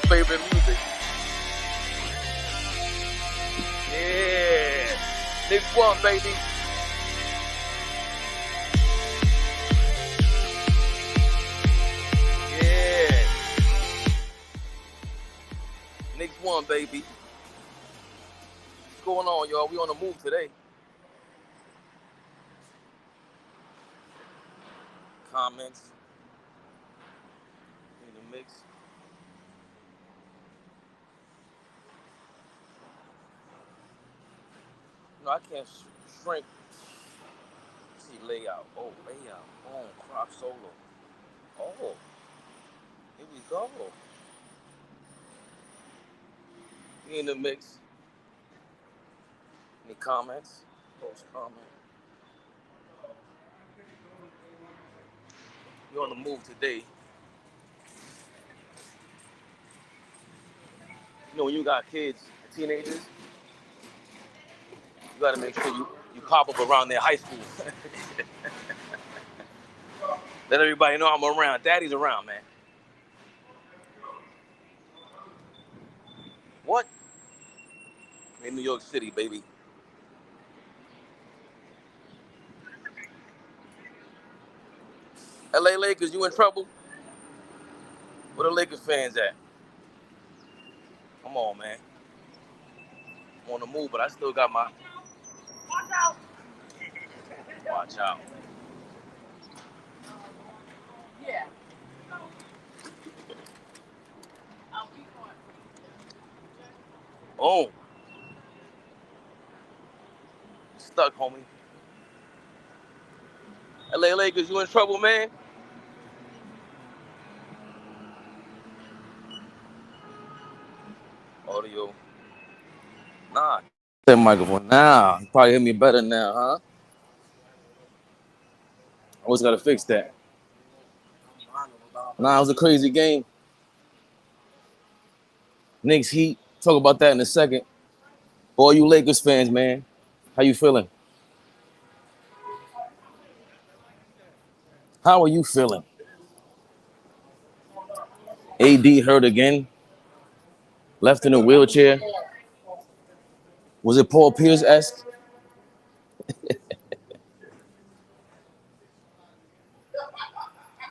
favorite music. Yeah. Knicks won, baby. Yeah. Knicks won, baby. What's going on, y'all? We on the move today. Comments in the mix. No, I can't shrink. See layout. Oh, layout. Boom. Crop solo. Oh, here we go. We in the mix. Any comments? Post comment. We on the move today. You know, when you got kids, teenagers, you got to make sure you pop up around their high school. Let everybody know I'm around. Daddy's around, man. What? In New York City, baby. LA Lakers, you in trouble? Where the Lakers fans at? Come on, man. I'm on the move, but I still got my... Watch out. Watch out. Yeah. Oh. Stuck, homie. LA Lakers, you in trouble, man? Audio. Nah. That microphone. Now. You probably hear me better now, huh? I always gotta fix that. Nah, it was a crazy game. Knicks Heat. Talk about that in a second. For all you Lakers fans, man. How you feeling? How are you feeling? AD hurt again. Left in a wheelchair. Was it Paul Pierce-esque?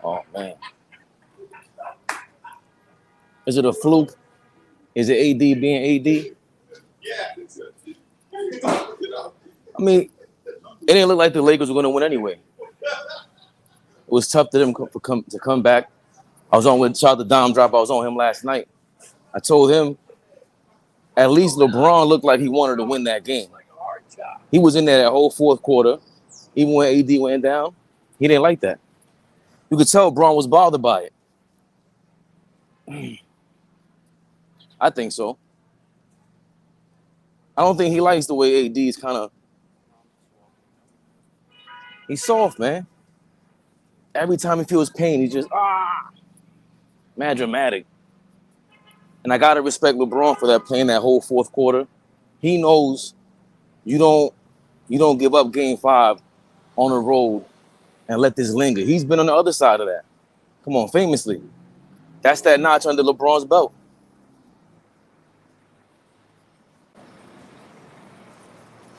Oh, man. Is it a fluke? Is it AD being AD? I mean, it didn't look like the Lakers were going to win anyway. It was tough to them to come back. I was on with shout out to Dom Drop. I was on him last night. I told him at least LeBron looked like he wanted to win that game. He was in there that whole fourth quarter. Even when AD went down, he didn't like that. You could tell Bron was bothered by it. I think so. I don't think he likes the way AD is kind of... He's soft, man. Every time he feels pain, he's just, mad dramatic. And I got to respect LeBron for that, playing that whole fourth quarter. He knows you don't give up game 5 on the road and let this linger. He's been on the other side of that. Come on, famously. That's that notch under LeBron's belt.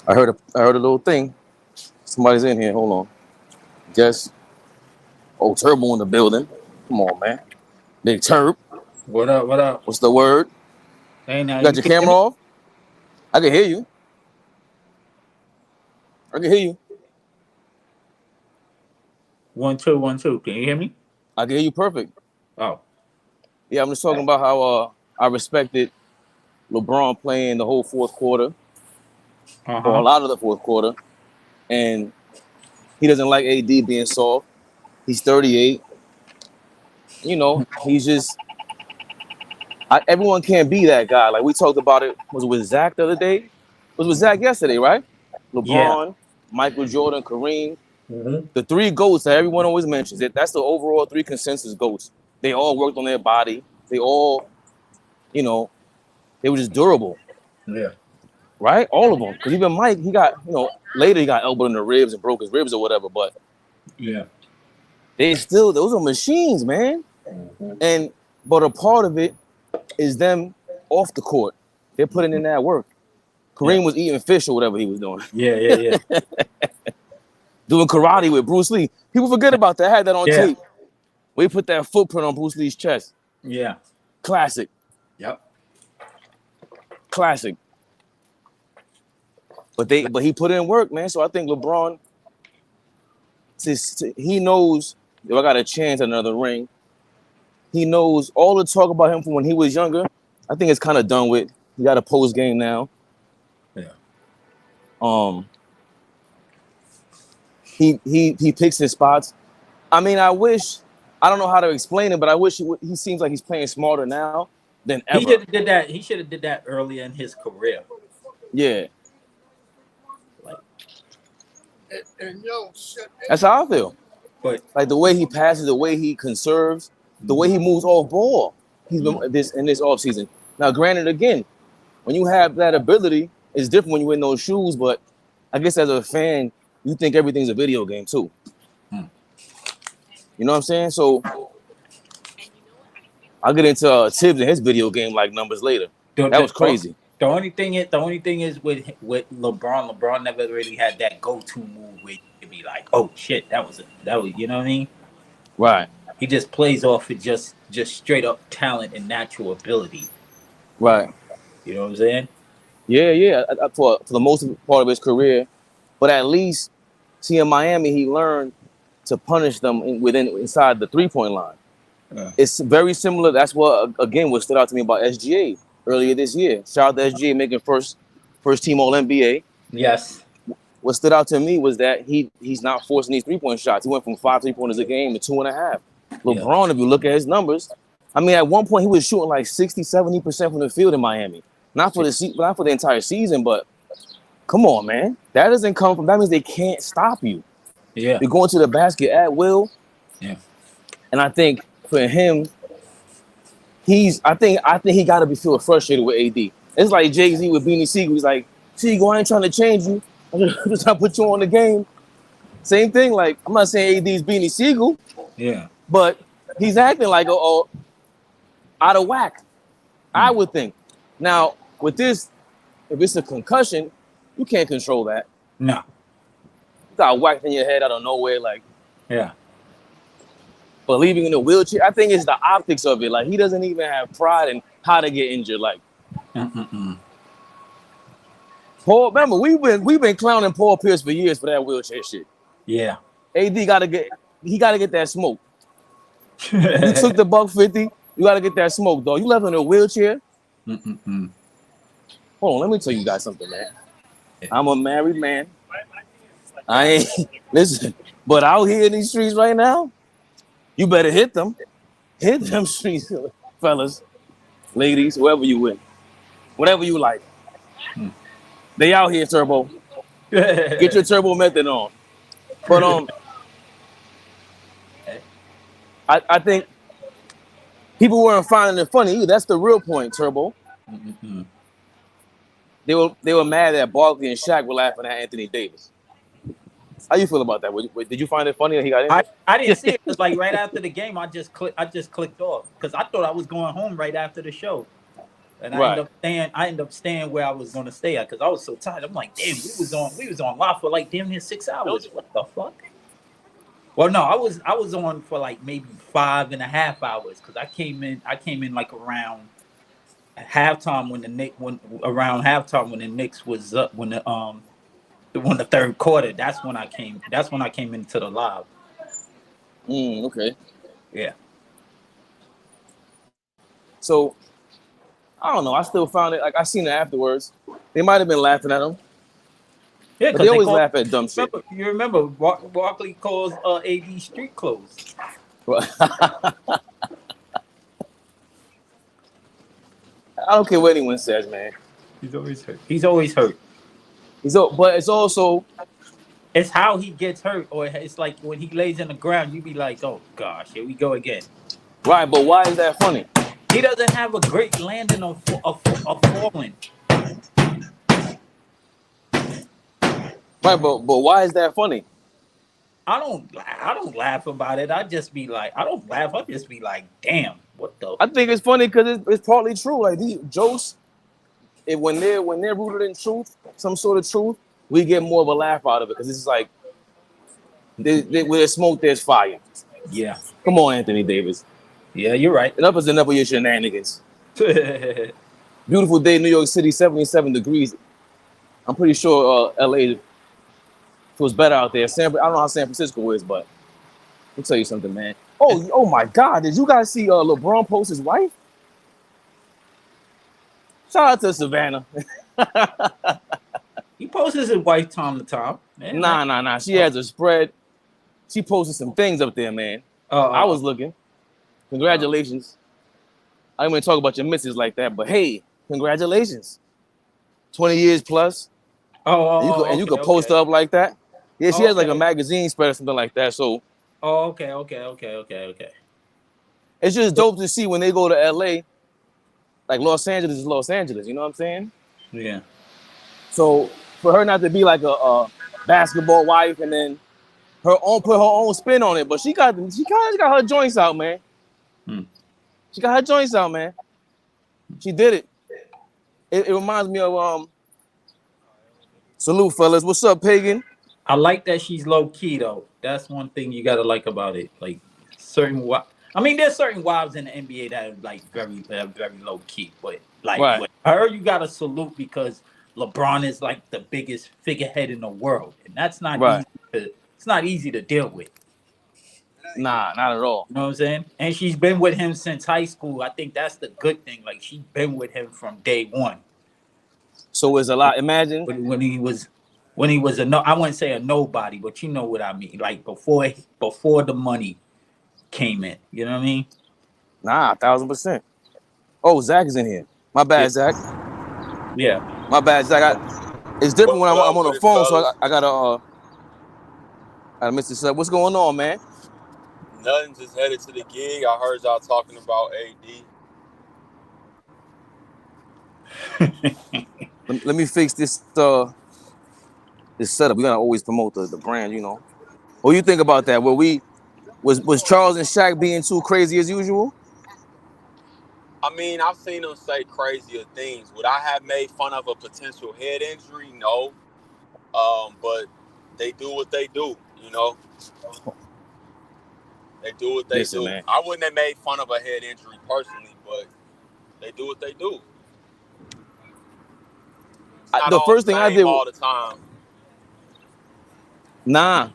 I heard a little thing. Somebody's in here. Hold on. Guess. Oh, Turbo in the building. Come on, man. Big Turb. What up? What up? What's the word? Hey, now you got your camera off? I can hear you. I can hear you. 1 2 1 2. Can you hear me? I can hear you perfect. Oh. Yeah, I'm just talking about how I respected LeBron playing the whole fourth quarter. Or a lot of the fourth quarter. And he doesn't like AD being soft. He's 38. You know, he's just... everyone can't be that guy. Like we talked about it. Was it with Zach the other day? It was with Zach yesterday, right? LeBron, Michael Jordan, Kareem. The 3 GOATs that everyone always mentions. That's the overall 3 consensus GOATs. They all worked on their body. They all, you know, they were just durable. Yeah. Right? All of them. Because even Mike, he got, later he got elbowed in the ribs and broke his ribs or whatever. But yeah, those are machines, man. But a part of it is them off the court. They're putting in that work. Kareem was eating fish or whatever he was doing. Yeah. Doing karate with Bruce Lee. People forget about that. I had that on tape. We put that footprint on Bruce Lee's chest. Yeah. Classic. Yep. Classic. But he put in work, man. So I think LeBron, he knows if I got a chance at another ring, he knows all the talk about him from when he was younger. I think it's kind of done with. He got a post game now. Yeah. He picks his spots. I mean, I don't know how to explain it, but I wish he seems like he's playing smarter now than ever. He should have did that earlier in his career. Yeah. That's how I feel. But like the way he passes, the way he conserves, the way he moves off ball. He's been in this offseason. Now, granted, again, when you have that ability, it's different when you're in those shoes, but I guess as a fan, you think everything's a video game too. You know what I'm saying? So I'll get into Tibbs and his video game like numbers later. That was crazy. The only thing is with LeBron. LeBron never really had that go-to move where you'd be like, "Oh shit, that was you know what I mean?" Right. He just plays off of just straight up talent and natural ability. Right. You know what I'm saying? Yeah. For the most part of his career, but at least see in Miami, he learned to punish them inside the 3-point line. It's very similar. That's what stood out to me about SGA earlier this year. Shout out to SGA making first team All NBA. Yes. What stood out to me was that he's not forcing these 3-point shots. He went from 5 3-pointers a game to 2.5. LeBron, if you look at his numbers, I mean, at one point he was shooting like 60-70% from the field in Miami. Not for the entire season, but come on, man. That doesn't come from. That means they can't stop you. Yeah. You're going to the basket at will. Yeah. And I think for him, I think he got to feel frustrated with AD. It's like Jay-Z with Beanie Siegel. He's like, Siegel, I ain't trying to change you. I'm just trying to put you on the game. Same thing. Like, I'm not saying AD's Beanie Siegel. Yeah. But he's acting like out of whack. I would think. Now, with this, if it's a concussion, you can't control that. No. You got whacked in your head out of nowhere, like. Yeah. But leaving in a wheelchair, I think it's the optics of it. Like, he doesn't even have pride in how to get injured. Like, Paul, remember, we've been clowning Paul Pierce for years for that wheelchair shit. Yeah. AD gotta get that smoke. You took the $150, you gotta get that smoke, dog. You left in a wheelchair. Hold on, let me tell you guys something, man. I'm a married man. I ain't listen, but out here in these streets right now, you better hit them streets, fellas, ladies, whoever you with, whatever you like. They out here, Turbo. Get your turbo method on. But I think people weren't finding it funny either. That's the real point, Turbo. They were mad that Barkley and Shaq were laughing at Anthony Davis. How you feel about that? Did you find it funny that he got injured? I didn't see it because like right after the game, I just clicked off because I thought I was going home right after the show, and I ended up staying where I was going to stay at because I was so tired. I'm like, damn, we was on live for like damn near 6 hours. What the fuck? Well, no, I was on for like maybe 5.5 hours because I came in like around halftime when the Knicks was up when the third quarter. That's when I came into the live. Okay. Yeah. So I don't know. I still found it like I seen it afterwards. They might have been laughing at him. Yeah, but they always laugh at dumb shit. You remember Barkley calls AD street clothes. I don't care what anyone says, man. He's always hurt. But it's also it's how he gets hurt, or it's like when he lays in the ground, you be like, "Oh gosh, here we go again." Right, but why is that funny? He doesn't have a great landing of falling. Right, but why is that funny? I don't laugh about it. I just be like, I don't laugh. I just be like, damn, what the? I think it's funny because it's partly true. Like these jokes, when they're rooted in truth, some sort of truth, we get more of a laugh out of it because it's like where there's smoke, there's fire. Yeah. Come on, Anthony Davis. Yeah, you're right. Enough is enough of your shenanigans. Beautiful day, New York City, 77 degrees. I'm pretty sure LA feels better out there. I don't know how San Francisco is, but I'll tell you something, man. Oh my God! Did you guys see LeBron post his wife? Shout out to Savannah. He posts his wife time to time. Man, nah. She has a spread. She posted some things up there, man. I was looking. Congratulations. I didn't want to talk about your missus like that, but hey, congratulations. 20 years plus. And you could post up like that. Yeah, she has like a magazine spread or something like that. So. Oh, okay. It's just dope to see when they go to LA. Like Los Angeles is Los Angeles. You know what I'm saying? Yeah. So for her not to be like a basketball wife and then put her own spin on it, but she kind of got her joints out, man. She got her joints out, man. She did it. It reminds me of salute, fellas. What's up, Pagan? I like that she's low key though. That's one thing you gotta like about it. Like there's certain wives in the NBA that are like very low key, but like with her, you gotta salute because LeBron is like the biggest figurehead in the world, and that's not easy. It's not easy to deal with. Nah, not at all. You know what I'm saying? And she's been with him since high school. I think that's the good thing. Like she's been with him from day one. So it's a lot. Imagine when he was I wouldn't say a nobody, but you know what I mean. Like before the money came in. You know what I mean? Nah, 1000%. Oh, Zach is in here. My bad, Zach. Yeah. My bad, Zach. It's different when I'm on the phone, so I gotta miss this up. What's going on, man? Nothing, just headed to the gig. I heard y'all talking about AD. Let me fix this setup. We gotta always promote the brand, you know. What do you think about that? Was Charles and Shaq being too crazy as usual? I mean, I've seen them say crazier things. Would I have made fun of a potential head injury? No. But they do what they do, you know. They do what they do. Man. I wouldn't have made fun of a head injury personally, but they do what they do. The first thing I did all the time. Nah,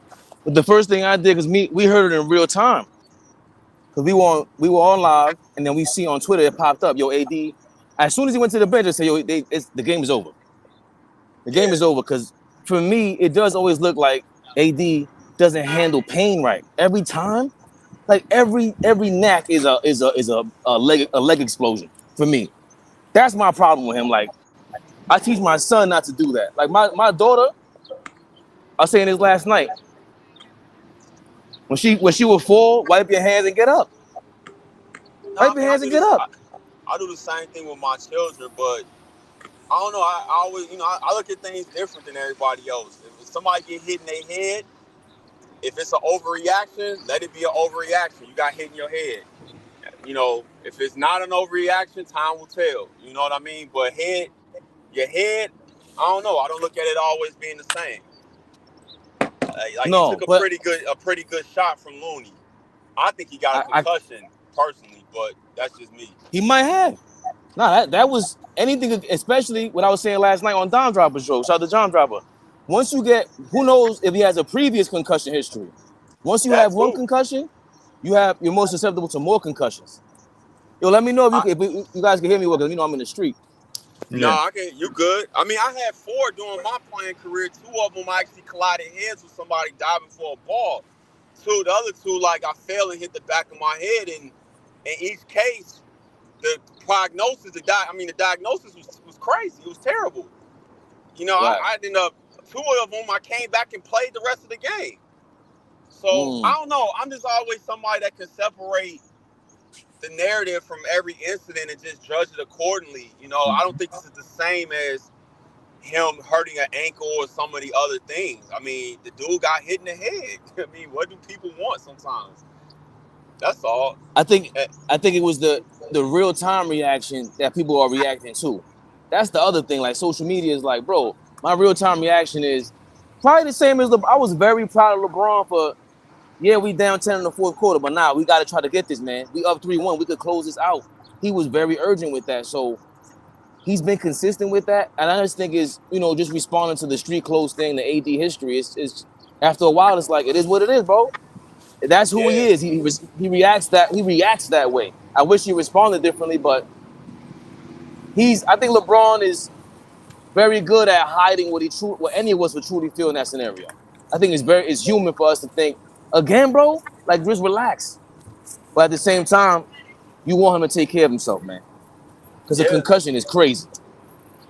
but the first thing I did because we heard it in real time. Cause we were on live, and then we see on Twitter it popped up. Yo, AD. As soon as he went to the bench, I said, "Yo, the game is over. The game is over." Because for me, it does always look like AD doesn't handle pain right every time. Like every knack is a leg explosion for me. That's my problem with him. Like I teach my son not to do that. Like my daughter, I was saying this last night. When she would fall, wipe your hands and get up. Wipe your hands and get up. I do the same thing with my children, but I don't know. I always, I look at things different than everybody else. If somebody get hit in their head, if it's an overreaction, let it be an overreaction. You got hit in your head. If it's not an overreaction, time will tell. You know what I mean? But your head, I don't know. I don't look at it always being the same. He took a pretty good shot from Looney. I think he got a concussion personally, but that's just me. He might have. No, that was anything, especially what I was saying last night on Don Dropper's show. Shout out to John Dropper. Once you get, who knows if he has a previous concussion history. Once you have one concussion, you're more susceptible to more concussions. Yo, let me know if you guys can hear me well, because I'm in the street. No, I can. You good? I mean, I had 4 during my playing career. 2 of them I actually collided heads with somebody diving for a ball. The other 2, like I fell and hit the back of my head. And in each case, the prognosis, the diagnosis was crazy. It was terrible. Right. I ended up 2 of them. I came back and played the rest of the game. So I don't know. I'm just always somebody that can separate the narrative from every incident and just judge it accordingly. I don't think this is the same as him hurting an ankle or some of the other things. I mean, the dude got hit in the head. I mean, what do people want sometimes? That's all. I think it was the real time reaction that people are reacting to. That's the other thing. Like social media is like, bro, my real time reaction is probably the same as I was very proud of LeBron for, yeah, we down 10 in the fourth quarter, but now we got to try to get this, man. We up 3-1. We could close this out. He was very urgent with that. So he's been consistent with that. And I just think is, just responding to the street clothes thing, the AD history. It's after a while, it's like, it is what it is, bro. That's who he is. He reacts that way. I wish he responded differently, but I think LeBron is very good at hiding what any of us would truly feel in that scenario. I think it's human for us to think, again, bro, like just relax. But at the same time, you want him to take care of himself, man. Because a concussion is crazy.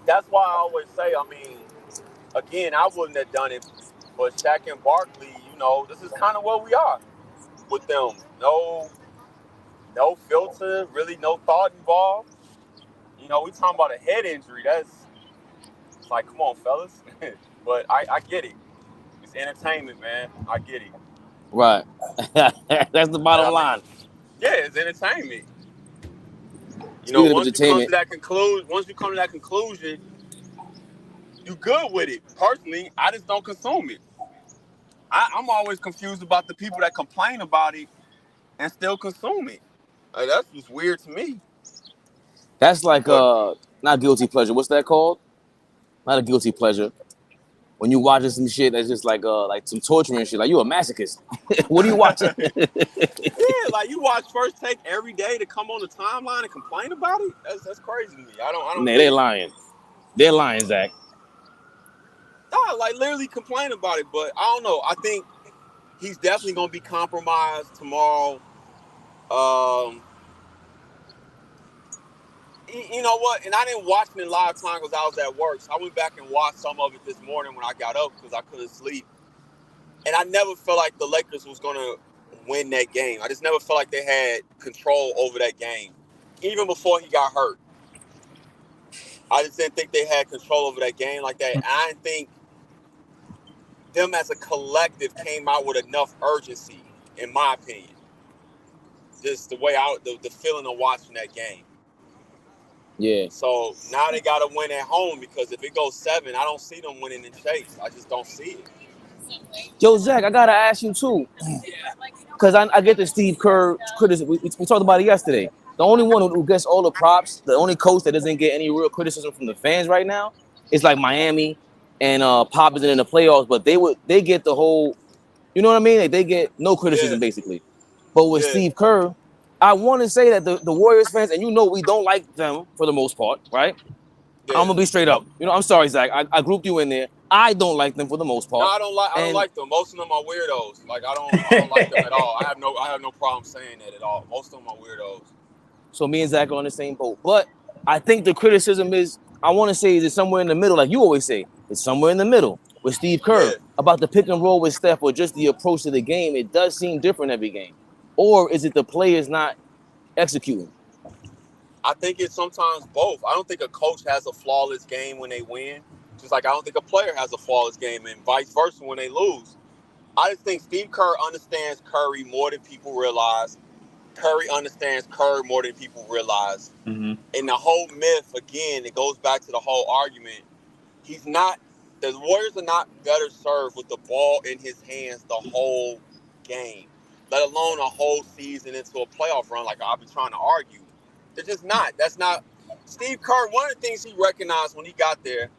That's why I always say, I mean, again, I wouldn't have done it, but Shaq and Barkley, this is kind of where we are with them. No filter, really no thought involved. We talking about a head injury. It's like, come on, fellas. But I get it. It's entertainment, man. I get it. Right. That's the bottom line. Yeah, it's entertainment. Once you come to that conclusion, you good with it. Personally, I just don't consume it. I'm always confused about the people that complain about it and still consume it. Like, that's just weird to me. That's like not guilty pleasure. What's that called? Not a guilty pleasure. When you watching some shit that's just like some torture and shit, like you a masochist. What are you watching? Yeah, like you watch First Take every day to come on the timeline and complain about it. That's crazy to me. I don't. Man, they're lying. They're lying, Zach. No, like literally complain about it, but I don't know. I think he's definitely gonna be compromised tomorrow. You know what? And I didn't watch it in live time because I was at work. So I went back and watched some of it this morning when I got up because I couldn't sleep. And I never felt like the Lakers was going to win that game. I just never felt like they had control over that game, even before he got hurt. I just didn't think they had control over that game like that. And I didn't think them as a collective came out with enough urgency, in my opinion. Just the way the feeling of watching that game. Yeah. So now they got to win at home because if it goes 7, I don't see them winning in Chase. I just don't see it. Yo, Zach, I got to ask you too. Because I get the Steve Kerr criticism. We talked about it yesterday. The only one who gets all the props, the only coach that doesn't get any real criticism from the fans right now is like Miami and Pop isn't in the playoffs, but they get the whole, you know what I mean? They get no criticism basically. But with Steve Kerr, I want to say that the Warriors fans, and we don't like them for the most part, right? Yeah. I'm gonna be straight up. I'm sorry, Zach. I grouped you in there. I don't like them for the most part. No, I don't like them. Most of them are weirdos. Like I don't like them at all. I have no problem saying that at all. Most of them are weirdos. So me and Zach are on the same boat. But I think the criticism is, I want to say, is it somewhere in the middle, like you always say. It's somewhere in the middle with Steve Kerr about the pick and roll with Steph or just the approach to the game. It does seem different every game. Or is it the players not executing? I think it's sometimes both. I don't think a coach has a flawless game when they win. Just like I don't think a player has a flawless game and vice versa when they lose. I just think Steve Kerr understands Curry more than people realize. Curry understands Kerr more than people realize. Mm-hmm. And the whole myth, again, it goes back to the whole argument. The Warriors are not better served with the ball in his hands the whole game, let alone a whole season into a playoff run like I've been trying to argue. They're just not. That's not. Steve Kerr, one of the things he recognized when he got there,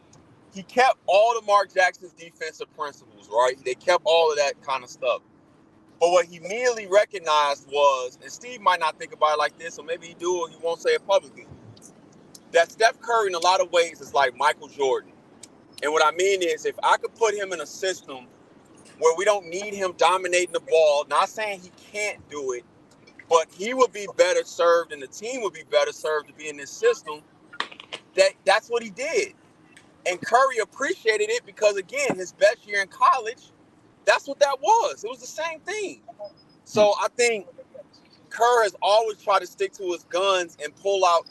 he kept all of Mark Jackson's defensive principles, right? They kept all of that kind of stuff. But what he immediately recognized was, and Steve might not think about it like this, or maybe he do, or he won't say it publicly, that Steph Curry in a lot of ways is like Michael Jordan. And what I mean is, if I could put him in a system where we don't need him dominating the ball, not saying he can't do it, but he would be better served and the team would be better served to be in this system, that's what he did. And Curry appreciated it because, again, his best year in college, that's what that was. It was the same thing. So I think Kerr has always tried to stick to his guns and pull out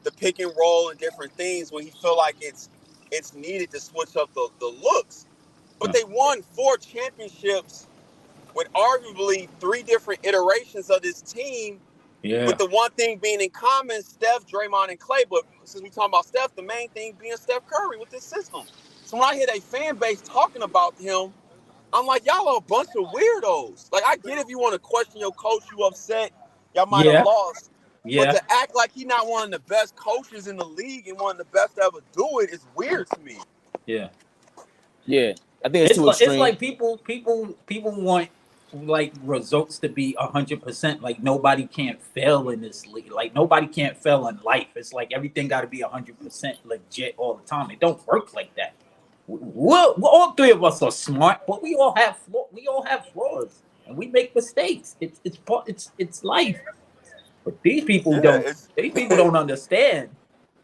the pick and roll and different things when he feel like it's it's needed to switch up the looks. But they won 4 championships with arguably 3 different iterations of this team. Yeah. With the one thing being in common, Steph, Draymond, and Clay. But since we talking about Steph, the main thing being Steph Curry with this system. So when I hear a fan base talking about him, I'm like, y'all are a bunch of weirdos. Like, I get if you want to question your coach, you upset, y'all might have lost. Yeah. But to act like he's not one of the best coaches in the league and one of the best to ever do it is weird to me. Yeah. Yeah. I think it's too extreme. It's like people want like results to be 100%. Like nobody can't fail in this league. Like nobody can't fail in life. It's like everything got to be 100% legit all the time. It don't work like that. We're all 3 of us are smart, but we all have flaws, and we make mistakes. It's life. But these people don't. These people don't understand.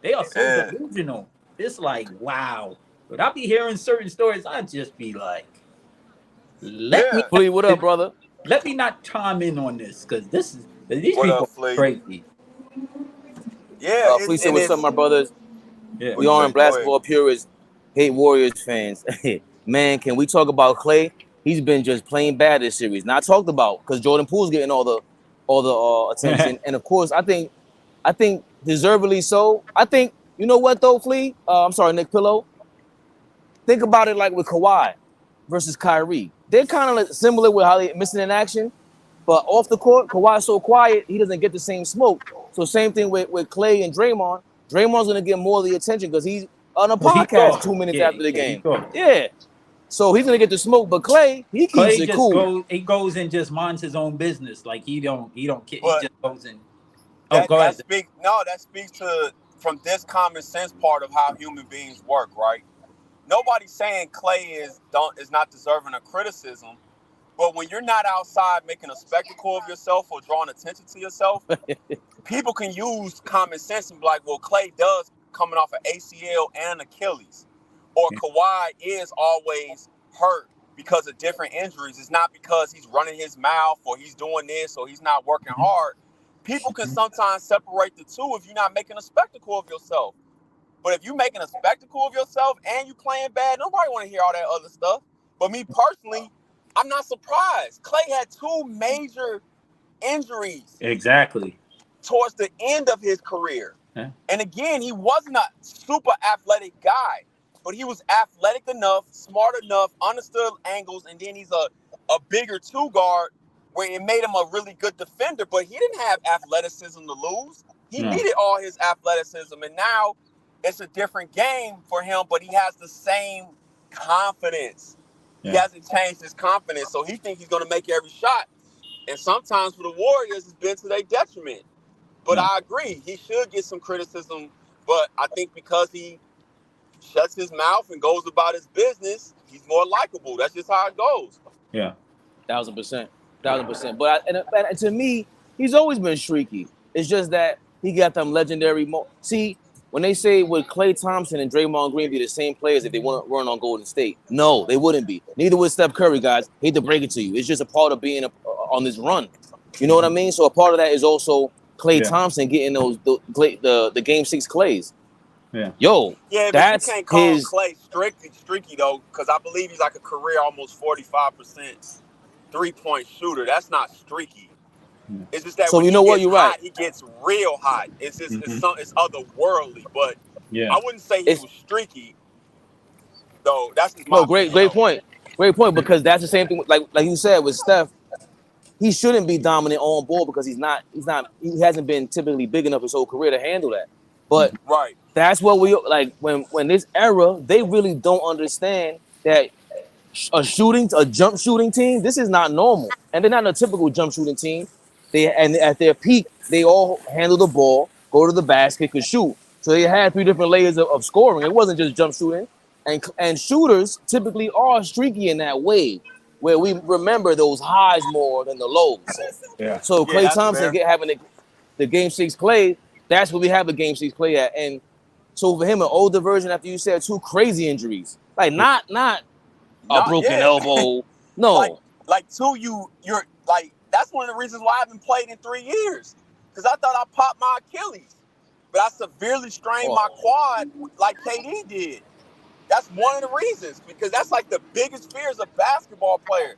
They are so delusional. It's like, wow. But I be hearing certain stories, I'd just be like, Flea, what up, brother? Let me not chime in on this, because these people are crazy. Yeah. Flea said, what's up, my brothers? Yeah. We aren't basketball purists, hate Warriors fans. Man, can we talk about Clay? He's been just playing bad this series. Not talked about, because Jordan Poole's getting all the attention. And of course, I think deservedly so. I think, you know what though, Flea? I'm sorry, Nick Pillow. Think about it like with Kawhi versus Kyrie. They're kind of like similar with how they're missing in action, but off the court, Kawhi's so quiet, he doesn't get the same smoke. So same thing with Clay and Draymond. Draymond's going to get more of the attention because he's on a podcast 2 minutes after the game. Yeah. So he's going to get the smoke, but Clay, he keeps it cool. He goes and just minds his own business. Like he don't care. He just goes in. Go ahead. That speaks to from this common sense part of how human beings work, right? Nobody's saying Clay is not deserving of criticism, but when you're not outside making a spectacle of yourself or drawing attention to yourself, people can use common sense and be like, well, Clay does coming off an ACL and Achilles, or Kawhi is always hurt because of different injuries. It's not because he's running his mouth or he's doing this or he's not working hard. People can sometimes separate the two if you're not making a spectacle of yourself. But if you're making a spectacle of yourself and you playing bad, nobody want to hear all that other stuff. But me personally, I'm not surprised. Clay had 2 major injuries. Exactly. Towards the end of his career. Yeah. And again, he wasn't a super athletic guy, but he was athletic enough, smart enough, understood angles, and then he's a bigger 2 guard where it made him a really good defender, but he didn't have athleticism to lose. He needed all his athleticism, and now it's a different game for him, but he has the same confidence. Yeah. He hasn't changed his confidence, so he thinks he's going to make every shot. And sometimes for the Warriors, it's been to their detriment. But I agree, he should get some criticism, but I think because he shuts his mouth and goes about his business, he's more likable. That's just how it goes. Yeah. 1000%. But and to me, he's always been streaky. It's just that he got them legendary See, when they say would Klay Thompson and Draymond Green be the same players if they weren't on Golden State? No, they wouldn't be. Neither would Steph Curry, guys. Hate to break it to you. It's just a part of being on this run. You know what I mean? So a part of that is also Klay Thompson getting the Game 6 Clays. Yeah. Yo, yeah, that's but you can't call Klay streaky though, because I believe he's like a career almost 45% 3-point shooter. That's not streaky. It's just that so when you know he what gets you're hot, right. he gets real hot. It's just it's otherworldly. But I wouldn't say he was streaky. Though that's my great point. Great point, because that's the same thing. Like you said with Steph, he shouldn't be dominant on ball because he hasn't been typically big enough his whole career to handle that. But that's what we like when this era, they really don't understand that a jump shooting team, this is not normal. And they're not a typical jump shooting team. And at their peak, they all handle the ball, go to the basket, could shoot. So they had 3 different layers of scoring. It wasn't just jump shooting. And shooters typically are streaky in that way, where we remember those highs more than the lows. Yeah. So Klay Thompson having the Game 6 Klay, that's what we have the Game 6 Klay at. And so for him, an older version, after you said 2 crazy injuries, like not a broken elbow. No. Like 2, you're like, that's one of the reasons why I haven't played in 3 years. Because I thought I popped my Achilles. But I severely strained my quad like KD did. That's one of the reasons, because that's like the biggest fears of basketball player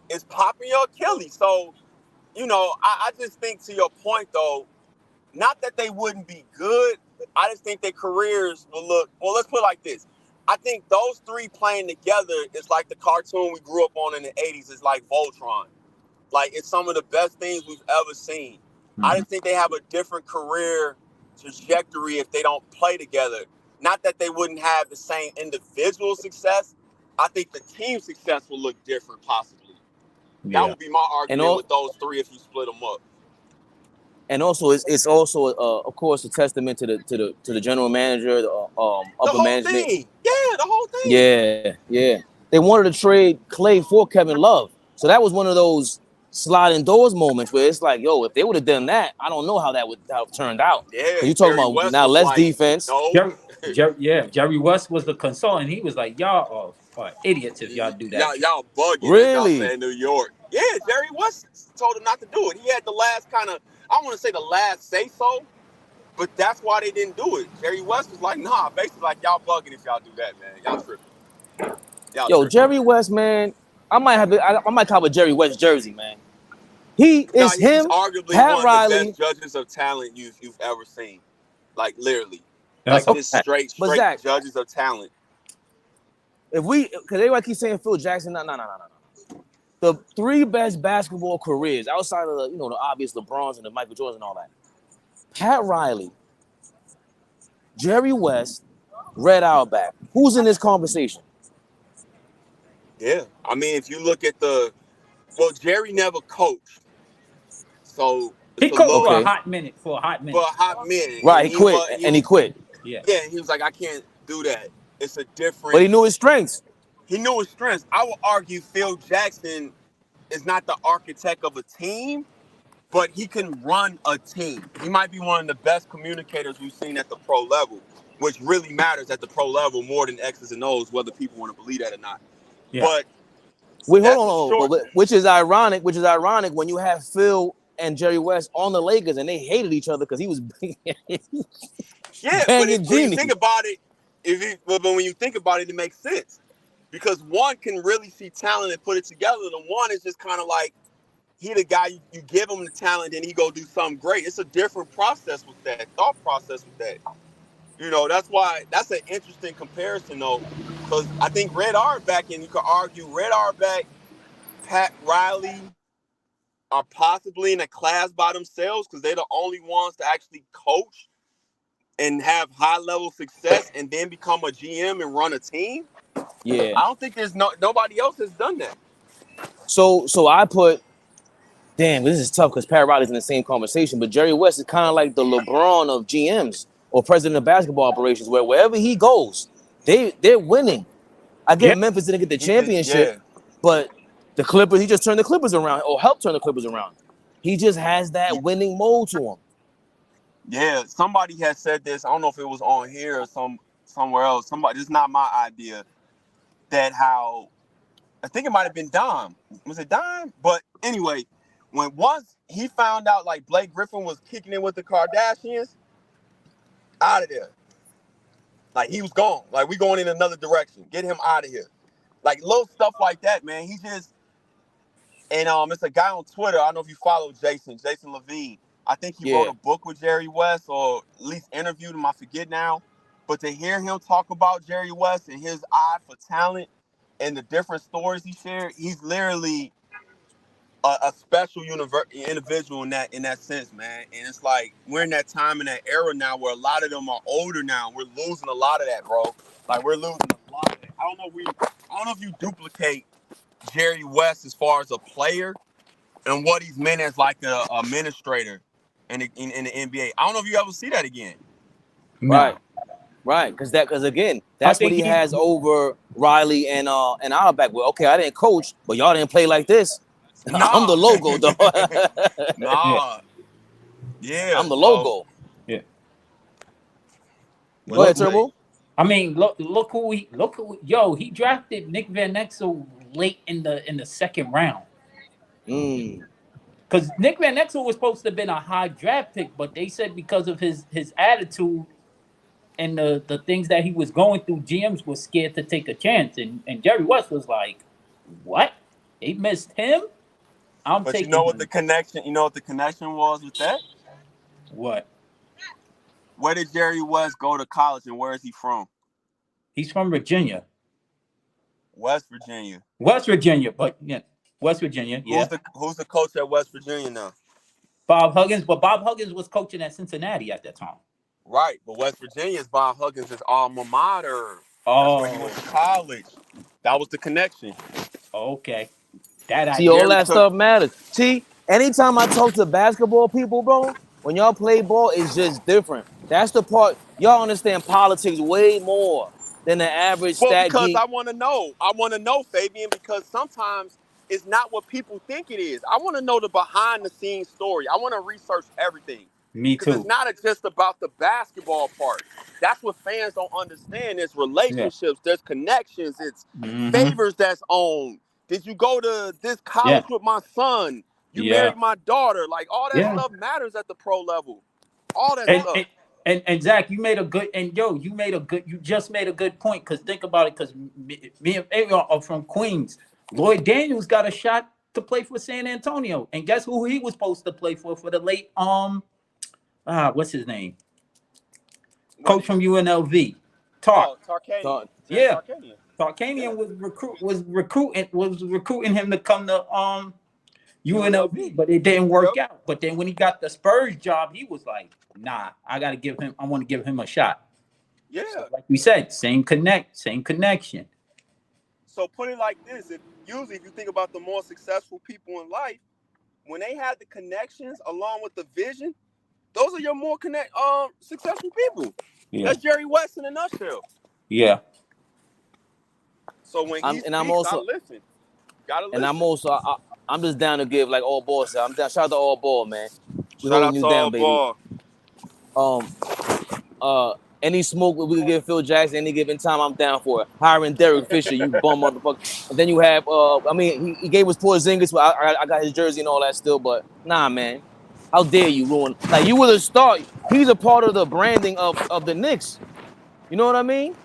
is popping your Achilles. So, you know, I just think, to your point though, not that they wouldn't be good. I just think their careers will look, well, let's put it like this. I think those three playing together is like the cartoon we grew up on in the 80s. It's like Voltron. Like, it's some of the best things we've ever seen. I just think they have a different career trajectory if they don't play together. Not that they wouldn't have the same individual success. I think the team success will look different, possibly. That would be my argument with those three if you split them up. And also, it's also of course a testament to the general manager, the upper management. Thing. Yeah, the whole thing. Yeah. They wanted to trade Clay for Kevin Love, so that was one of those sliding doors moments where it's like, yo, if they would have done that, I don't know how that would have turned out. Yeah, you talking about West now less like, defense. No. Jerry West was the consultant. He was like, y'all are idiots if y'all do that. Y'all bugging. Really? Y'all say in New York. Yeah, Jerry West told him not to do it. He had the last kind of, I want to say the last say so, but that's why they didn't do it. Jerry West was like, nah, basically like, y'all bugging if y'all do that, man. Y'all tripping. Tripping. Jerry West, man, I might cop a Jerry West jersey, man. He's arguably Pat one Riley, of the best judges of talent you've ever seen. Like, literally. That's like, just straight Zach, judges of talent. Because everybody keeps saying Phil Jackson, no. The three best basketball careers outside of the obvious LeBrons and the Michael Jordans and all that. Pat Riley, Jerry West, Red Auerbach. Who's in this conversation? Yeah. I mean, if you look at Jerry never coached. So he coached for a hot minute. Right, he quit. Yeah, he was like, I can't do that. It's a different. But he knew his strengths. I would argue Phil Jackson is not the architect of a team, but he can run a team. He might be one of the best communicators we've seen at the pro level, which really matters at the pro level more than X's and O's, whether people want to believe that or not. Yeah. But wait, hold on. Which is ironic when you have Phil and Jerry West on the Lakers and they hated each other because he was yeah, but when you think about it, when you think about it, it makes sense. Because one can really see talent and put it together. The one is just kind of like, he the guy, you give him the talent and he go do something great. It's a different process with that, thought process with that. That's why, that's an interesting comparison though. Because I think Red Auerbach, and you could argue Red Auerbach, Pat Riley are possibly in a class by themselves because they're the only ones to actually coach and have high-level success and then become a GM and run a team. Yeah. I don't think there's nobody else has done that. So I put, damn, this is tough because Pat Riley's in the same conversation, but Jerry West is kind of like the LeBron of GMs or president of basketball operations, where wherever he goes, they're winning. I get Memphis didn't get the championship, but the Clippers, he just turned the Clippers around or helped turn the Clippers around. He just has that winning mode to him. Yeah, somebody has said this. I don't know if it was on here or somewhere else. Somebody, this is not my idea. That how, I think it might have been Dime. Was it Dime? But anyway, once he found out like Blake Griffin was kicking in with the Kardashians, out of there. Like, he was gone. Like, we going in another direction. Get him out of here. Like, little stuff like that, man. He just, and it's a guy on Twitter. I don't know if you follow Jason Levine. I think he wrote a book with Jerry West, or at least interviewed him. I forget now. But to hear him talk about Jerry West and his eye for talent and the different stories he shared, he's literally a special individual in that sense, man. And it's like, we're in that time in that era now where a lot of them are older now. We're losing a lot of that, bro. Like, we're losing a lot of that. I don't know if you duplicate Jerry West as far as a player and what he's meant as like a administrator in the NBA. I don't know if you ever see that again. No. Right, because again, that's what he has over Riley and Auerbach. Well, okay, I didn't coach, but y'all didn't play like this. Nah. I'm the logo, though. Yeah, I'm the logo. Yeah. Go ahead, Turbo. I mean, look who he drafted Nick Van Exel late in the second round. Because Nick Van Exel was supposed to have been a high draft pick, but they said because of his attitude, the things that he was going through, GMs was scared to take a chance, and Jerry West was like, "What? They missed him? I'm But you taking know what him." the connection? You know what the connection was with that? What? Where did Jerry West go to college, and where is he from? He's from Virginia. West Virginia. West Virginia, but yeah, West Virginia. Yeah. Who's the coach at West Virginia now? Bob Huggins, but Bob Huggins was coaching at Cincinnati at that time. Right, but West Virginia's Bob Huggins' alma mater. That's where he went to Oh, college. That was the connection. okay. That I See, all did. that stuff matters. See, anytime I talk to basketball people, bro, when y'all play ball, it's just different. That's the part. Y'all understand politics way more than the average Well, stat because geek. I want to know. I want to know, Fabian, because sometimes it's not what people think it is. I want to know the behind-the-scenes story. I want to research everything. Me Because too. it's not just about the basketball part. That's what fans don't understand. There's relationships. There's connections. It's favors that's owned. Did you go to this college with my son? You married my daughter. Like, all that stuff matters at the pro level. All that stuff. And Zach, you made a good, and yo, you just made a good point. Because think about it, because me and Fabian are from Queens. Lloyd Daniels got a shot to play for San Antonio, and guess who he was supposed to play for the late what's his name? Coach from UNLV. Tarkanian. Yeah. Tarkanian was recruiting him to come to UNLV, but it didn't work out. But then when he got the Spurs job, he was like, "Nah, I want to give him a shot." Yeah. So, like we said, same connection. So put it like this: if you think about the more successful people in life, when they had the connections along with the vision, those are your more successful people. Yeah. That's Jerry West in a nutshell. Yeah. So when I listen. Gotta listen. And I'm just down to give like all ball. So I'm down. Shout out to all ball, man. Shout out to all ball. Any smoke we could give Phil Jackson any given time, I'm down for it. Hiring Derek Fisher, you bum motherfucker. And then you have, he gave us Porzingis. I got his jersey and all that still, but nah, man. How dare you ruin? Like, you were the star. He's a part of the branding of the Knicks. You know what I mean?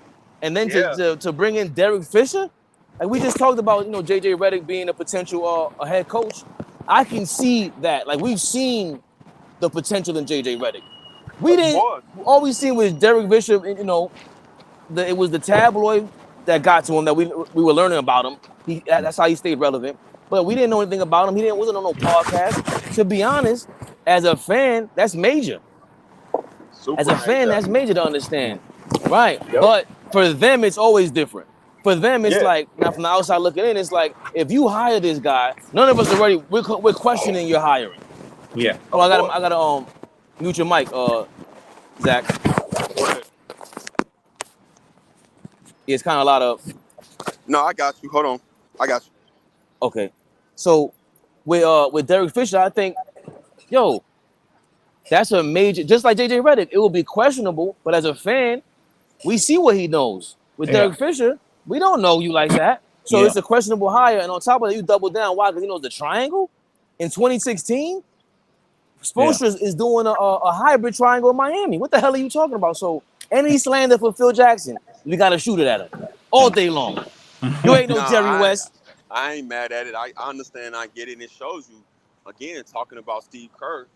And then to bring in Derek Fisher, like we just talked about, JJ Redick being a potential a head coach. I can see that. Like, we've seen the potential in JJ Redick. All we seen was Derek Fisher. It was the tabloid that got to him, that we were learning about him. That's how he stayed relevant. But we didn't know anything about him. Wasn't on no podcast. To be honest, as a fan, that's major. That's major to understand. Right. Yep. But for them, it's always different. For them, it's like, now from the outside looking in, it's like, if you hire this guy, none of us are we're questioning your hiring. Yeah. Oh, I gotta mute your mic, Zach. It's kind of a lot of. No, I got you. Hold on, I got you. Okay, so with Derek Fisher, I think, that's a major. Just like JJ Redick, it will be questionable, but as a fan, we see what he knows. With Derek Fisher, we don't know you like that, so it's a questionable hire. And on top of that, you double down. Why? Because he knows the triangle in 2016. Spoelstra is doing a hybrid triangle in Miami. What the hell are you talking about? So any slander for Phil Jackson, we got to shoot it at him all day long. You ain't no Jerry West. I ain't mad at it. I understand. I get it. And it shows you, again, talking about Steve Kerr,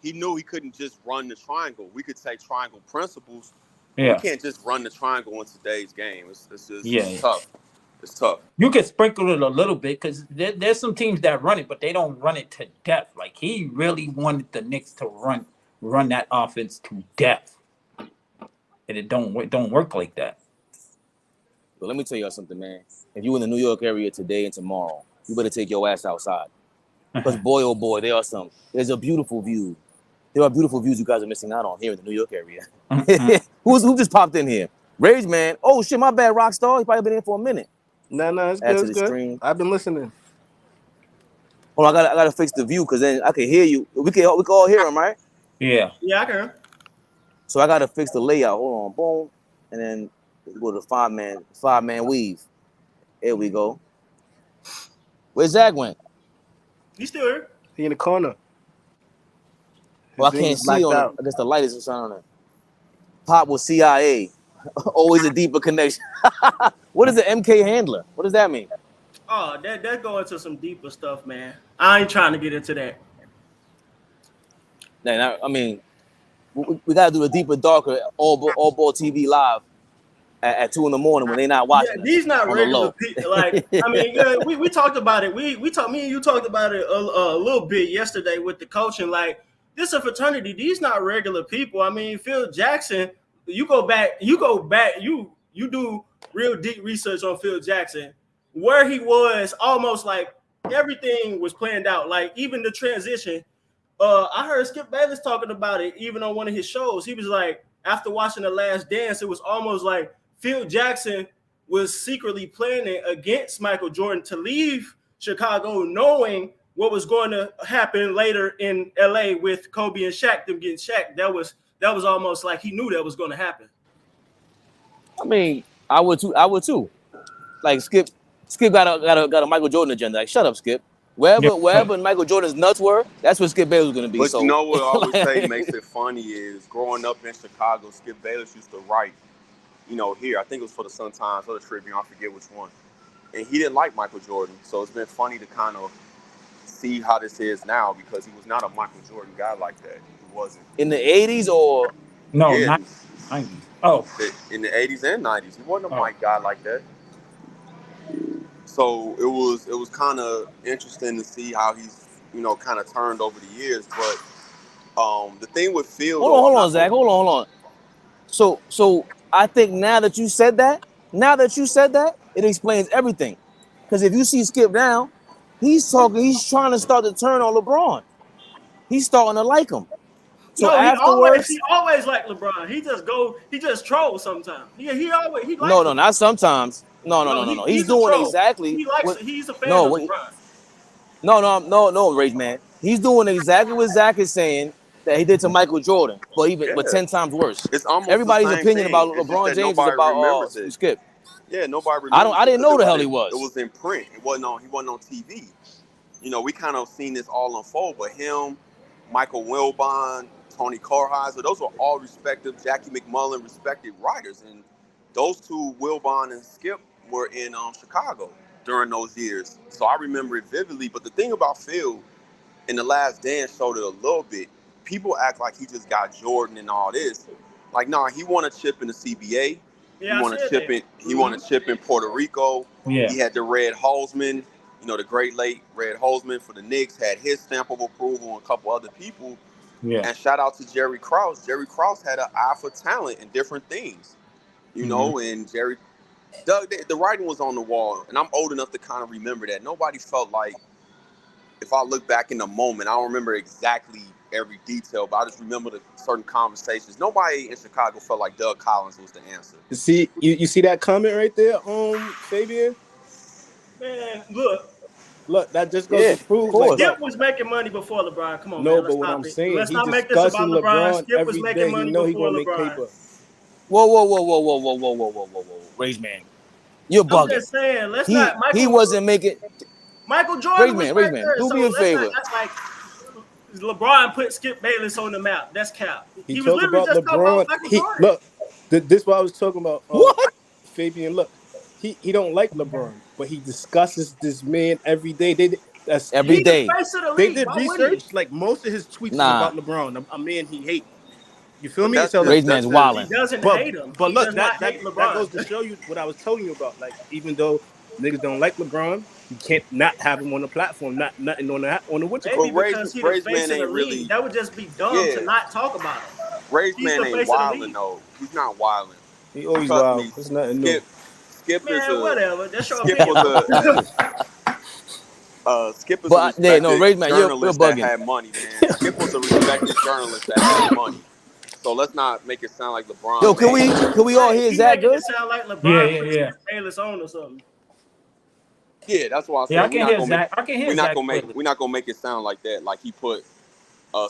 he knew he couldn't just run the triangle. We could take triangle principles. We can't just run the triangle in today's game. It's just tough. It's tough. You can sprinkle it a little bit because there's some teams that run it, but they don't run it to death. Like, he really wanted the Knicks to run that offense to death, and it don't work like that. But let me tell you something, man. If you in the New York area today and tomorrow, you better take your ass outside. Because boy, oh boy, there's a beautiful view. There are beautiful views you guys are missing out on here in the New York area. Who just popped in here? Rage Man. Oh shit, my bad, Rockstar. He probably been in for a minute. No, it's good. It's good. Stream. I've been listening. Hold on, I gotta fix the view because then I can hear you. We can all hear him, right? Yeah. Yeah, I can. So I gotta fix the layout. Hold on, boom, and then go to the five man weave. There we go. Where's Zach went? He's still here. He in the corner. Well, I can't see on it. I guess the light is shining on it. Pop was CIA. Always a deeper connection. What is the MK handler? What does that mean? Oh, that go into some deeper stuff, man. I ain't trying to get into that. Now, I mean, we got to do a deeper, darker AllBall TV live at 2 in the morning when they're not watching. Yeah, these not regular people. Like, I mean, yeah, we talked about it. Me and you talked about it a little bit yesterday with the coaching. Like, this is a fraternity. These not regular people. I mean, Phil Jackson. You go back. You do real deep research on Phil Jackson, where he was almost like everything was planned out. Like even the transition. I heard Skip Bayless talking about it even on one of his shows. He was like, after watching The Last Dance, it was almost like Phil Jackson was secretly planning against Michael Jordan to leave Chicago, knowing what was going to happen later in LA with Kobe and Shaq, them getting Shaq. That was almost like he knew that was going to happen. I mean, I would too. Like Skip got a Michael Jordan agenda. Like, shut up, Skip. Wherever Michael Jordan's nuts were, that's where Skip Bayless was going to be. But so, you know what I always say makes it funny is growing up in Chicago, Skip Bayless used to write, here, I think it was for the Sun-Times or the Tribune, I forget which one. And he didn't like Michael Jordan. So it's been funny to kind of see how this is now because he was not a Michael Jordan guy like that. He wasn't. In the 80s or? No, yeah, 90s. Oh. In the 80s and 90s. He wasn't a Mike guy like that. So it was kind of interesting to see how he's, kind of turned over the years. But the thing with Phil... Hold on, Zach. Hold on. So I think now that you said that, it explains everything. Because if you see Skip now, he's trying to start to turn on LeBron. He's starting to like him. So no, afterwards, he always liked LeBron. He just trolls sometimes. Yeah, he likes No, not sometimes. No. He's doing exactly. He's a fan of LeBron. No, Rage Man. He's doing exactly what Zach is saying that he did to Michael Jordan, but 10 times worse. It's almost everybody's the same opinion thing. about LeBron James is about Skip. Yeah, nobody remembers. I didn't know the hell he was. It was in print. He wasn't on TV. We kind of seen this all unfold, but him, Michael Wilbon, Tony Kornheiser, those were all respected, Jackie McMullen, respected writers. And those two, Wilbon and Skip, were in Chicago during those years. So I remember it vividly. But the thing about Phil, in The Last Dance showed it a little bit. People act like he just got Jordan and all this. Like, nah, he won a chip in the CBA. Yeah, he won a chip in Puerto Rico. Yeah. He had the Red Holzman, the great late Red Holzman for the Knicks, had his stamp of approval and a couple other people. Yeah. And shout out to Jerry Krause. Jerry Krause had an eye for talent and different things, and Jerry, the writing was on the wall. And I'm old enough to kind of remember that. Nobody felt like, if I look back in the moment, I don't remember exactly every detail, but I just remember the certain conversations. Nobody in Chicago felt like Doug Collins was the answer. See, you see that comment right there, Fabian? Man, look, that just goes to prove. Skip was making money before LeBron. Come on, no, man. but what I'm saying, let's not make this about LeBron. Skip was making money before LeBron. Whoa, Rage Man, you're bugging. I'm just saying, let's not. He wasn't making. Michael Jordan Rage was Man, do me a favor. That's like LeBron put Skip Bayless on the map. That's cap. He was literally just talking about Michael Jordan. Look, this is what I was talking about. What? Fabian, look, he don't like LeBron, but he discusses this man every day. Every day. They did research. Like most of his tweets is about LeBron, a man he hates. You feel me? So Rage Man's wilding. He doesn't hate him. But look, that goes to show you what I was telling you about. Like, even though niggas don't like LeBron, you can't not have him on the platform, nothing on the what's it called? Maybe because he's the face of the league. That would just be dumb to not talk about him. Rage Man ain't wilding though. He's not wilding. He always wild. There's nothing new. Skip man, is whatever. That's your Skip opinion. Skip is a respected Rage Man, journalist you're that had money, man. Skip was a respected journalist that had money. So let's not make it sound like LeBron. Yo, can we all hear Zach good? It sound like LeBron put Bayless on or something. Yeah, that's why I said I can hear Zach. We're not gonna make it sound like that. Like he put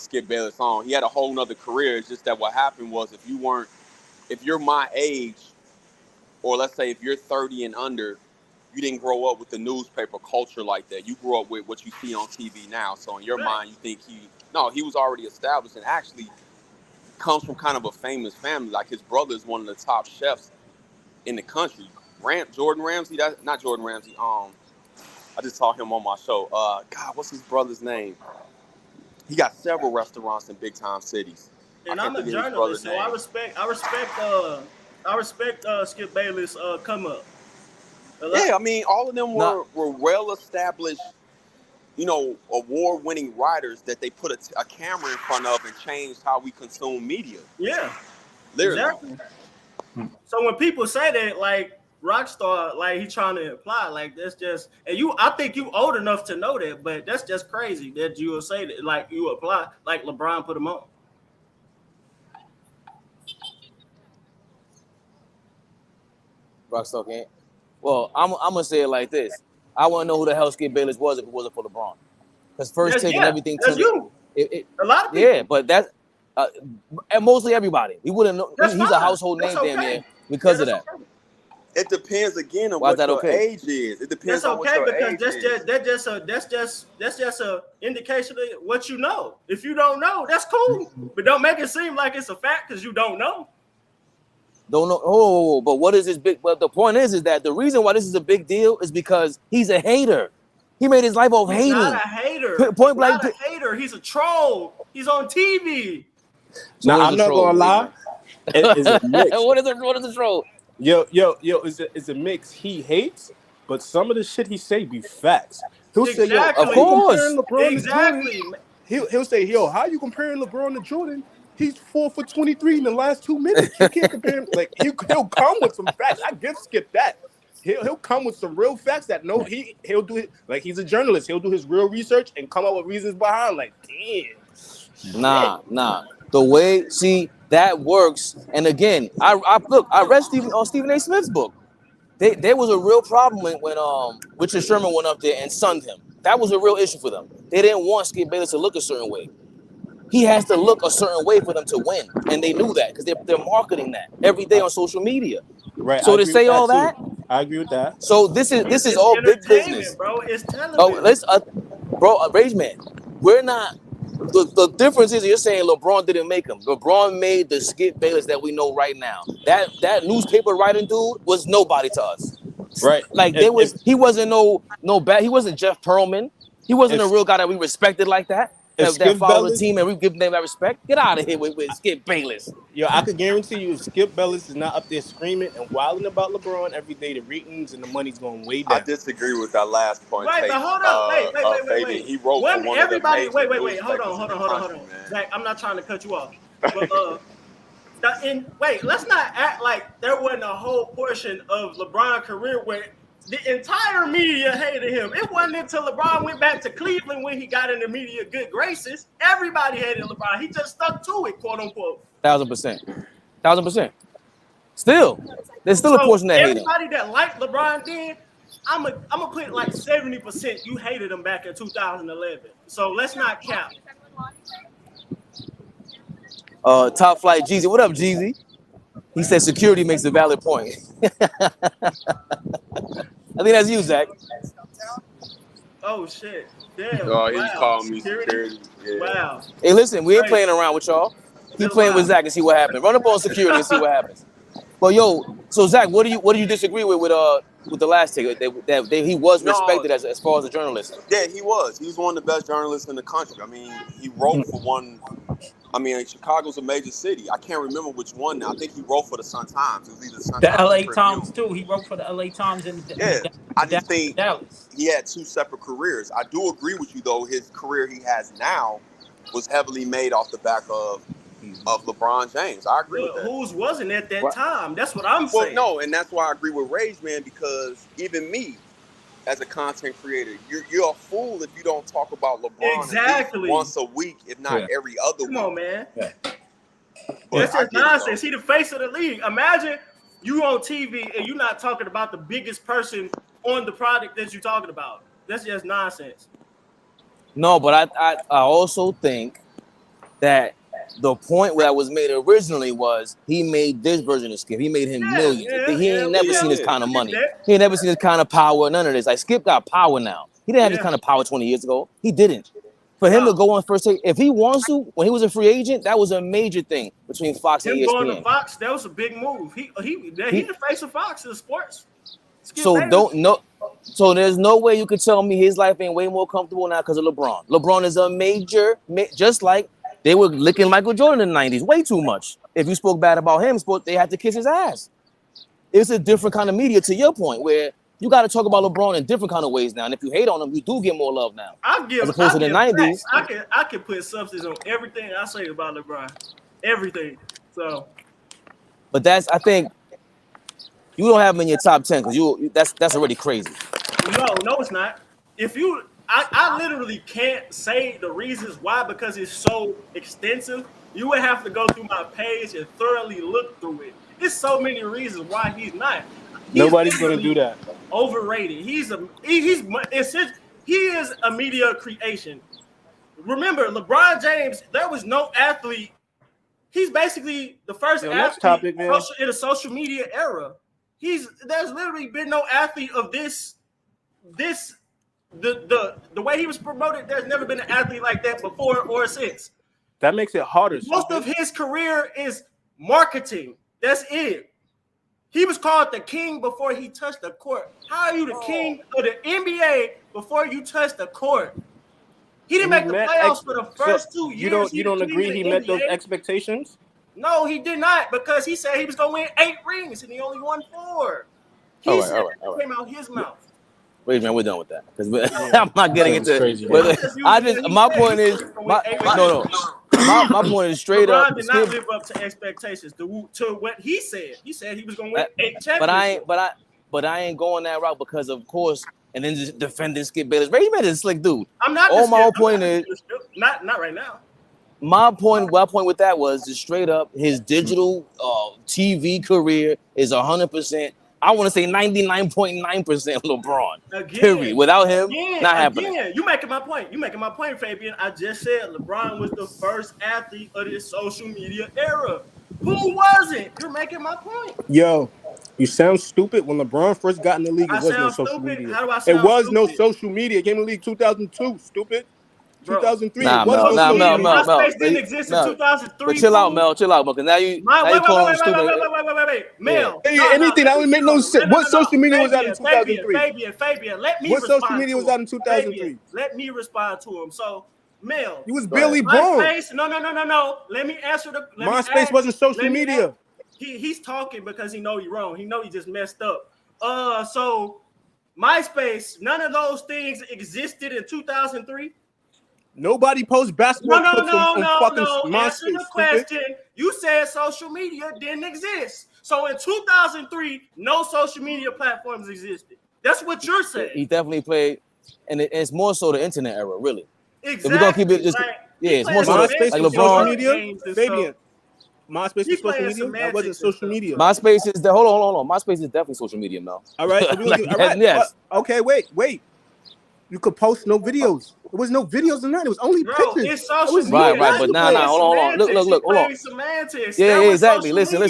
Skip Bayless on. He had a whole nother career. It's just that what happened was if you're my age, or let's say if you're 30 and under, you didn't grow up with the newspaper culture like that. You grew up with what you see on TV now. So in your mind, you think he was already established. And actually, comes from kind of a famous family. Like his brother is one of the top chefs in the country. Jordan Ramsay, not Jordan Ramsay. I just saw him on my show. God, what's his brother's name? He got several restaurants in big time cities. And I'm a journalist, so I respect Skip Bayless come up. Yeah, I mean, all of them were well established, you know, award-winning writers that they put a camera in front of and changed how we consume media. Yeah, literally. Exactly. So when people say that, like Rockstar, like he's trying to imply, like that's just, and I think you old enough to know that, but that's just crazy that you will say that, like you apply, like LeBron put him on. Rockstar can't. Well, I'm gonna say it like this. I want to know who the hell Skip Bayless was if it wasn't for LeBron. Because first taking everything to you. A lot of people. Yeah, but that's and mostly everybody. He wouldn't know. He's a household name damn near because of that. Okay. It depends again on what your age is. It depends on what your age is. That's just a indication of what you know. If you don't know, that's cool. But don't make it seem like it's a fact because you don't know. Don't know. Oh, but what is this big? But the point is that the reason why this is a big deal is because he's a hater. He made his life off hating. He's not a hater. Point blank. Not a hater. He's a troll. He's on TV. So now I'm not gonna lie. It's a mix. What is a troll? Yo, it's a mix. He hates, but some of the shit he say be facts. He'll say, yo, of course, exactly. He'll say, yo, how you comparing LeBron to Jordan? He's 4 for 23 in the last 2 minutes. You can't compare him. Like he'll come with some facts. I give Skip that. He'll come with some real facts that he'll do it. Like he's a journalist. He'll do his real research and come up with reasons behind. Like, damn. Nah. The way that works. And again, I read Stephen A. Smith's book. There was a real problem when Richard Sherman went up there and sunned him. That was a real issue for them. They didn't want Skip Bayless to look a certain way. He has to look a certain way for them to win, and they knew that because they're marketing that every day on social media. Right. So to say all that, I agree with that. So this is all big business, bro. It's television. Rage Man, we're not. The difference is you're saying LeBron didn't make him. LeBron made the Skip Bayless that we know right now. That newspaper writing dude was nobody to us. Right. Like he wasn't no bad. He wasn't Jeff Pearlman. He wasn't a real guy that we respected like that. That follow the team and we give them that respect. Get out of here with Skip Bayless. Yo, I could guarantee you if Skip Bayless is not up there screaming and wilding about LeBron every day, the ratings and the money's going way down. I disagree with that last point. Right, but hold on. Wait. He wrote for one everybody, of the major wait. Hold on. Zach, I'm not trying to cut you off. But let's not act like there wasn't a whole portion of LeBron's career where the entire media hated him. It wasn't until LeBron went back to Cleveland when he got in the media good graces. Everybody hated LeBron. He just stuck to it, quote unquote. 1000%. Still, there's still a portion that hated him. Everybody that liked LeBron then, I'm gonna put like 70%. You hated him back in 2011. So let's not count. Top Flight Jeezy. What up, Jeezy? He said security makes a valid point. I think that's you, Zach. Oh shit! Damn. Oh, he's calling me security. Yeah. Wow. Hey, listen, we ain't playing around with y'all. Keep playing with Zach and see what happens. Run up on security and see what happens. Well, yo, so Zach, what do you disagree with the last take? That he was respected as far as a journalist. Yeah, he was. He was one of the best journalists in the country. I mean, he wrote for one. I mean, Chicago's a major city. I can't remember which one now. I think he wrote for the Sun-Times. It was either Sun-Times the LA Times too. He wrote for the LA Times I just think Dallas. He had two separate careers. I do agree with you though. His career he has now was heavily made off the back of LeBron James. I agree with that. Whose wasn't at that time? That's what I'm saying. Well, no, and that's why I agree with Rage Man because even me, as a content creator, you're a fool if you don't talk about LeBron exactly once a week, if not every other week. Come on, man. Yeah. That's just nonsense. He the face of the league. Imagine you on TV and you're not talking about the biggest person on the product that you're talking about. That's just nonsense. No, but I also think that the point that was made originally was he made this version of Skip. He made him millions. He ain't never seen this kind of money. He ain't never seen this kind of power. None of this. Like Skip got power now. He didn't have this kind of power 20 years ago. He didn't. For him to go on first take, if he wants to, when he was a free agent, that was a major thing between Fox and ESPN. Going to Fox, that was a big move. He the face of Fox in sports. So So there's no way you could tell me his life ain't way more comfortable now because of LeBron. LeBron is a major, just like they were licking Michael Jordan in the 90s, way too much. If you spoke bad about him, they had to kiss his ass. It's a different kind of media, to your point, where you got to talk about LeBron in different kind of ways now. And if you hate on him, you do get more love now. As opposed to the 90s. I can put substance on everything I say about LeBron. Everything. So. But I think you don't have him in your top 10 because that's already crazy. No, it's not. I literally can't say the reasons why because it's so extensive. You would have to go through my page and thoroughly look through it. There's so many reasons why he's not. Nobody's gonna do that. Overrated. He is a media creation. Remember, LeBron James, there was no athlete. He's basically the first athlete in a social media era. There's literally been no athlete of the way he was promoted. There's never been an athlete like that before or since. That makes it harder. Most of his career is marketing. That's it. He was called the king before he touched the court. How are you the king of the NBA before you touch the court? He didn't make the playoffs for the first 2 years. You don't agree he met those expectations? No, he did not, because he said he was going to win 8 rings and he only won 4. He said it came out his mouth. Wait, man, we're done with that because I'm not getting into crazy. My point is my point is straight LeBron up. Did not live up to expectations to what he said. He said he was going to win 8 championships. But I ain't going that route because of course. And then just defending Skip Bayless. Ray Made is a slick dude. I'm not. All my whole point is not right now. My point with that was just straight up his digital TV career is 100%. I want to say 99.9% LeBron. Again, period. Without him, not happening. You making my point. You making my point, Fabian. I just said LeBron was the first athlete of this social media era. Who wasn't? You're making my point. Yo, you sound stupid. When LeBron first got in the league, it was no social media. How do I sound It was stupid? no social media. It came in the league 2002, stupid. Bro. 2003. Nah, it was Mel, MySpace didn't exist in 2003. But chill out, Mel. Because now you calling him stupid. Wait. Mel. Anything that would make no sense. What social media was out in 2003? Fabian, let me What respond social media was out in 2003? Let me respond to him. So, Mel. You was barely born. MySpace, no. Let me answer the. MySpace wasn't social media. He's talking because he know he's wrong. He know he just messed up. So MySpace, none of those things existed in 2003. Nobody posts basketball clips on fucking MySpace. Answer the question. You said social media didn't exist. So in 2003, no social media platforms existed. That's what you're saying. He definitely played, and it's more so the internet era, really. Exactly. If we're gonna keep it just, it's more so MySpace like was LeBron. social media. Fabian, MySpace was social media. That wasn't social media. MySpace is hold on. MySpace is definitely social media, Mel. All right. So all right. Yes. Okay. Wait. You could post no videos. There was no videos in that. It was only pictures. It's social media. Right. But hold on. Look. Hold on. Semantics. Yeah, exactly. Listen.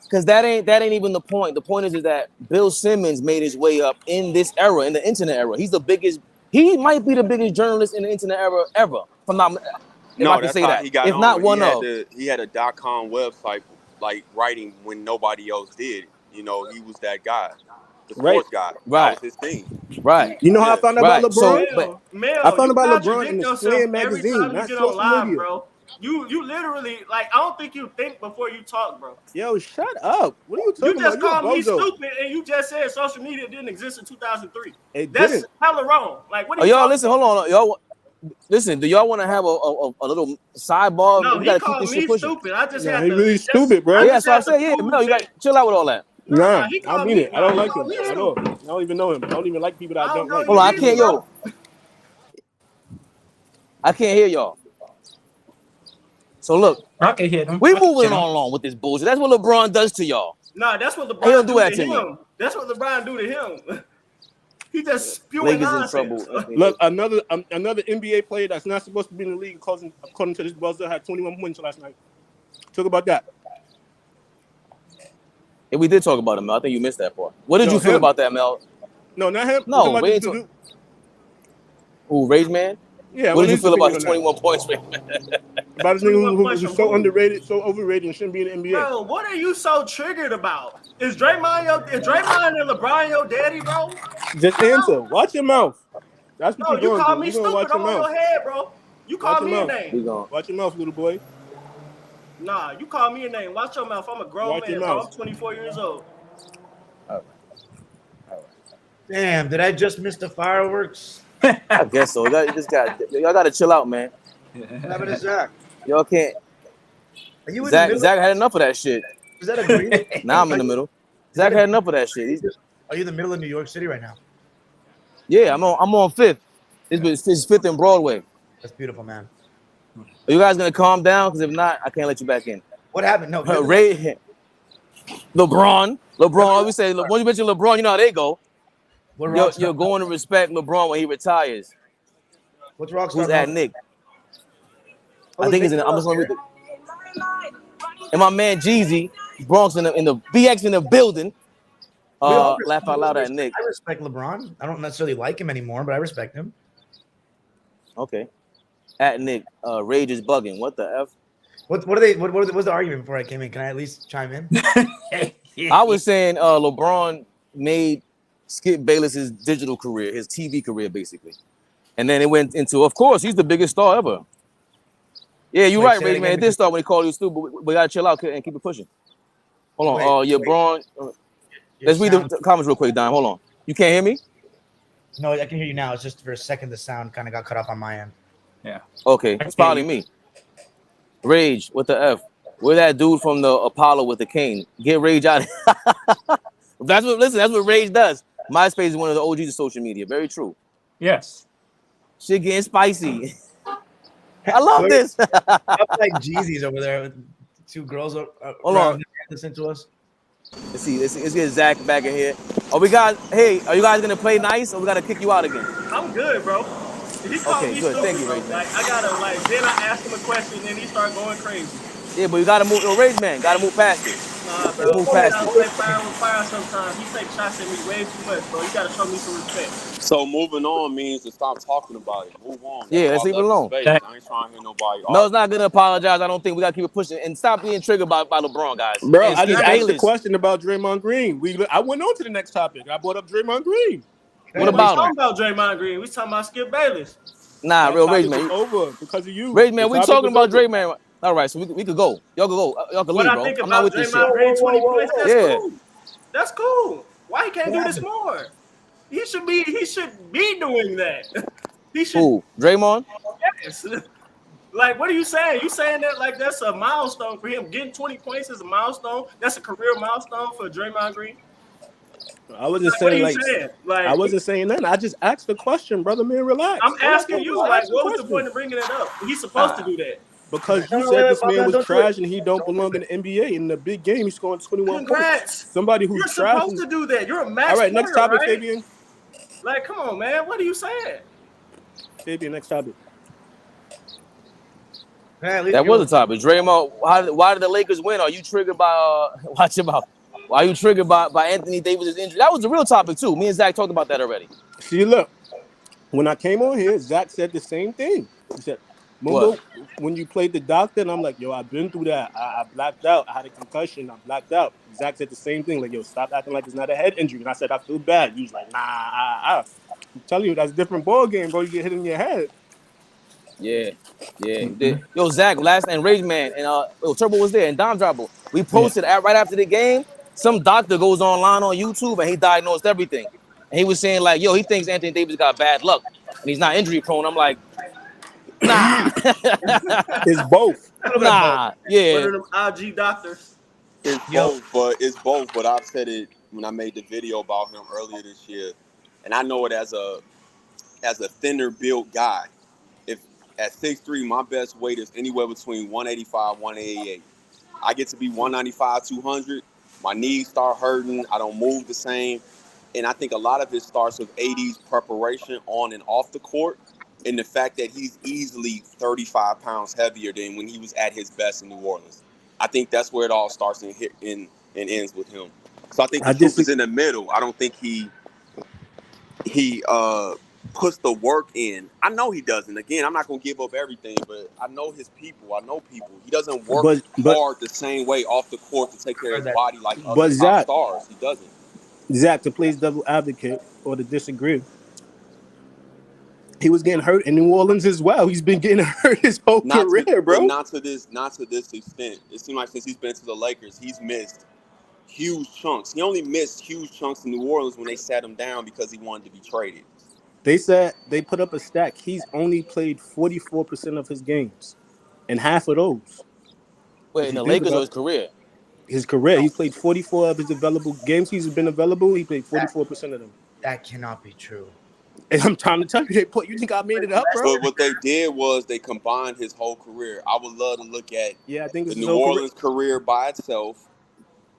Because that ain't even the point. The point is that Bill Simmons made his way up in this era, in the internet era. He's the biggest. He might be the biggest journalist in the internet era ever. If I can say that. If not one of. He had a .com website, like writing when nobody else did. You know, he was that guy. The sports guy. Right. That was his thing. Right. You know how I found out about LeBron? So, I found out LeBron in the Slam magazine, not social media. Bro. You literally, like, I don't think you think before you talk, bro. Yo, shut up. What are you talking about? You just called me stupid and you just said social media didn't exist in 2003. That's hella wrong. Like, what are you y'all listen, hold on. Y'all listen, do y'all want to have a little sidebar? No, he called me stupid. I just had to. He really stupid, bro. Yeah, so I said, no, you got to chill out with all that. Nah, I mean it. I don't like him at all. I don't even know him. I don't even like people that I don't like. Hold on, I can't hear y'all. So look, I can hear them. We moving along with this bullshit. That's what LeBron does to y'all. Nah, that's what LeBron don't do that to him. Me. That's what LeBron do to him. He just spewing nonsense. In trouble. Look, another NBA player that's not supposed to be in the league, according to this buzzer, had 21 points last night. Talk about that. Yeah, we did talk about him, Mel. I think you missed that part. What did you feel about that, Mel? No, not him. No, wait until. Who, Rage Man? Yeah. What did you feel about his 21 points? About a nigga who's so underrated, so overrated, and shouldn't be in the NBA. Bro, what are you so triggered about? Is Draymond and LeBron your daddy, bro? Just answer. Watch your mouth. That's what you you're call going me to do. You're stupid. going to watch I'm your on mouth. your head, bro. You call me a name. Watch your mouth, little boy. Nah, you call me a name. Watch your mouth. I'm a grown man, bro. I'm 24 years old. All right. Damn, did I just miss the fireworks? I guess so. Y'all got to chill out, man. What happened to Zach? Y'all can't. Are you Zach in the middle? had enough of that shit. Is that a green? Now I'm in the middle. Zach had enough of that shit. Are you in the middle of New York City right now? Yeah, I'm on 5th. It's 5th and Broadway. That's beautiful, man. Are you guys gonna calm down? Because if not, I can't let you back in. What happened? No, Ray, LeBron. Always say, when you mention LeBron, you know how they go. You're going to respect LeBron when he retires. What's Rockstar? Who's at Nick? I think he's in. I'm just gonna read it. And my man Jeezy, Bronx in the BX in the building. Laugh out loud at Nick. I respect LeBron. I don't necessarily like him anymore, but I respect him. Okay. At Nick, Rage is bugging. What the F? What was the argument before I came in? Can I at least chime in? I was saying LeBron made Skip Bayless's digital career, his TV career, basically. And then it went into, of course, he's the biggest star ever. Yeah, you're right, Rage, man. It did start when he called you stupid, but we gotta chill out and keep it pushing. Hold on. LeBron. Let's read the comments real quick, Dime. Hold on. You can't hear me? No, I can hear you now. It's just for a second the sound kind of got cut off on my end. Yeah. Okay, it's probably me. Rage, what the F? We're that dude from the Apollo with the cane. Get Rage out. That's what Rage does. MySpace is one of the OGs of social media. Very true. Yes. Shit getting spicy. I love this. I'm like Jeezy's over there with 2 girls. Hold on. Listen to us. Let's get Zach back in here. Are you guys gonna play nice or we gotta kick you out again? I'm good, bro. He called me good. stupid, Thank you, bro. Rage Man. Like, I gotta then I ask him a question, and then he start going crazy. Yeah, but you gotta move. Rage Man, gotta move past it. Nah, bro. Move past I it. play fire with fire sometimes. He take shots at me way too much, bro. You gotta show me some respect. So moving on means to stop talking about it. Move on. Yeah, let's leave it alone. I ain't trying to hear nobody. No, it's not gonna apologize. I don't think we gotta keep it pushing and stop being triggered by LeBron, guys. Bro, I just asked the question about Draymond Green. I went on to the next topic. I brought up Draymond Green. What about him? We talking about Draymond Green. We talking about Skip Bayless. Nah, real Rage Man. Over because of you. Rage Man, we talking about Draymond. All right, so we could go. Y'all could go. Y'all could leave, bro. I think I'm not about with this Draymond shit. Green 20 points. That's cool. That's cool. Why he can't do this more? He should be doing that. He should. Who? Draymond? Yes. Like, what are you saying? You saying that like that's a milestone for him? Getting 20 points is a milestone. That's a career milestone for Draymond Green. I wasn't saying I wasn't saying that. I just asked the question, brother man. Relax. I'm asking you, like, what was the point of bringing it up? He's supposed to do that. Because you said this man was trash and he don't belong in the NBA. In the big game, he's scoring 21 points. Somebody who's trash. You're supposed to do that. You're a max. All right, next topic, right? Fabian. Like, come on, man. What are you saying? Fabian, next topic. That was a topic. Draymond, why did the Lakers win? Are you triggered by watch him out? Why are you triggered by Anthony Davis' injury? That was a real topic too. Me and Zach talked about that already. See, look, when I came on here, Zach said the same thing. He said, "Remember when you played the doctor?" And I'm like, "Yo, I've been through that. I blacked out. I had a concussion. I blacked out." Zach said the same thing. Like, "Yo, stop acting like it's not a head injury." And I said, "I feel bad." He was like, "Nah, I'm telling you, that's a different ball game, bro. You get hit in your head." Yeah. Yo, Zach, last and Rage Man and Turbo was there and Dom Dropper. We posted right after the game. Some doctor goes online on YouTube and he diagnosed everything. And he was saying like, yo, he thinks Anthony Davis got bad luck and he's not injury prone. I'm like, nah. It's both. Nah. Yeah. One of them IG doctors. It's both. But I've said it when I made the video about him earlier this year, and I know it as a thinner built guy. If at 6'3", my best weight is anywhere between 185, 188. I get to be 195, 200. My knees start hurting. I don't move the same. And I think a lot of it starts with AD's preparation on and off the court, and the fact that he's easily 35 pounds heavier than when he was at his best in New Orleans. I think that's where it all starts and ends with him. So I think the truth is in the middle. I don't think he puts the work in. I know he doesn't. Again, I'm not going to give up everything, but I know his people. I know people. He doesn't work hard the same way off the court to take care of his body like other top stars. He doesn't. Zach, to play devil advocate or to disagree, he was getting hurt in New Orleans as well. He's been getting hurt his whole career, bro. But not to this extent. It seems like since he's been to the Lakers, he's missed huge chunks. He only missed huge chunks in New Orleans when they sat him down because he wanted to be traded. They said they put up a stat. He's only played 44% of his games, and half of those. Wait, in the Lakers or his career? His career. He's played 44 of his available games. He's been available. He played 44% of them. That cannot be true. And I'm trying to tell you, you think I made it up, bro? But what they did was they combined his whole career. I would love to look at the New Orleans career by itself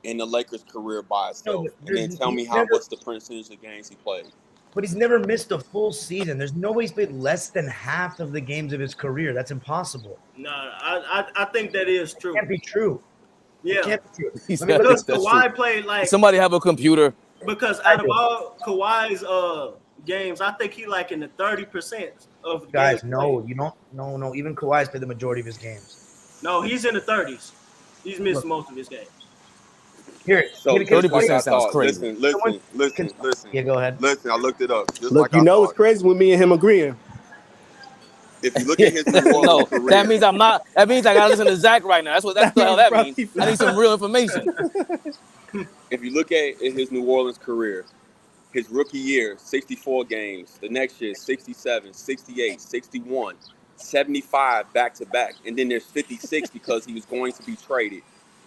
and the Lakers career by itself, and then tell me what's the percentage of games he played. But he's never missed a full season. There's no way he's played less than half of the games of his career. That's impossible. No, I think that is true. It can't be true. Yeah. It can't be true. Because Kawhi played like somebody have a computer. Because out of all Kawhi's games, I think he like in the 30% of guys. No, you don't. No. Even Kawhi's played the majority of his games. No, he's in the 30s. He's missed most of his games. Here, so 30% sounds crazy. Listen. Yeah, go ahead. Listen, I looked it up. It's crazy with me and him agreeing. If you look at his New Orleans career, that means I'm not. That means I gotta listen to Zach right now. That's the hell that means. I need some real information. If you look at his New Orleans career, his rookie year, 64 games. The next year, 67, 68, 61, 75 back-to-back. And then there's 56 because he was going to be traded.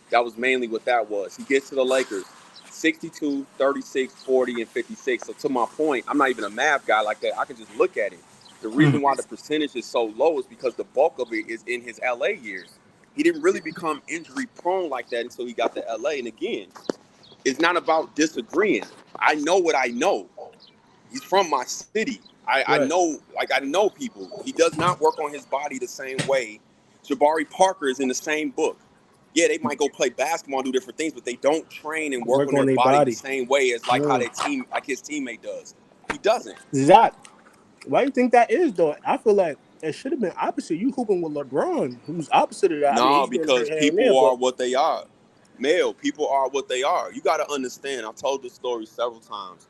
That was mainly what that was. He gets to the Lakers, 62, 36, 40, and 56. So to my point, I'm not even a math guy like that. I can just look at it. The reason why the percentage is so low is because the bulk of it is in his LA years. He didn't really become injury prone like that until he got to LA. And again, it's not about disagreeing. I know what I know. He's from my city. I know people. He does not work on his body the same way. Jabari Parker is in the same book. Yeah, they might go play basketball and do different things, but they don't train and work on their body the same way as how his teammate does. He doesn't. Zach, why do you think that is, though? I feel like it should have been opposite. You hooping with LeBron, who's opposite of that. No, because people are what they are. People are what they are. You got to understand. I've told this story several times.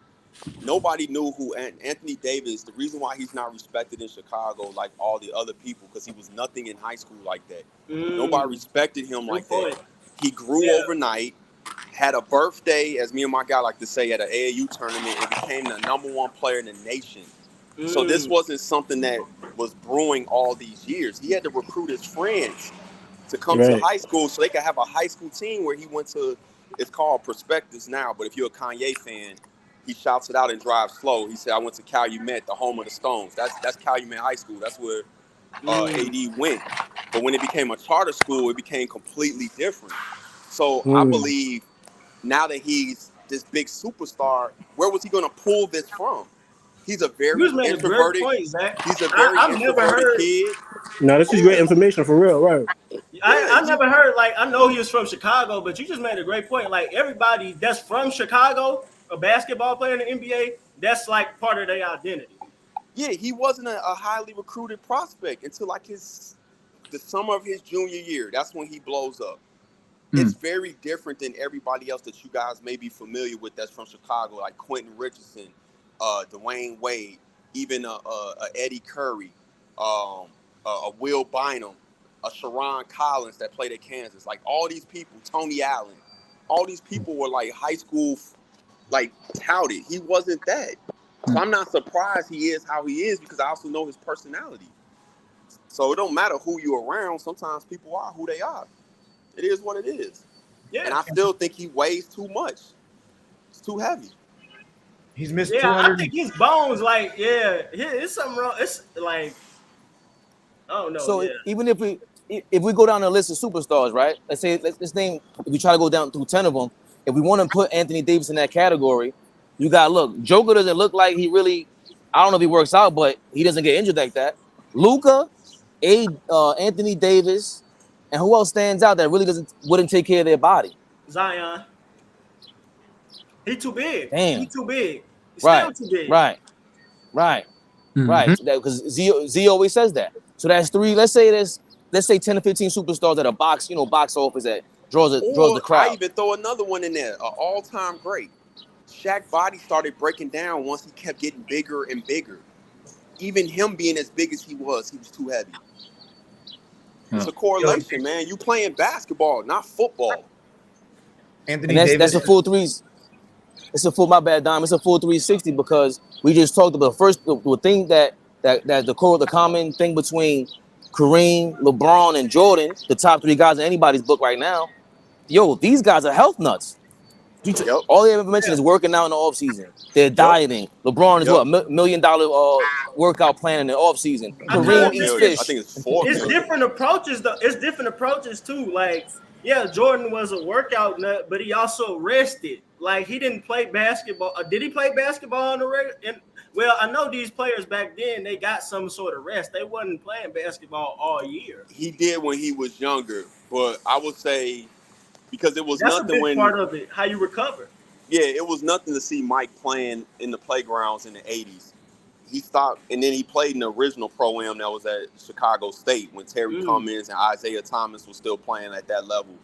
Nobody knew who Anthony Davis, the reason why he's not respected in Chicago like all the other people, because he was nothing in high school like that. Nobody respected him like that. He grew overnight, had a birthday, as me and my guy like to say, at an AAU tournament, and became the #1 player in the nation. So this wasn't something that was brewing all these years. He had to recruit his friends to come to high school so they could have a high school team where he went to. It's called Perspectives now, but if you're a Kanye fan, he shouts it out and drives slow. He said, I went to Calumet, the home of the Stones. That's Calumet High School. That's where AD went. But when it became a charter school, it became completely different. So I believe now that he's this big superstar, where was he going to pull this from? He's a very introverted. He's a very introverted kid. No, this is great information for real, right? I never heard, like, I know he was from Chicago, but you just made a great point. Like, everybody that's from Chicago, a basketball player in the NBA, that's like part of their identity. Yeah, he wasn't a highly recruited prospect until like the summer of his junior year. That's when he blows up. It's very different than everybody else that you guys may be familiar with that's from Chicago, like Quentin Richardson, Dwayne Wade, even Eddie Curry, a Will Bynum, a Sharon Collins that played at Kansas. Like all these people, Tony Allen, all these people were like high school, like touted. He wasn't that. So I'm not surprised he is how he is because I also know his personality. So it don't matter who you're around. Sometimes people are who they are. It is what it is. Yeah. And I still think he weighs too much. It's too heavy. He's missed 200. I think his bones, like, it's something wrong. It's like, I don't know. So even if we go down the list of superstars, right? Let's name, if we try to go down through 10 of them, if we want to put Anthony Davis in that category, you got to look. Joker doesn't look like he really, I don't know if he works out, but he doesn't get injured like that. Luka, Anthony Davis, and who else stands out that really wouldn't take care of their body? Zion. He too big. Damn. He too big. Right. Still too big. Right. Right, because Z always says that. So that's 3. Let's say 10 to 15 superstars that are box office that draws the crowd. I even throw another one in there, an all-time great. Shaq's body started breaking down once he kept getting bigger and bigger. Even him being as big as he was too heavy. It's a correlation, man. You playing basketball, not football. Anthony Davis. That's a full threes. It's a full, my bad, Dom. It's a full 360 because we just talked about the thing that the common thing between Kareem, LeBron, and Jordan, the top 3 guys in anybody's book right now. Yo, these guys are health nuts. All they ever mentioned is working out in the offseason. They're dieting. LeBron is what, $1 million workout plan in the offseason. Kareem eats fish. I think it's 4 million. Different approaches though. It's different approaches too. Like, yeah, Jordan was a workout nut, but he also rested. Like, he didn't play basketball. Did he play basketball on the regular? Well, I know these players back then, they got some sort of rest. They wasn't playing basketball all year. He did when he was younger, but I would say because it was That's nothing a big part of it, how you recover. Yeah, it was nothing to see Mike playing in the playgrounds in the 80s. He stopped, and then he played in the original Pro-Am that was at Chicago State when Terry Cummings and Isaiah Thomas was still playing at that level.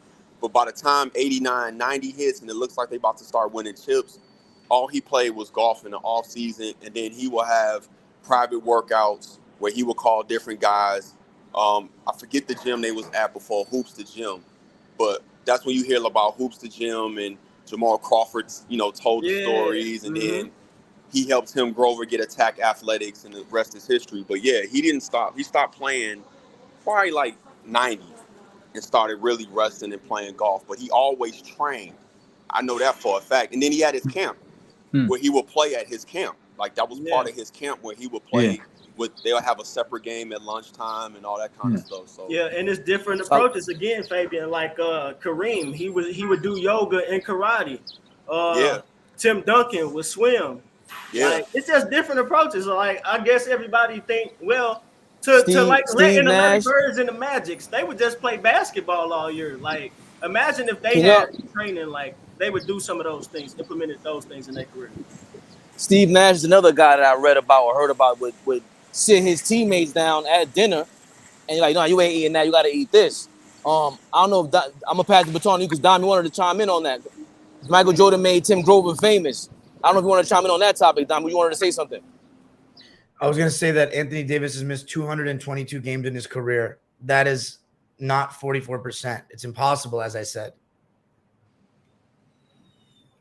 But by the time 89, 90 hits and it looks like they about to start winning chips, all he played was golf in the off season, and then he will have private workouts where he will call different guys. I forget the gym they was at before, Hoops the Gym, but that's when you hear about Hoops the Gym and Jamal Crawford, told the stories, and then he helped him Grover get Attack Athletics, and the rest is history. But yeah, he didn't stop. He stopped playing probably like 90 and started really resting and playing golf. But he always trained. I know that for a fact. And then he had his camp where he would play at his camp. Like that was part of his camp where he would play they'll have a separate game at lunchtime and all that kind of stuff. So and it's different approaches again, Fabian. Like Kareem, he would do yoga and karate. Tim Duncan would swim. Like, it's just different approaches. Like, I guess everybody think, well, to like letting the Larry Birds and the Magics, they would just play basketball all year. Like, imagine if they had training, like they would do some of those things, implemented those things in their career. Steve Nash is another guy that I read about or heard about would sit his teammates down at dinner and you're like, no, you ain't eating that, you got to eat this. I don't know if I'm going to pass the baton to you because Dom, you wanted to chime in on that. Michael Jordan made Tim Grover famous. I don't know if you want to chime in on that topic, Dom, but you wanted to say something. I was going to say that Anthony Davis has missed 222 games in his career. That is not 44%. It's impossible, as I said.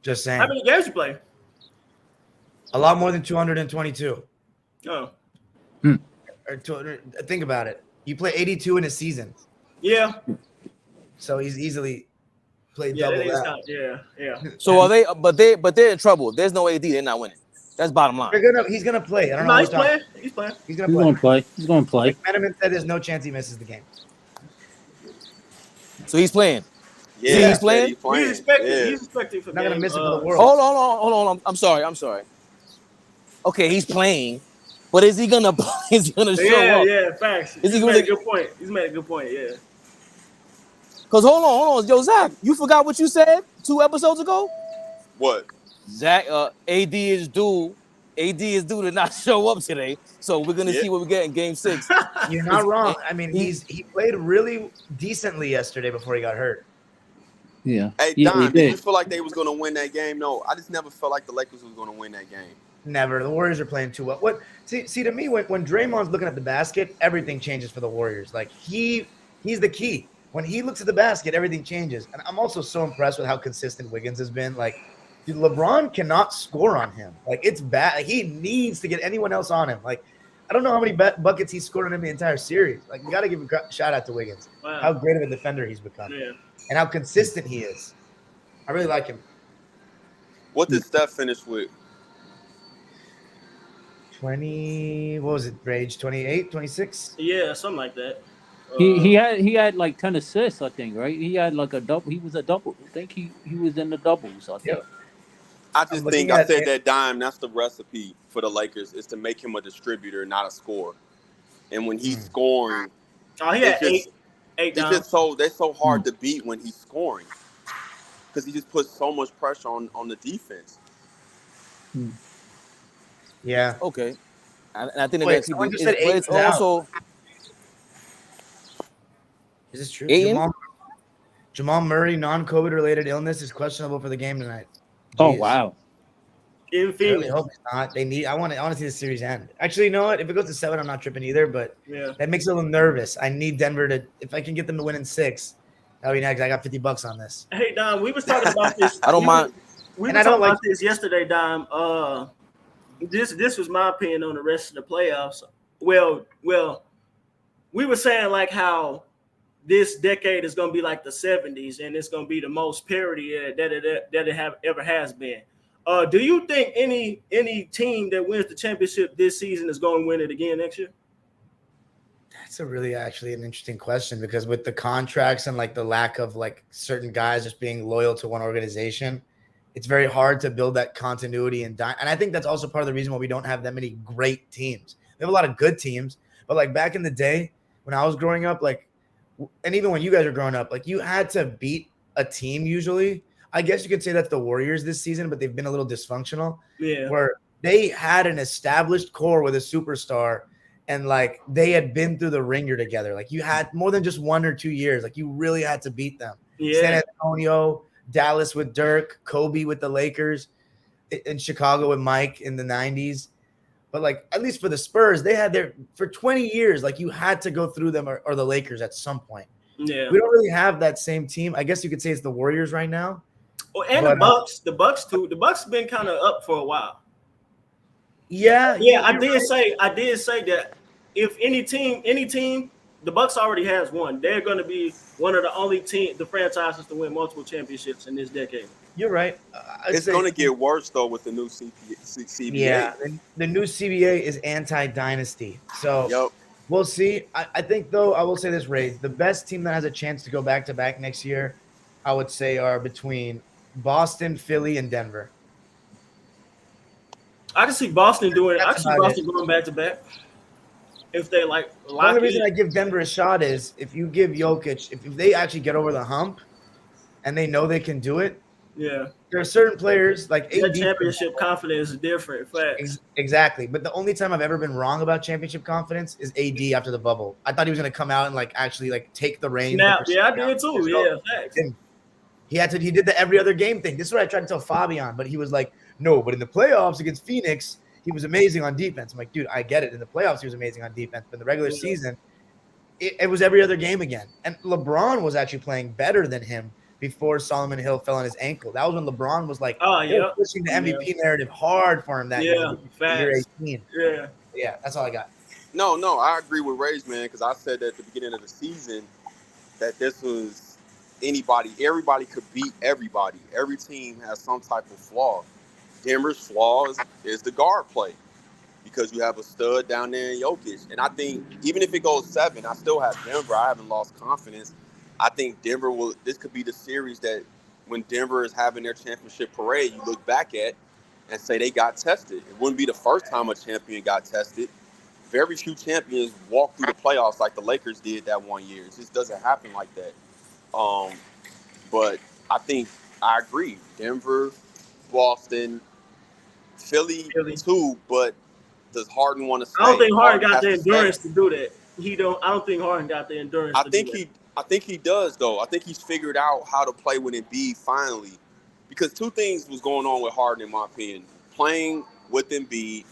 Just saying. How many games you play? A lot more than 222. Oh. Think about it. You play 82 in a season. Yeah. So he's easily played double that. Yeah. So are they? But they're in trouble. If there's no AD, they're not winning. That's bottom line. He's gonna play. I don't know. He's playing. He's gonna play. He's gonna play. McManaman said there's no chance he misses the game. So he's playing. Yeah, he's playing. He's expecting for. Not gonna miss it for the world. Hold on. I'm sorry. Okay, he's playing, but is he gonna play? Is he gonna show up? Yeah, facts. He's made a good point. He's made a good point. Yeah. Cause hold on, yo, Zach, you forgot what you said 2 episodes ago? What? Zach, AD is due to not show up today, so we're gonna see what we get in Game 6. You're not wrong. I mean, he played really decently yesterday before he got hurt. Yeah. Hey, Don, did you feel like they was gonna win that game? No, I just never felt like the Lakers was gonna win that game. Never. The Warriors are playing too well. See to me, when Draymond's looking at the basket, everything changes for the Warriors. Like he's the key. When he looks at the basket, everything changes. And I'm also so impressed with how consistent Wiggins has been. Like, dude, LeBron cannot score on him. Like, it's bad. Like, he needs to get anyone else on him. Like, I don't know how many buckets he's scored on him the entire series. Like, you got to give a shout out to Wiggins. Wow. How great of a defender he's become. Yeah. And how consistent he is. I really like him. What did Steph finish with? 20, what was it, Rage? 28, 26? Yeah, something like that. He had like 10 assists, I think, right? He had like a double. He was a double. I think he was in the doubles, I think. Yep. I just think I said that Dime, that's the recipe for the Lakers, is to make him a distributor, not a scorer. And when he's scoring, he had eight it's so hard to beat when he's scoring. Because he just puts so much pressure on the defense. Yeah. Okay. And I think Wait, someone just said but it's also. Is this true? Aiden? Jamal Murray, non-COVID related illness, is questionable for the game tonight. Jeez. Oh wow. I really hope it's not. I want to see the series end. Actually, you know what? If it goes to 7, I'm not tripping either. But that makes me a little nervous. I need Denver to. If I can get them to win in 6, that'll be nice. I got $50 on this. Hey Dom, we was talking about this. I don't mind. We were talking about this yesterday, Dom. This was my opinion on the rest of the playoffs. Well, we were saying like how this decade is going to be like the 70s, and it's going to be the most parity that it ever has been. Do you think any team that wins the championship this season is going to win it again next year? That's a really actually an interesting question, because with the contracts and like the lack of like certain guys just being loyal to one organization, it's very hard to build that continuity and I think that's also part of the reason why we don't have that many great teams. We have a lot of good teams, but like back in the day when I was growing up, like, and even when you guys are growing up, like you had to beat a team usually. I guess you could say that's the Warriors this season, but they've been a little dysfunctional. Yeah. Where they had an established core with a superstar, and like they had been through the ringer together. Like you had more than just 1 or 2 years. Like you really had to beat them. Yeah. San Antonio, Dallas with Dirk, Kobe with the Lakers, in Chicago with Mike in the 90s. But like at least for the Spurs, they had for 20 years. Like you had to go through them or the Lakers at some point. Yeah. We don't really have that same team. I guess you could say it's the Warriors right now. Well, and the Bucks too. The Bucks been kind of up for a while. Yeah. I did say that if any team, the Bucks already has one. They're going to be one of the only the franchises to win multiple championships in this decade. You're right. It's going to get worse though with the new CBA. Yeah, the new CBA is anti-dynasty. So we'll see. I think though, I will say this, Ray, the best team that has a chance to go back-to-back next year, I would say, are between Boston, Philly, and Denver. I can see Boston doing it. I can see Boston going back-to-back. If they like, the only reason I give Denver a shot is if you give Jokic, if they actually get over the hump and they know they can do it. Yeah, there are certain players like AD. Championship confidence is different. Facts. Exactly, but the only time I've ever been wrong about championship confidence is AD after the bubble. I thought he was going to come out and like actually like take the reins. Yeah, I did too. Yeah, facts. He did the every other game thing. This is what I tried to tell Fabian, but he was like, no, but in the playoffs against Phoenix, he was amazing on defense. I'm like, dude, I get it. In the playoffs, he was amazing on defense, but in the regular season, it was every other game again. And LeBron was actually playing better than him before Solomon Hill fell on his ankle. That was when LeBron was like pushing the MVP narrative hard for him that year 18. Yeah, that's all I got. No, I agree with Ray's, man, because I said that at the beginning of the season that this was everybody could beat everybody. Every team has some type of flaw. Denver's flaw is the guard play, because you have a stud down there in Jokic. And I think even if it goes 7, I still have Denver. I haven't lost confidence. I think this could be the series that when Denver is having their championship parade, you look back at and say they got tested. It wouldn't be the first time a champion got tested. Very few champions walk through the playoffs like the Lakers did that one year. It just doesn't happen like that. But I think I agree. Denver, Boston, Philly too, but does Harden want to stay? I don't think Harden got the endurance to do that. I don't think Harden got the endurance to do that. I think he does, though. I think he's figured out how to play with Embiid finally. Because 2 things was going on with Harden, in my opinion. Playing with Embiid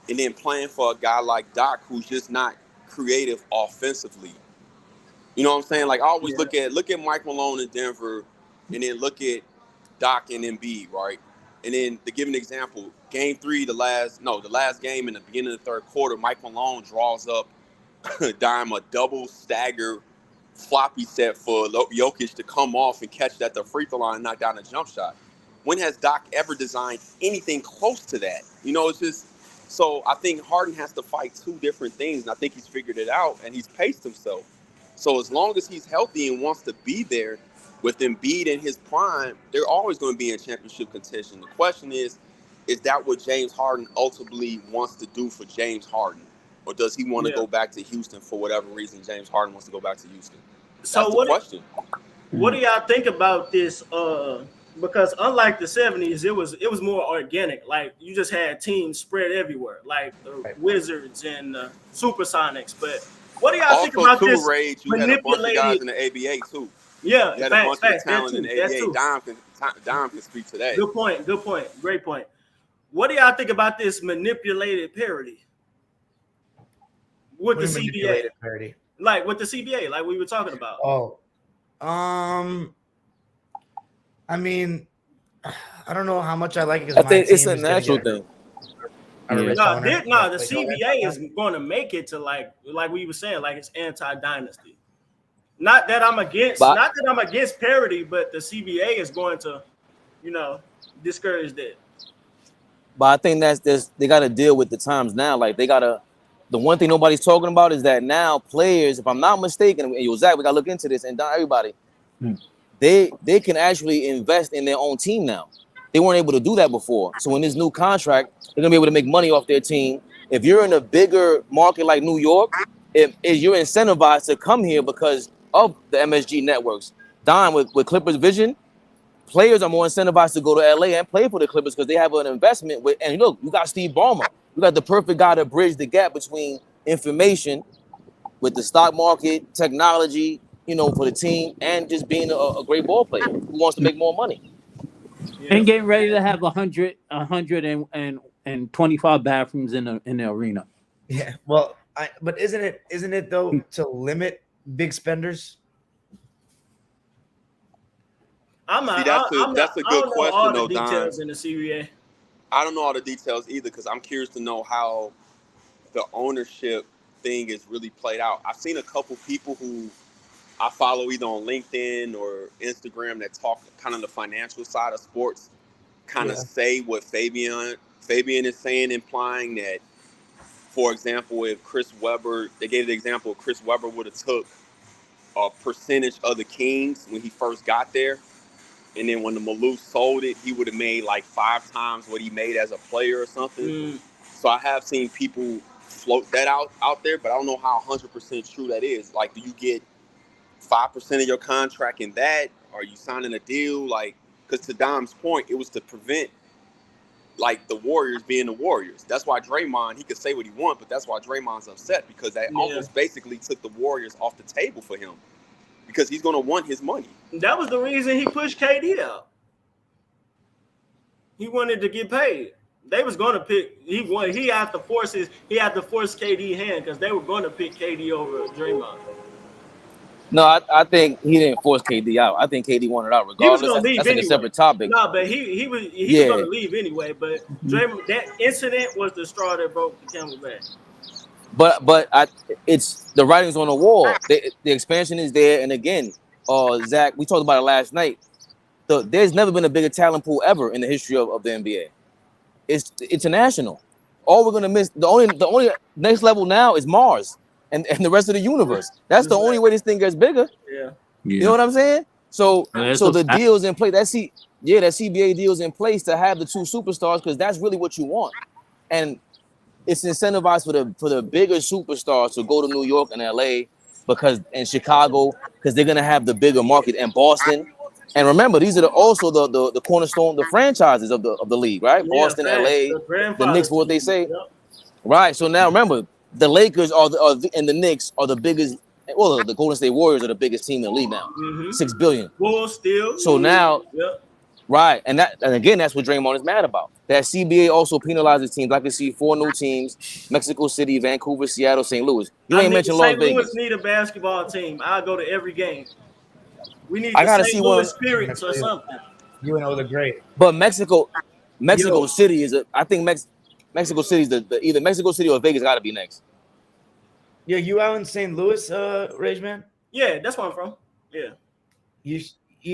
and then playing for a guy like Doc, who's just not creative offensively. You know what I'm saying? Like, I always look at Mike Malone in Denver and then look at Doc and Embiid, right? And then to give an example, game 3, the last game in the beginning of the third quarter, Mike Malone draws up dime a double stagger floppy set for Jokic to come off and catch at the free throw line and knock down a jump shot. When has Doc ever designed anything close to that? You know, it's just so I think Harden has to fight 2 different things, and I think he's figured it out and he's paced himself. So as long as he's healthy and wants to be there with Embiid in his prime, they're always going to be in championship contention. The question is that what James Harden ultimately wants to do for James Harden? Or does he want to go back to Houston for whatever reason James Harden wants to go back to Houston? That's the question. What do y'all think about this because unlike the 70s, it was more organic. Like you just had teams spread everywhere, like the Wizards and the Supersonics. But what do y'all think about this? Rage, you had a bunch of guys in the ABA too. Yeah, you had a bunch of talent in the ABA. Dime can speak to that. Good point. Great point. What do y'all think about this manipulated parity with the CBA? Parity? Like with the CBA, like we were talking about. Oh, I mean, I don't know how much I like it. I think it's a natural thing. No, the CBA is going to make it to like we were saying, like it's anti-dynasty. Not that I'm against parity, but the CBA is going to, discourage that. But I think they got to deal with the times now. Like the one thing nobody's talking about is that now players, if I'm not mistaken, and Zach, we got to look into this, and not everybody, they can actually invest in their own team now. They weren't able to do that before. So in this new contract, they're gonna be able to make money off their team. If you're in a bigger market like New York, you're incentivized to come here because of the MSG networks. Don, with Clippers Vision, players are more incentivized to go to LA and play for the Clippers because they have an investment with. And look, you got Steve Ballmer. You got the perfect guy to bridge the gap between information with the stock market, technology, for the team, and just being a great ball player who wants to make more money. And getting ready to have 125 bathrooms in the arena. Yeah, well, but isn't it though to limit big spenders? That's a good question, though, Don. Details in the CBA. I don't know all the details either because I'm curious to know how the ownership thing is really played out. I've seen a couple people who I follow either on LinkedIn or Instagram that talk kind of the financial side of sports, kind of say what Fabian is saying, implying that, for example, if Chris Webber, they gave the example, Chris Webber would have took a percentage of the Kings when he first got there. And then when the Maloof sold it, he would have made like 5 times what he made as a player or something. So I have seen people float that out there, but I don't know how 100% true that is. Like, do you get 5% of your contract in that? Are you signing a deal? Like, because to Dom's point, it was to prevent like the Warriors being the Warriors. That's why Draymond, he could say what he wants, but that's why Draymond's upset because that almost basically took the Warriors off the table for him because he's going to want his money. That was the reason he pushed KD out. He wanted to get paid. They was going to pick. He had to force KD hand because they were going to pick KD over Draymond. No, I think he didn't force KD out. I think KD wanted out regardless. That's like a separate topic. No, but he was going to leave anyway. But Draymond, that incident was the straw that broke the camel's back. But it's the writing's on the wall. The expansion is there, and again, Zach, we talked about it last night. There's never been a bigger talent pool ever in the history of the NBA. It's international. All we're gonna miss, the only next level now is Mars and the rest of the universe. That's the only way this thing gets bigger. Yeah. You know what I'm saying? So the deal's in place. That CBA deal's in place to have the 2 superstars because that's really what you want. And it's incentivized for the bigger superstars to go to New York and LA and Chicago because they're gonna have the bigger market, and Boston. And remember, these are also the cornerstone, the franchises of the league, right? Yeah, Boston, LA, the Knicks, what they say, right? So now remember, the Lakers and the Knicks are the biggest. Well, the Golden State Warriors are the biggest team in the league now, $6 billion. Bulls still. So now, right, and again, that's what Draymond is mad about. That CBA also penalizes teams. I can see 4 new teams: Mexico City, Vancouver, Seattle, St. Louis. You ain't mentioned Las Vegas. St. Louis need a basketball team. I'll go to every game. We need I gotta St. see Louis Spirits or something. The great. But Mexico City is I think Mexico City is either Mexico City or Vegas got to be next. Yeah, you out in St. Louis, Rage Man? Yeah, that's where I'm from. Yeah. You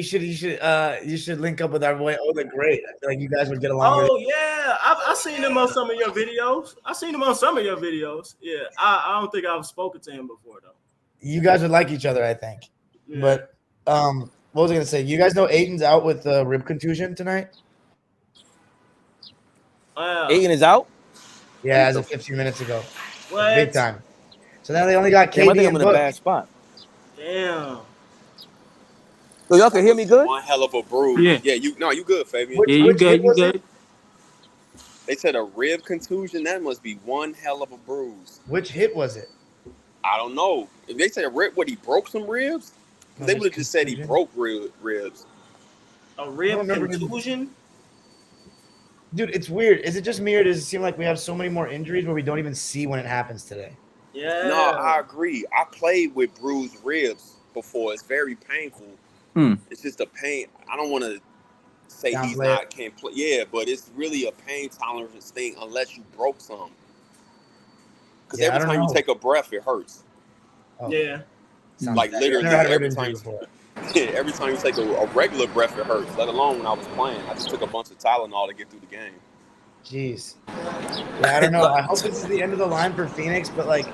should link up with our boy. Oh, the great. I feel like you guys would get along. Oh yeah, I've seen him on some of your videos. Yeah, I don't think I've spoken to him before though. You guys would like each other, I think. Yeah. But what was I gonna say? You guys know Ayton's out with rib contusion tonight. Ayton is out. Yeah, as of 15 minutes ago. What? Big time. So now they only got KD. I think I'm in a bad spot. Damn. So y'all can hear me good? One hell of a bruise. Yeah, you good, Fabian. You good. They said a rib contusion. That must be one hell of a bruise. Which hit was it? I don't know. If they said a rib, he broke some ribs? They would have just said he broke ribs. A rib contusion? Dude, it's weird. Is it just me, or does it seem like we have so many more injuries where we don't even see when it happens today? Yeah. No, I agree. I played with bruised ribs before. It's very painful. It's just a pain. I don't want to say can't play. Yeah, but it's really a pain tolerance thing unless you broke some. Because every time you take a breath, it hurts. Oh. Yeah. Like literally every time. Yeah, every time you take a regular breath, it hurts. Let alone when I was playing. I just took a bunch of Tylenol to get through the game. Jeez. Yeah, I don't know. I hope this is the end of the line for Phoenix, but like,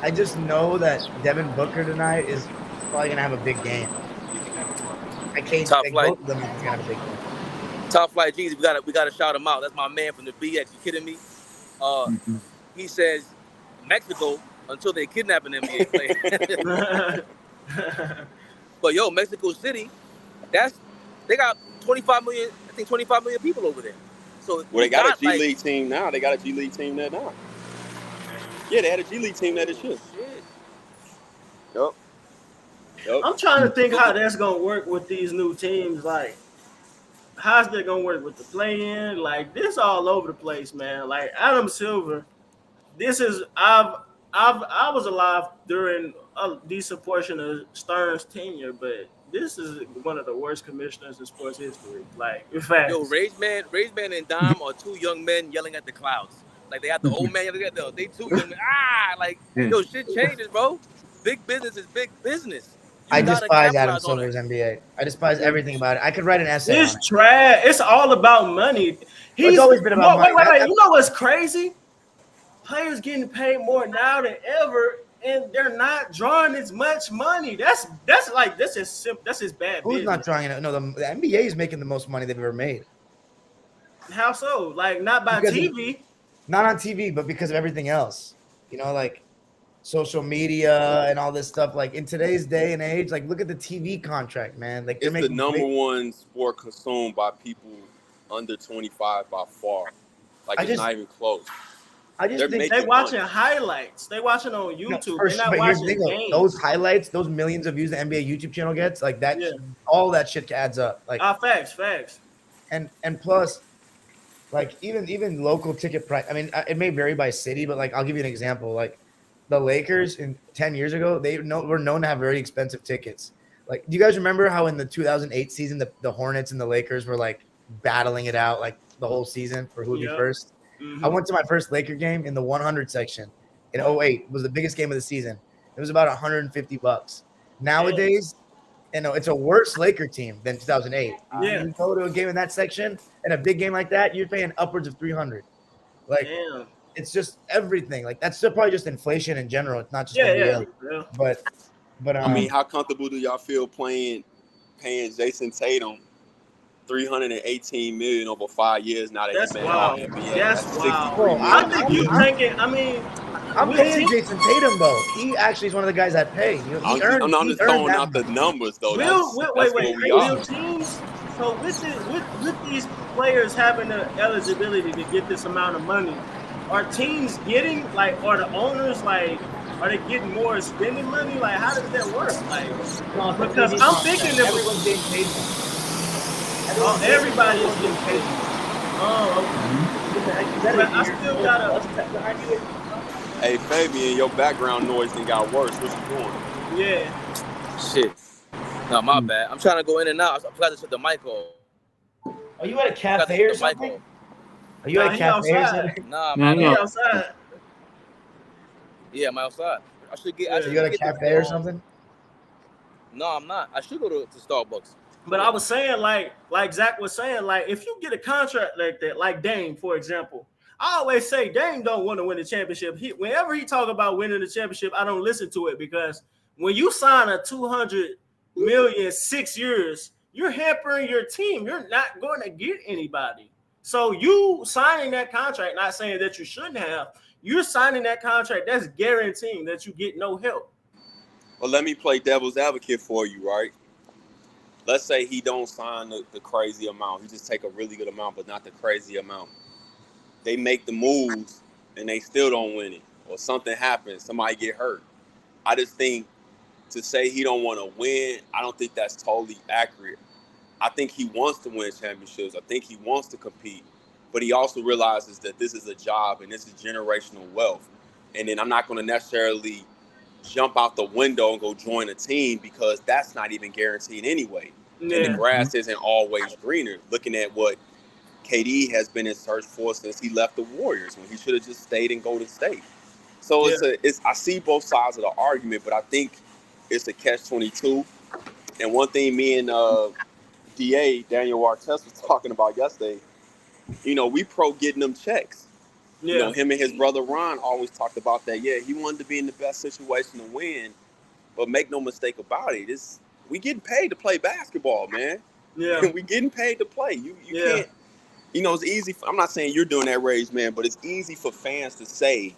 I just know that Devin Booker tonight is probably gonna have a big game. I can't Top think flight. both of them are gonna have a big game. Top Flight Jeezy, we gotta shout him out. That's my man from the BX. You kidding me? He says Mexico until they kidnap an NBA player. But yo, Mexico City, they got 25 million. I think 25 million people over there. So they got a G League team now. They got a G League team there now. Yeah, they had a G League team there this year. Yup. I'm trying to think how that's gonna work with these new teams. Like, how's that gonna work with the play-in? Like, this all over the place, man. Like Adam Silver, I was alive during a decent portion of Stern's tenure, but this is one of the worst commissioners in sports history. Like, in fact, yo, Rage Man and Dom are two young men yelling at the clouds. Like they have the old man yelling at them. They two young men. Yo, shit changes, bro. Big business is big business. I despise Adam Silver's NBA. I despise everything about it. I could write an essay. It's trash. It's all about money. It's always been about money. Wait. You know what's crazy? Players getting paid more now than ever, and they're not drawing as much money. That's just simple. That's just bad. Who's not drawing it? No, the NBA is making the most money they've ever made. How so? Like, not by TV. Not on TV, but because of everything else. You know, like social media and all this stuff. Like in today's day and age, like look at the TV contract, man. Like it's the number one sport consumed by people under 25 by far. Like it's not even close. I just think they're watching highlights. They're watching on YouTube. They're not watching games. Those highlights, those millions of views the NBA YouTube channel gets, like that, all that shit adds up. Like facts. And plus, like even local ticket price. I mean, it may vary by city, but like I'll give you an example. Like the Lakers 10 years ago, were known to have very expensive tickets. Like, do you guys remember how in the 2008 season the Hornets and the Lakers were like battling it out like the whole season for who would be first? I went to my first Laker game in the 100 section in 08. It was the biggest game of the season. It was about $150. Nowadays, it's a worse Laker team than 2008. Yeah. You go to a game in that section and a big game like that, you're paying upwards of $300. Like, it's just everything. Like, that's probably just inflation in general. It's not just NBA. Yeah. But I mean, how comfortable do y'all feel paying Jason Tatum $318 million over 5 years now that he's been in the NBA? That's wild. I think you thinking. I mean, I'm paying Jason Tatum though. He actually is one of the guys that pay. I'm just throwing out the numbers though. Wait. Real teams. So with these players having the eligibility to get this amount of money, are teams getting are the owners are they getting more spending money? Like, how does that work? Like, because I'm thinking that everyone's getting paid more. Everybody is getting paid. Okay. But I still gotta. Hey Fabian, your background noise done got worse. What you doing? Yeah. Shit. No, my bad. I'm trying to go in and out. I forgot to shut the mic off. Are you at a cafe or something? Are you at a cafe or something? Nah, I'm outside. Yeah, I'm outside. I should get. You at a cafe or something? No, I'm not. I should go to Starbucks. But I was saying, like Zach was saying, like, if you get a contract like that, like Dame, for example, I always say Dame don't want to win the championship. Whenever he talk about winning the championship, I don't listen to it, because when you sign a $200 million 6 years, you're hampering your team. You're not going to get anybody. So you signing that contract, not saying that you shouldn't have, you're signing that contract, that's guaranteeing that you get no help. Well, let me play devil's advocate for you, right? let's say he don't sign the crazy amount. He just take a really good amount, but not the crazy amount. They make the moves and they still don't win it, or something happens, somebody get hurt. I just think to say he don't want to win, I don't think that's totally accurate. I think he wants to win championships. I think he wants to compete, but he also realizes that this is a job and this is generational wealth. And then I'm not going to necessarily jump out the window and go join a team because that's not even guaranteed anyway. Yeah. And the grass isn't always greener. Looking at what KD has been in search for since he left the Warriors, when he should have just stayed in Golden State. So I see both sides of the argument, but I think it's a catch-22. And one thing me and Daniel Artest was talking about yesterday, we pro getting them checks. Yeah. Him and his brother Ron always talked about that. Yeah, he wanted to be in the best situation to win, but make no mistake about it, we getting paid to play basketball, man. Yeah, we getting paid to play. You can't. It's easy. I'm not saying you're doing that, Rage, man, but it's easy for fans to say,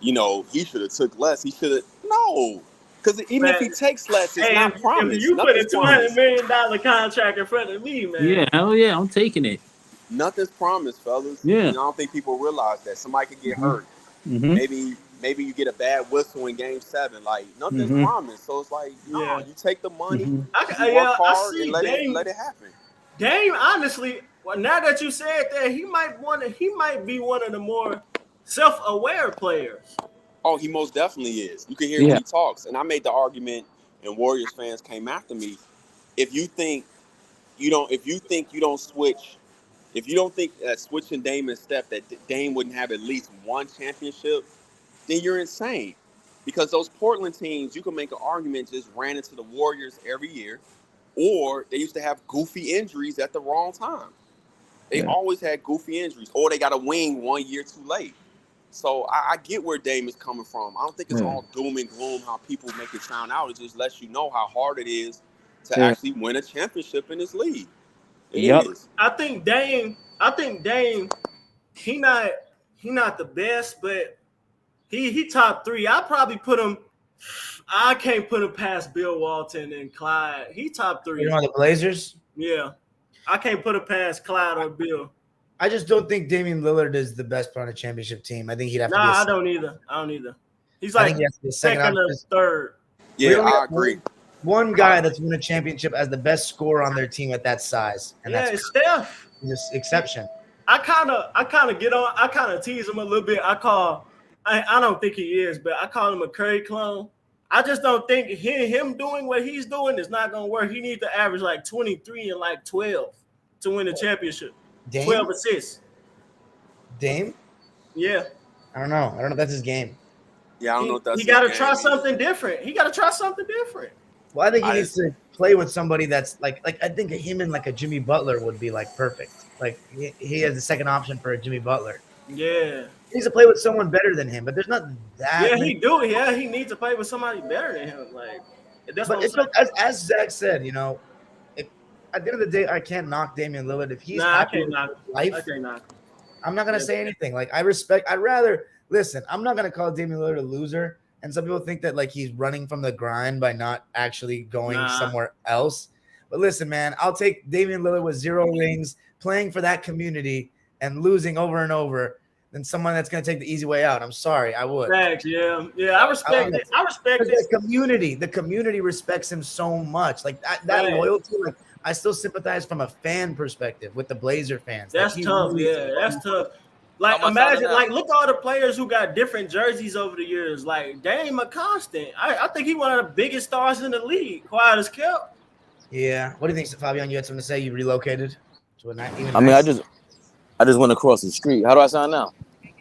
he should have took less. He should have. No. Because even if he takes less, it's not promised. If you put a $200 million contract in front of me, man. Yeah, hell yeah, I'm taking it. Nothing's promised, fellas. Yeah. I don't think people realize that. Somebody could get hurt. Mm-hmm. Maybe you get a bad whistle in Game 7. Like, nothing's promised. So it's like, you take the money, you work hard, and let it happen. Dame, honestly, now that you said that, he might be one of the more self-aware players. Oh, he most definitely is. You can hear when he talks. And I made the argument, and Warriors fans came after me. If you think you don't switch, if you don't think that switching Dame and Steph, that Dame wouldn't have at least one championship, then you're insane. Because those Portland teams, you can make an argument, just ran into the Warriors every year, or they used to have goofy injuries at the wrong time. They always had goofy injuries, or they got a wing 1 year too late. So I get where Dame is coming from. I don't think it's all doom and gloom how people make it sound out. It just lets you know how hard it is to actually win a championship in this league. It is. I think Dame, he not the best, but he top 3. I probably put him. I can't put him past Bill Walton and Clyde. He top 3. You know the Blazers? Yeah, I can't put him past Clyde or Bill. I just don't think Damian Lillard is the best part of a championship team. I think he'd have to be I don't either. He's like second or third. Yeah, I agree. One guy that's won a championship as the best scorer on their team at that size. And it's Steph. This exception. I kind of tease him a little bit. I don't think he is, but I call him a Curry clone. I just don't think him doing what he's doing is not going to work. He needs to average like 23 and like 12 to win a championship. Dame? 12 assists. Dame? Yeah. I don't know if that's his game. Yeah, I don't know if that's his game. He got to try something different. Well, I think he needs to play with somebody that's like I think him and like a Jimmy Butler would be like perfect. Like he has the second option for a Jimmy Butler. Yeah. He needs to play with someone better than him, but there's not that. Yeah, he do. Yeah, he needs to play with somebody better than him. Like that's what as Zach said, at the end of the day, I can't knock Damian Lillard if he's happy with life. I can't knock. I'm not gonna say anything. Like I'd rather listen. I'm not gonna call Damian Lillard a loser. And some people think that like he's running from the grind by not actually going somewhere else. But listen, man, I'll take Damian Lillard with 0 rings, playing for that community and losing over and over than someone that's going to take the easy way out. I'm sorry, I would. Thanks, yeah, I respect it. I respect it. The community respects him so much. Like that loyalty. Like I still sympathize from a fan perspective with the Blazer fans. That's tough. That's tough. Like imagine, like look at all the players who got different jerseys over the years. Like Dame a constant. I think he one of the biggest stars in the league. Quiet as kept. Yeah. What do you think, Fabian? You had something to say? You relocated to a nice. I just went across the street. How do I sound now?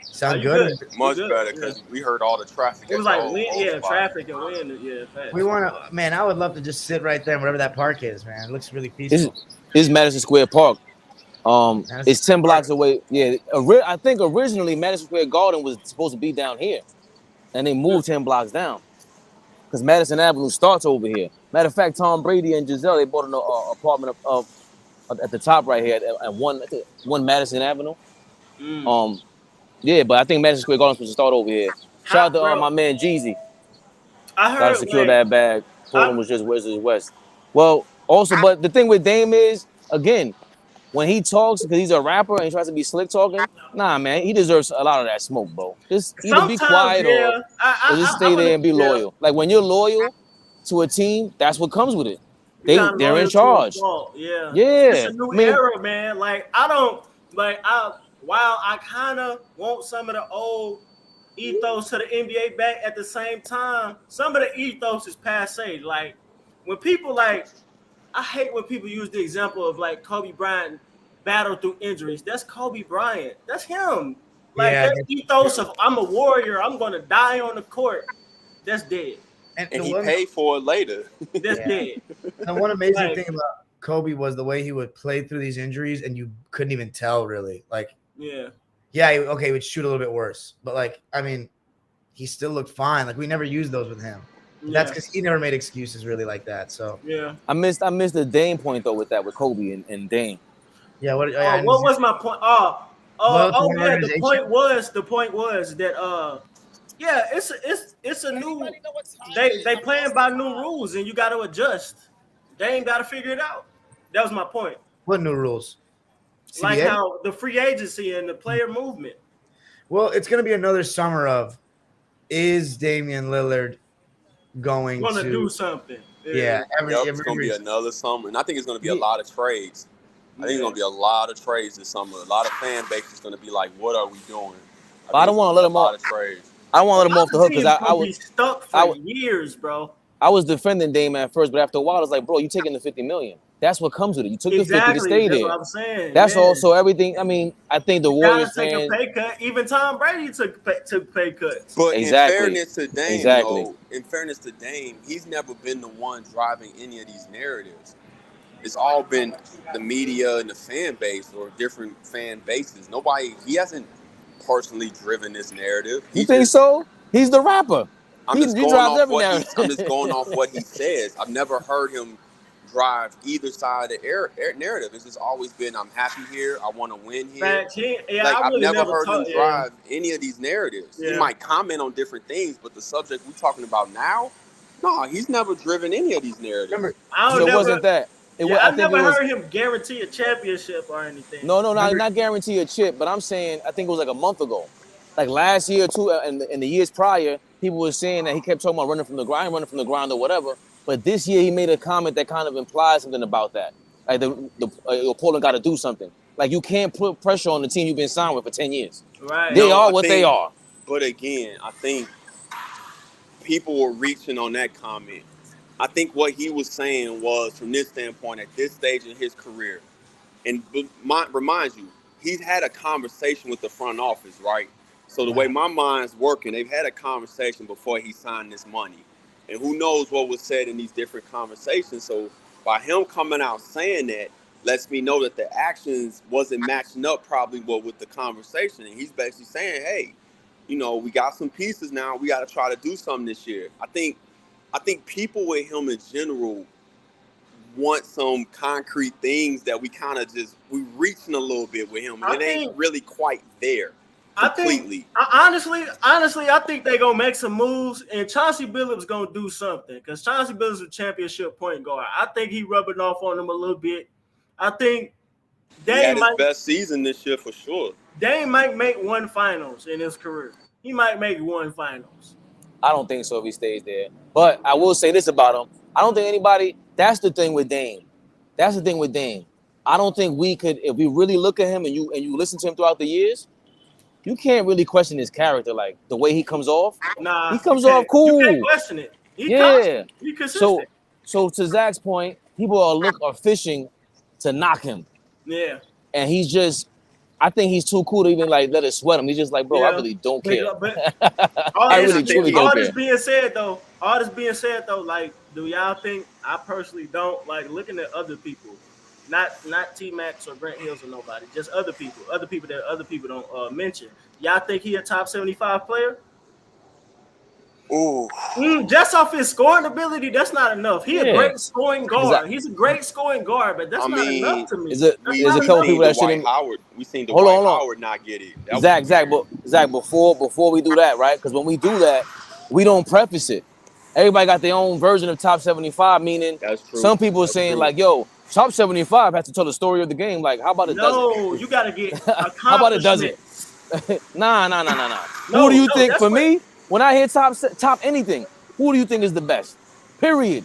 Sound good? Much better because we heard all the traffic. It was like wind, traffic and wind. Yeah, fast. We want to, man. I would love to just sit right there, wherever that park is, man. It looks really peaceful. This is Madison Square Park. It's 10 blocks away. Yeah, I think originally Madison Square Garden was supposed to be down here, and they moved 10 blocks down because Madison Avenue starts over here. Matter of fact, Tom Brady and Giselle, they bought an apartment at the top right here at 1 Madison Avenue. Yeah, but I think Madison Square Garden's supposed to start over here. Shout out to my man Jeezy. I heard gotta secure that bag. Portland was just West. Well, Also, but the thing with Dame is, again, when he talks, because he's a rapper and he tries to be slick talking, nah, man, he deserves a lot of that smoke, bro. Just either be quiet or just stay there and be loyal. Like when you're loyal to a team, that's what comes with it. They're in charge. Yeah. Yeah. It's a new era, man. Like while I kind of want some of the old ethos to the NBA back, at the same time, some of the ethos is passe. Like when people like, I hate when people use the example of like Kobe Bryant battled through injuries. That's Kobe Bryant. That's him. Like that ethos of I'm a warrior, I'm gonna die on the court. That's dead. And he paid for it later. That's dead. And one amazing thing about Kobe was the way he would play through these injuries, and you couldn't even tell really. Like, yeah, he would shoot a little bit worse, but like, I mean, he still looked fine. Like we never used those with him. That's because he never made excuses really like that. So yeah, I missed the Dame point though with Kobe and Dame. Yeah. What was my point? The point was that it's a new. They playing by new rules, and you got to adjust. They ain't got to figure it out. That was my point. What new rules? CBA? Like how the free agency and the player movement. Well, it's going to be another summer of, is Damian Lillard going to do something? Yeah, it's going to be another summer, and I think it's going to be a lot of trades. I think it's going to be a lot of trades this summer. A lot of fan base is going to be like, "What are we doing?" I don't want to let them off. I don't want to let him off the hook because I was stuck for years, bro. I was defending Dame at first, but after a while, it's like, bro, you taking the $50 million. That's what comes with it. You took the 50 to stay there. That's what I'm saying. That's also everything. I mean, I think the Warriors take a pay cut. Even Tom Brady took pay cuts. But in fairness to Dame, he's never been the one driving any of these narratives. It's all been the media and the fan base or different fan bases. He hasn't personally driven this narrative. You think so? He's the rapper. I'm just going off what he says. I've never heard him drive either side of the narrative. It's just always been, I'm happy here. I want to win here. I've never heard him drive any of these narratives. Yeah. He might comment on different things, but the subject we're talking about now, no, he's never driven any of these narratives. It wasn't that. I've never heard him guarantee a championship or anything. No, not guarantee a chip, but I'm saying, I think it was like a month ago. Like last year, too, and the years prior, people were saying that he kept talking about running from the grind or whatever. But this year, he made a comment that kind of implies something about that. Like Portland got to do something. Like you can't put pressure on the team you've been signed with for 10 years. Right. They are what they are. But again, I think people were reaching on that comment. I think what he was saying was, from this standpoint, at this stage in his career, and reminds you, he's had a conversation with the front office, right? So the way my mind's working, they've had a conversation before he signed this money. And who knows what was said in these different conversations. So by him coming out saying that, lets me know that the actions wasn't matching up probably with the conversation. And he's basically saying, hey, we got some pieces now. We got to try to do something this year. I think people with him in general want some concrete things that we kind of we reaching a little bit with him. And it ain't really quite there. Completely. Honestly, I think they're going to make some moves, and Chauncey Billups going to do something, because Chauncey Billups is a championship point guard. I think he rubbing off on him a little bit. I think Dame might his best season this year for sure. Dame might make one finals in his career. He might make one finals. I don't think so if he stays there. But I will say this about him. I don't think anybody – that's the thing with Dame. I don't think we could – if we really look at him and you listen to him throughout the years – you can't really question his character, like the way he comes off. Nah, he comes off cool. You can't question it. He consistent. So to Zach's point, people are fishing to knock him. Yeah. And he's just, I think he's too cool to even like let it sweat him. He's just like, bro, I really don't care. I really truly don't care. All this being said though, like, do y'all think, I personally don't, like, looking at other people, not T-Max or Grant Hills or nobody, just other people that other people don't mention. Y'all think he a top 75 player? Ooh. Just off his scoring ability, that's not enough. He a great scoring guard. He's a great scoring guard, but that's not enough to me. There's a couple people that shouldn't. We seen Dwight Howard not get it. Zach, before we do that, right? Because when we do that, we don't preface it. everybody got their own version of top 75. Meaning, some people are saying like, "Yo, top 75 has to tell the story of the game." Like, how about it doesn't? No, you got to get How about it doesn't? Nah. Who do you think? For me, when I hear top anything, who do you think is the best? Period.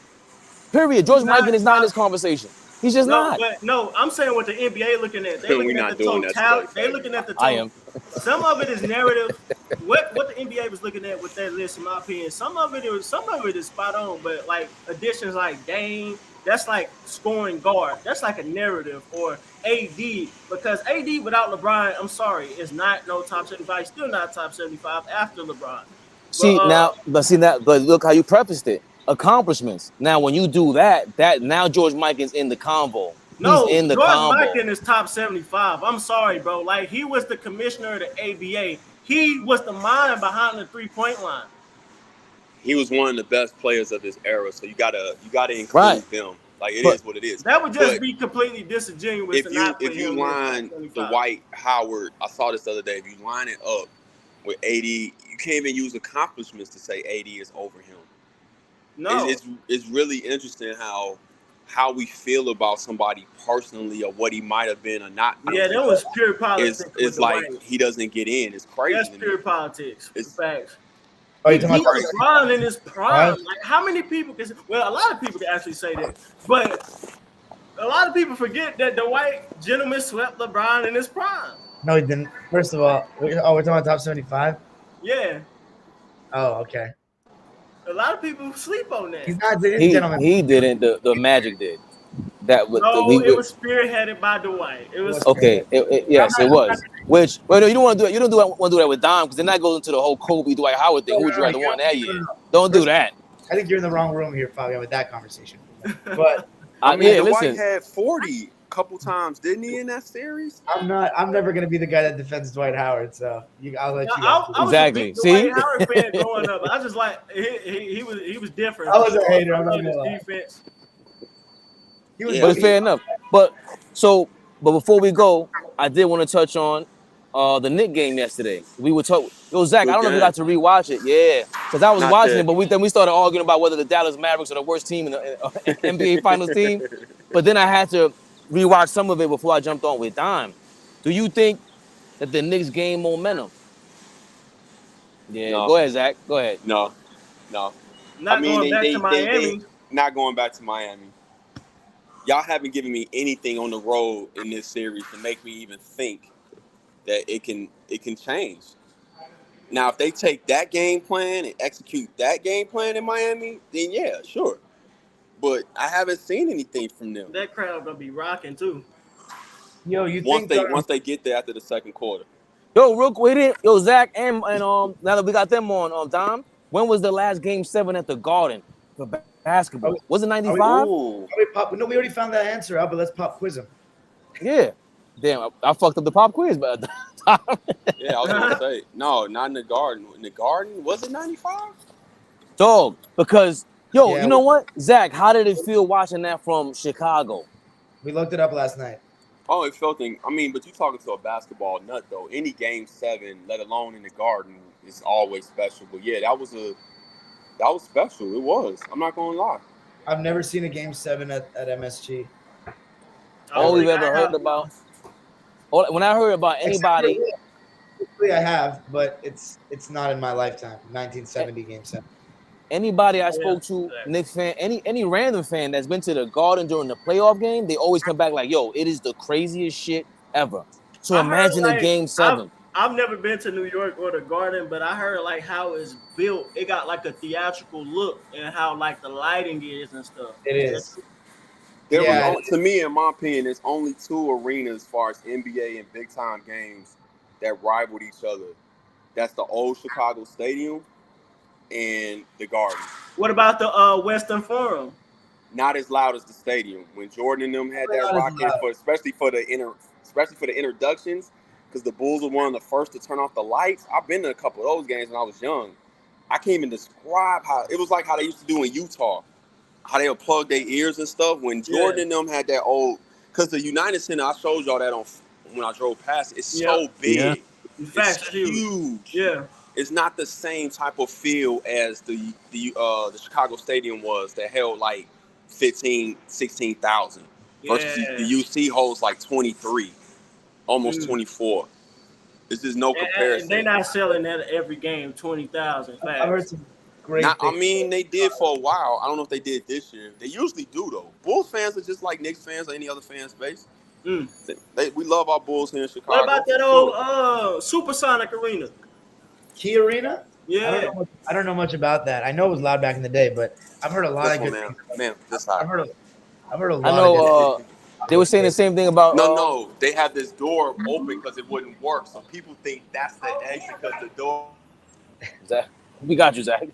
George Mikan is not in this conversation. He's just not. But no, I'm saying what the NBA looking at. They're looking at the totality. They're looking at the total. I am. Some of it is narrative. What the NBA was looking at with that list, in my opinion, some of it is spot on. But like additions like Dame, that's like scoring guard. That's like a narrative, or AD, because AD without LeBron, I'm sorry, is not no top 75. Still not top 75 after LeBron. But look how you prefaced it. Accomplishments. Now, when you do that now George Mikan's in the convo. No, he's in the George combo. Mikan is top 75. I'm sorry, bro. Like, he was the commissioner of the ABA. He was the mind behind the 3-point line. He was one of the best players of his era, so you gotta include them. Like, it is what it is. That would just be completely disingenuous. If you line Dwight Howard, I saw this the other day. If you line it up with AD, you can't even use accomplishments to say AD is over him. No, it's really interesting how we feel about somebody personally, or what he might have been or not. Yeah, that was pure politics. It's like he doesn't get in. It's crazy. That's pure politics. It's facts. Oh, he was LeBron in his prime. Like, how many people can? Well, a lot of people can actually say that, but a lot of people forget that the white gentleman swept LeBron in his prime. No, he didn't. First of all, we're talking about top 75. Yeah. Oh, okay. A lot of people sleep on that. He's not. Gentleman. He didn't. The Magic did. That was it was spearheaded by Dwight. It was okay. Yes, it was. Which, well, no, you don't want to do it. You don't want to do that with Dom, because then that goes into the whole Kobe Dwight Howard thing. Who would you rather want that year? Don't do that. I think you're in the wrong room here, Fabian, with that conversation. But Dwight had 40 a couple times, didn't he, in that series? I'm never gonna be the guy that defends Dwight Howard. So I'll let you. I exactly. Was a big Dwight Howard fan growing up. I just like he was different. I was a hater. I'm not gonna lie. Defense. But it's fair enough. But before we go, I did want to touch on the Knicks game yesterday. We were talking. Yo, Zach, I don't know if you got to rewatch it. Yeah, because I was watching it, but then we started arguing about whether the Dallas Mavericks are the worst team in the NBA Finals team. But then I had to rewatch some of it before I jumped on with Dime. Do you think that the Knicks gain momentum? Yeah, no. Go ahead, Zach. Go ahead. No. Not going back to Miami. Not going back to Miami. Y'all haven't given me anything on the road in this series to make me even think that it can change. Now, if they take that game plan and execute that game plan in Miami, then yeah, sure. But I haven't seen anything from them. That crowd gonna be rocking too. Yo, once they get there after the second quarter. Yo, real quick, Zach and now that we got them on, Dom, when was the last game 7 at the Garden for basketball? Was it 95? No, we already found that answer out, but let's pop quiz him. Yeah. Damn, I fucked up the pop quiz, but yeah, I was gonna say no, not in the Garden. In the Garden, was it 95? Dog, because you know what, Zach? How did it feel watching that from Chicago? We looked it up last night. Oh, it felt. But you talking to a basketball nut though. Any game 7, let alone in the Garden, is always special. But yeah, that was special. It was. I'm not gonna lie. I've never seen a game 7 at MSG. All we've ever heard about. When I heard about anybody, I have, but it's not in my lifetime. 1970 game 7. Anybody I spoke to, Knicks fan, any random fan that's been to the Garden during the playoff game, they always come back like, "Yo, it is the craziest shit ever." So imagine a game 7. I've never been to New York or the Garden, but I heard like how it's built. It got like a theatrical look and how like the lighting is and stuff. It is. To me, in my opinion, there's only 2 arenas as far as NBA and big-time games that rivaled each other. That's the old Chicago Stadium and the Garden. What about the Western Forum? Not as loud as the stadium. When Jordan and them had that rocking, especially for the introductions, because the Bulls were one of the first to turn off the lights. I've been to a couple of those games when I was young. I can't even describe how it was like how they used to do in Utah. How they would plug their ears and stuff. When Jordan and them had that old, because the United Center, I showed y'all that when I drove past. It's so big. Yeah. It's huge. Yeah. it's not the same type of feel as the Chicago Stadium was that held like 15, 16,000 versus the UC holds like 23, almost 24. This is no comparison. And they're not selling that every game 20,000. I heard some great. I mean, they did for a while. I don't know if they did this year. They usually do though. Bulls fans are just like Knicks fans or any other fan base. We love our Bulls here in Chicago. What about that old Supersonic Arena? Key Arena? Yeah. I don't know much about that. I know it was loud back in the day, but I've heard a lot of good things. Man, this high. I've heard a lot. I know. They were saying the same thing about. No. They have this door open because it wouldn't work. So people think that's the exit because the door. Zach, we got you, Zach.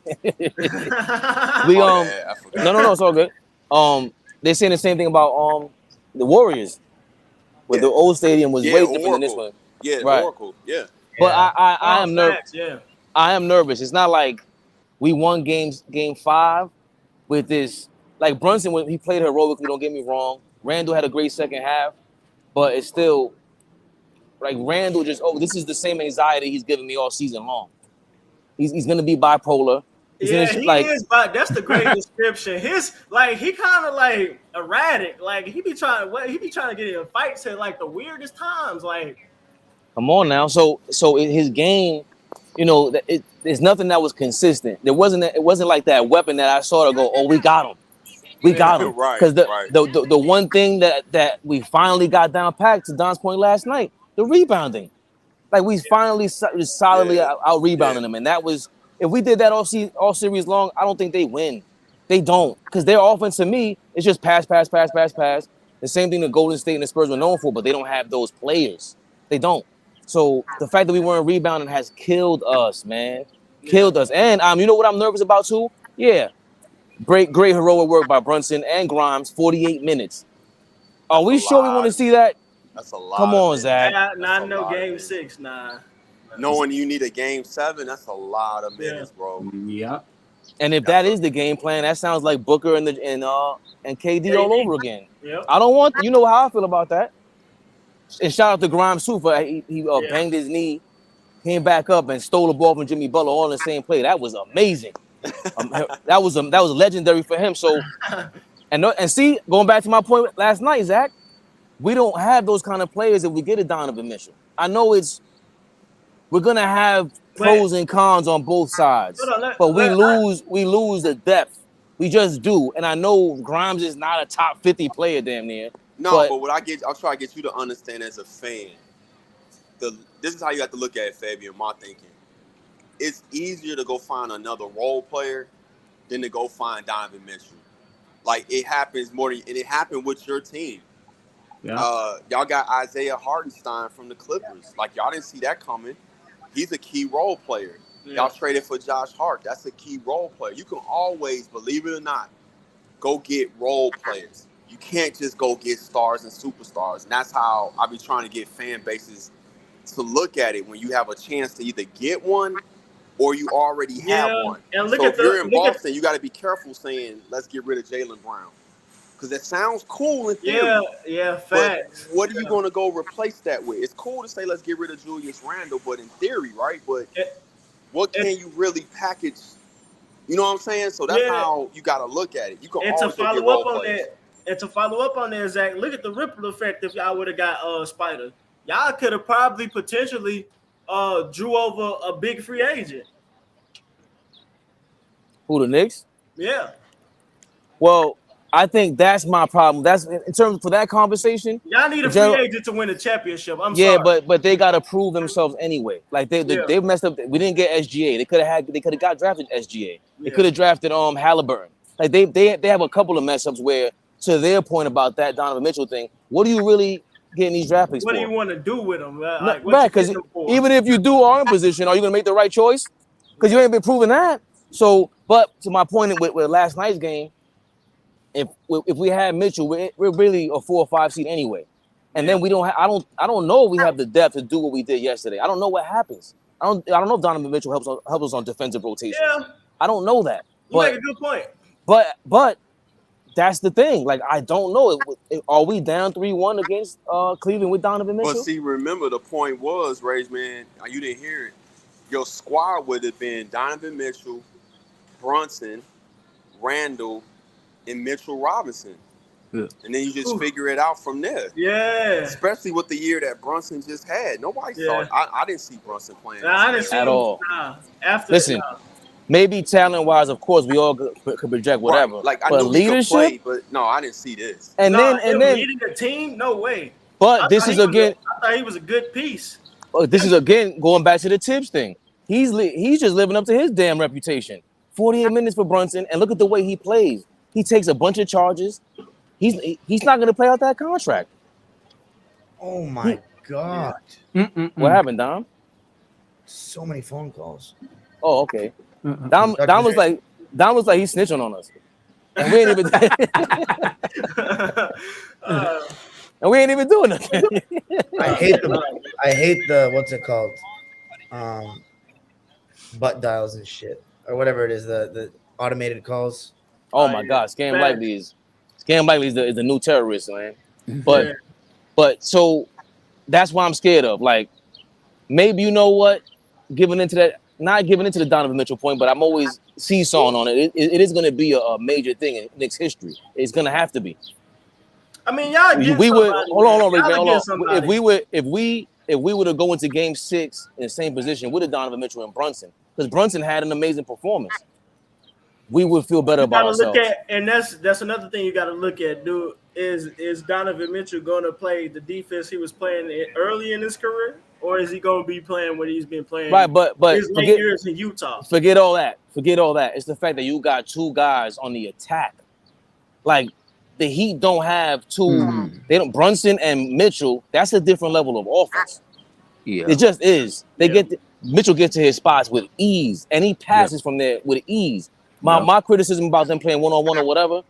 No, it's all good. They're saying the same thing about the Warriors, where the old stadium was way different than this one. Yeah, right. Oracle. Yeah. But I am nervous. Yeah. I am nervous. It's not like we won game 5 with this. Like Brunson, when he played heroically, don't get me wrong. Randall had a great second half, but it's still like Randall this is the same anxiety he's giving me all season long. He's gonna be bipolar. He is. That's the great description. He kind of like erratic. Like he be trying to get in fights at like the weirdest times. Like, come on now. So in his game, there's nothing that was consistent. It wasn't like that weapon that I saw to go, oh, we got him. We got him. Right. Because the one thing that we finally got down packed, to Don's point last night, the rebounding. Like we finally just solidly out rebounding them, and that was, if we did that all series long, I don't think they win. They don't, because their offense to me is just pass. The same thing the Golden State and the Spurs were known for, but they don't have those players. They don't. So the fact that we weren't rebounding has killed us, man. Killed us. And you know what I'm nervous about too? Yeah. Great heroic work by Brunson and Grimes, 48 minutes. Are we sure we want to see that? That's a lot. Come on, Zach. Not no game 6, nah. Knowing you need a game 7, that's a lot of minutes, bro. Yeah. And if that is the game plan, that sounds like Booker and KD all over again. Yep. I don't want, you know how I feel about that. And shout out to Grimes too for he banged his knee, came back up and stole the ball from Jimmy Butler all in the same play. That was amazing. That was legendary for him. So, and see, going back to my point last night, Zach, we don't have those kind of players if we get a Donovan Mitchell. I know we're gonna have pros and cons on both sides, but we lose the depth. We just do. And I know Grimes is not a top 50 player, damn near. No, but what I'll try to get you to understand as a fan. This is how you have to look at it, Fabian. My thinking. It's easier to go find another role player than to go find Donovan Mitchell. Like it happens more than, and it happened with your team. Yeah. Y'all got Isaiah Hartenstein from the Clippers. Like y'all didn't see that coming. He's a key role player. Yeah. Y'all traded for Josh Hart. That's a key role player. You can always, believe it or not, go get role players. You can't just go get stars and superstars. And that's how I be trying to get fan bases to look at it when you have a chance to either get one or you already have one. And so if you're in Boston, you got to be careful saying, let's get rid of Jaylen Brown. Because that sounds cool in theory. Yeah, facts. What are you going to go replace that with? It's cool to say let's get rid of Julius Randle, but in theory, right? But what can you really package? You know what I'm saying? So that's how you got to look at it. You can always follow up on that. And to follow up on that, Zach, look at the ripple effect if y'all would have got Spider. Y'all could have probably potentially drew over a big free agent. Who, the Knicks? Yeah. Well, I think that's my problem. That's in terms for that conversation. Y'all need a free agent to win a championship. I'm sorry. but they got to prove themselves anyway. Like they've messed up. We didn't get SGA. They could have got drafted SGA. They could have drafted Halliburton. Like they have a couple of mess ups where, to their point about that Donovan Mitchell thing, what do you really get in these draft picks for? What do you want to do with them? Like, right, because even if you are in position, are you going to make the right choice? Because you ain't been proving that. So, but to my point with last night's game, if we had Mitchell, we're really a 4 or 5 seed anyway. And then we don't. I don't know if we have the depth to do what we did yesterday. I don't know what happens. I don't know if Donovan Mitchell helps us on defensive rotation. Yeah. I don't know that. You make a good point. But that's the thing. Like, I don't know. Are we down 3-1 against Cleveland with Donovan Mitchell? But see, remember the point was, Rays, man, you didn't hear it. your squad would have been Donovan Mitchell, Brunson, Randall, and Mitchell Robinson. Yeah. And then you just figure it out from there. Yeah. Especially with the year that Brunson just had. Nobody saw it. I didn't see Brunson playing. I didn't see at him all. Listen, maybe talent-wise, of course, we all could project whatever. Right. Like, I but knew leadership, he could play, but no, I didn't see this. And then leading a team, no way. But this is again. I thought he was a good piece. This is again going back to the Tibbs thing. He's just living up to his damn reputation. 48 minutes for Brunson, and look at the way he plays. He takes a bunch of charges. He's not going to play out that contract. Oh my God! What happened, Dom? So many phone calls. Oh, okay. Dom was like he's snitching on us, and we ain't even. And we ain't even doing nothing. I hate the what's it called? Butt dials and shit. Or whatever it is, the automated calls. Oh my God, Scam Likely is the new terrorist, man. But so that's why I'm scared of. Like, maybe you know what? Not giving into the Donovan Mitchell point, but I'm always seesawing on it. It is gonna be a major thing in Knicks history. It's gonna have to be. I mean, y'all get we would hold on, Rick, hold on. If we were to go into Game 6 in the same position with Donovan Mitchell and Brunson, because Brunson had an amazing performance, we would feel better about ourselves. And that's another thing you got to look at, dude. Is Donovan Mitchell going to play the defense he was playing early in his career, or is he going to be playing what he's been playing? Right, but his late years in Utah. Forget all that. It's the fact that you got two guys on the attack, like. The Heat don't have two. They don't. Brunson and Mitchell. That's a different level of offense. Yeah, it just is. Mitchell gets to his spots with ease, and he passes from there with ease. My criticism about them playing one-on-one or whatever,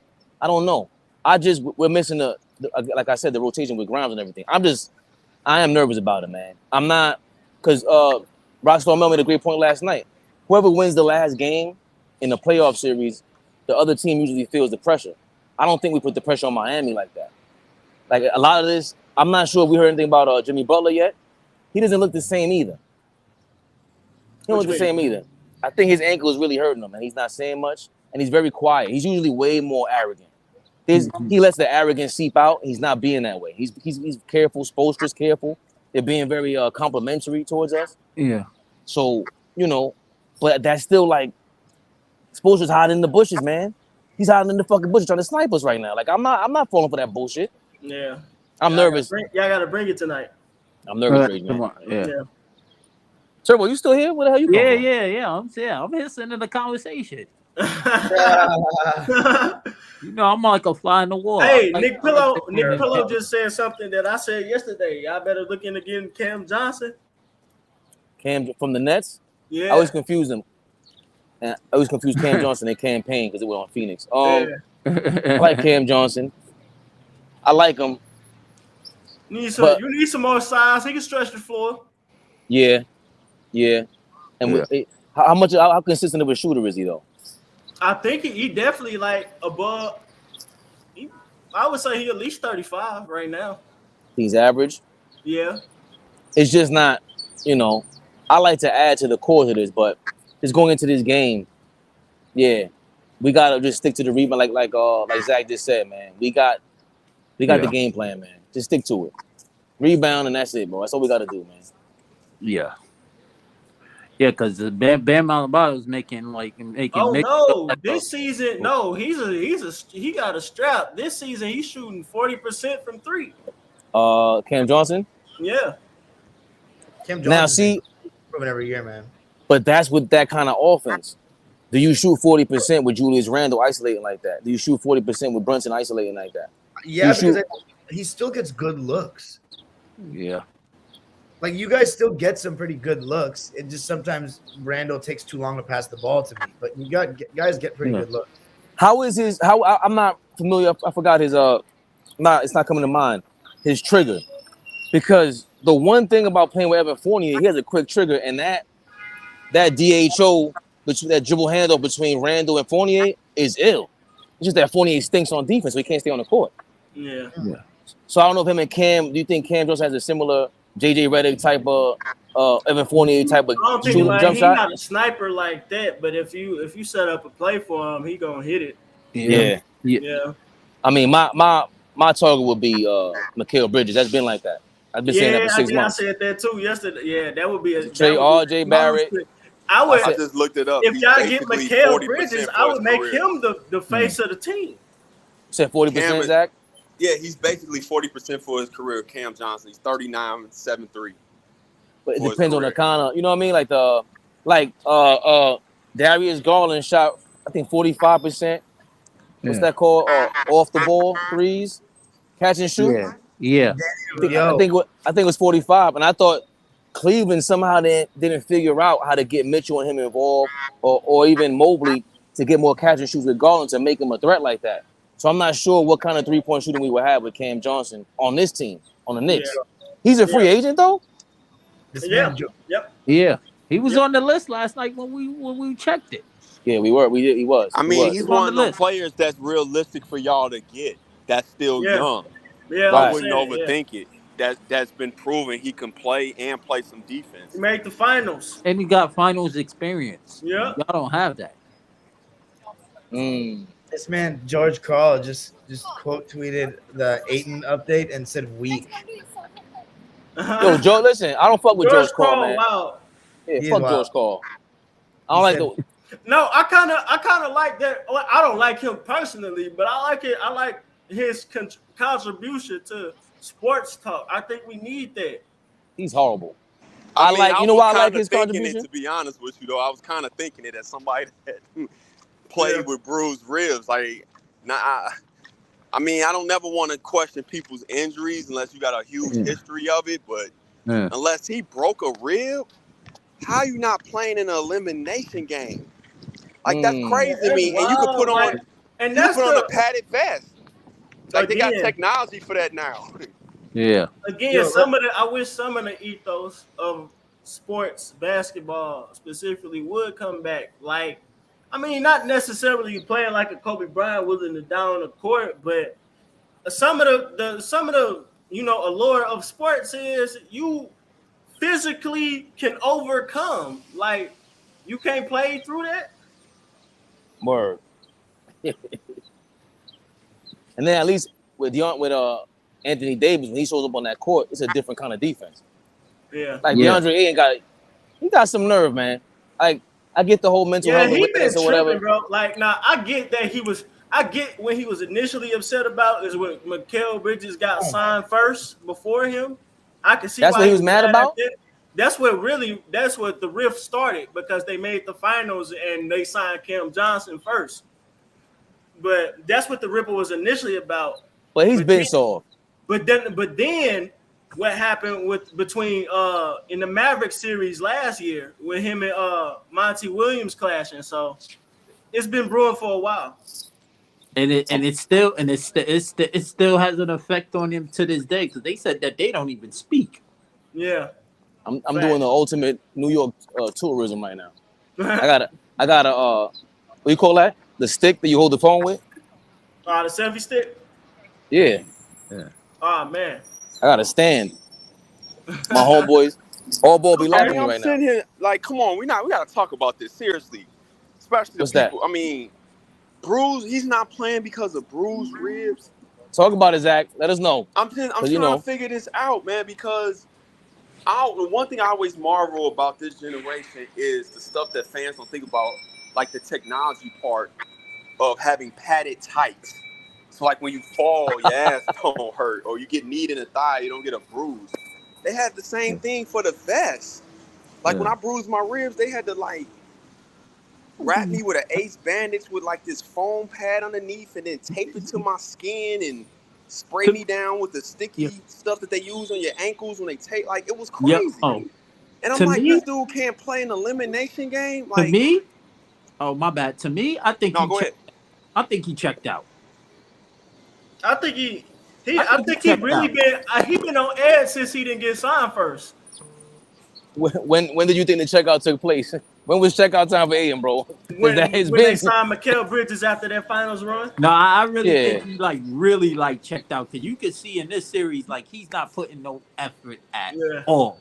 I don't know. We're missing the like I said, the rotation with Grimes and everything. I am nervous about it, man. I'm not, because Rockstar Mel made a great point last night. Whoever wins the last game in the playoff series, the other team usually feels the pressure. I don't think we put the pressure on Miami like that. Like, a lot of this, I'm not sure if we heard anything about Jimmy Butler yet. He doesn't look the same either. I think his ankle is really hurting him, and he's not saying much, and he's very quiet. He's usually way more arrogant. He lets the arrogance seep out. He's not being that way. He's careful. Spoelstra's careful. They're being very complimentary towards us. Yeah. So, but that's still like, Spoelstra's hiding in the bushes, man. He's hiding in the fucking bushes trying to snipe us right now. Like, I'm not falling for that bullshit. Yeah. I'm nervous. Y'all gotta bring it tonight. I'm nervous, man. Yeah. Turbo, you still here? Where the hell you come from? Yeah. I'm listening to the conversation. I'm like a fly in the wall. Hey, Nick Pillow just said something that I said yesterday. Y'all better look into getting Cam Johnson. Cam from the Nets? Yeah. I always confuse them. And I always confuse Cam Johnson and Cam Payne because it was on Phoenix. I like Cam Johnson. I like him. You need some more size. He can stretch the floor. Yeah. And how consistent of a shooter is he though? I think he definitely like above. I would say he at least 35 right now. He's average. Yeah. It's just not. I like to add to the core of this, but. Just going into this game, we gotta just stick to the rebound, like Zach just said, man. We got the game plan, man. Just stick to it. Rebound and that's it, bro. That's all we gotta do, man. Yeah, because Bam AllBall is making. This season, no, he got a strap. This season, he's shooting 40% from 3. Cam Johnson. Yeah. Cam Johnson. Now see, improving every year, man. But that's with that kind of offense. Do you shoot 40% with Julius Randle isolating like that? Do you shoot 40% with Brunson isolating like that? Yeah, because he still gets good looks. Yeah. Like, you guys still get some pretty good looks. It just sometimes Randle takes too long to pass the ball to me. But you guys get pretty good looks. I'm not familiar. I forgot his it's not coming to mind. His trigger. Because the one thing about playing with Evan Fournier, he has a quick trigger, and that DHO, that dribble handoff between Randle and Fournier is ill. It's just that Fournier stinks on defense, so he can't stay on the court. Yeah. So I don't know if him and Cam, do you think Cam Johnson has a similar JJ Redick type of Evan Fournier type of I don't think shooting like jump he's shot. not a sniper like that, but if you set up a play for him, he gonna hit it. Yeah. I mean, my target would be Mikal Bridges. That's been like that. I've been saying that for 6 months. I said that too yesterday. Yeah, that would be a Trey R.J. Barrett. I just looked it up. If He's y'all get basically Mikal 40% Bridges, for I his would make career. him the face of the team. Said 40%, Zach. Yeah, he's basically 40% for his career. Cam Johnson, he's 39.73. But it depends on the kind of, you know what I mean? Like Darius Garland shot, I think 45%. What's that called? Off the ball threes, catch and shoot. Yeah. I think it was 45, and I thought Cleveland somehow didn't figure out how to get Mitchell and him involved, or even Mobley to get more catch and shoots with Garland to make him a threat like that. So I'm not sure what kind of 3-point shooting we would have with Cam Johnson on this team, on the Knicks. Yeah. He's a free agent though. Yeah. He was on the list last night when we checked it. Yeah, he was. I mean, he's one of those players that's realistic for y'all to get. That's still young. Yeah, I wouldn't overthink it. That's been proven he can play and play some defense. He made the finals. And he got finals experience. Yeah. Y'all don't have that. This man, George Karl, just quote tweeted the Ayton update and said weak. Yo, Joe, listen, I don't fuck with George Karl, man. Wow. Yeah, fuck George Karl. I don't like the. No, I kind of like that. I don't like him personally, but I like it. I like his contribution to sports talk. I think we need that. He's horrible. I like his contribution. To be honest with you, though, I was kind of thinking it as somebody that played with bruised ribs. Like, I mean, I don't never want to question people's injuries unless you got a huge history of it. But unless he broke a rib, how you not playing in an elimination game? Like, that's crazy to me. And you can put on a padded vest. Like, they got technology for that now. Yeah. Again, I wish some of the ethos of sports, basketball specifically, would come back. Like, I mean, not necessarily playing like a Kobe Bryant willing to down the court, but some of the allure of sports is you physically can overcome. Like, you can't play through that. Word. And then at least with Anthony Davis, when he shows up on that court, it's a different kind of defense. Yeah. Like DeAndre he got some nerve, man. Like, I get the whole mental health he been or whatever. bro. Like, now I get that I get when he was initially upset about is when Mikal Bridges got signed first before him. I can see that's why what he was mad about. That's what the rift started, because they made the finals and they signed Cam Johnson first. But that's what the ripple was initially about. But he's been soft. But then what happened between in the Maverick series last year with him and Monty Williams clashing. So it's been brewing for a while. And it still has an effect on him to this day, because they said that they don't even speak. Yeah. I'm doing the ultimate New York tourism right now. I got a what do you call that? The stick that you hold the phone with? The selfie stick? Yeah. Oh man. I got a stand. My homeboys, all ball be laughing right now. Here, like, come on, we gotta talk about this seriously. Especially the people. That? I mean, he's not playing because of bruised ribs. Talk about it, Zach. Let us know. I'm trying to figure this out, man, because the one thing I always marvel about this generation is the stuff that fans don't think about, like the technology part of having padded tights. So, like, when you fall, your ass don't hurt, or you get kneed in the thigh, you don't get a bruise. They had the same thing for the vest. Like, when I bruised my ribs, they had to, like, wrap me with an ace bandage with, like, this foam pad underneath and then tape it to my skin and spray me down with the sticky stuff that they use on your ankles when they tape. Like, it was crazy. And I'm like, this dude can't play an elimination game? Like, to me? Oh, my bad. To me, I think go ahead. I think he checked out. I think he really been on edge since he didn't get signed first. When did you think the checkout took place? When was checkout time for Aiden, bro? When they signed Mikal Bridges after that finals run? No, I really think he really checked out, because you could see in this series, like, he's not putting no effort at all.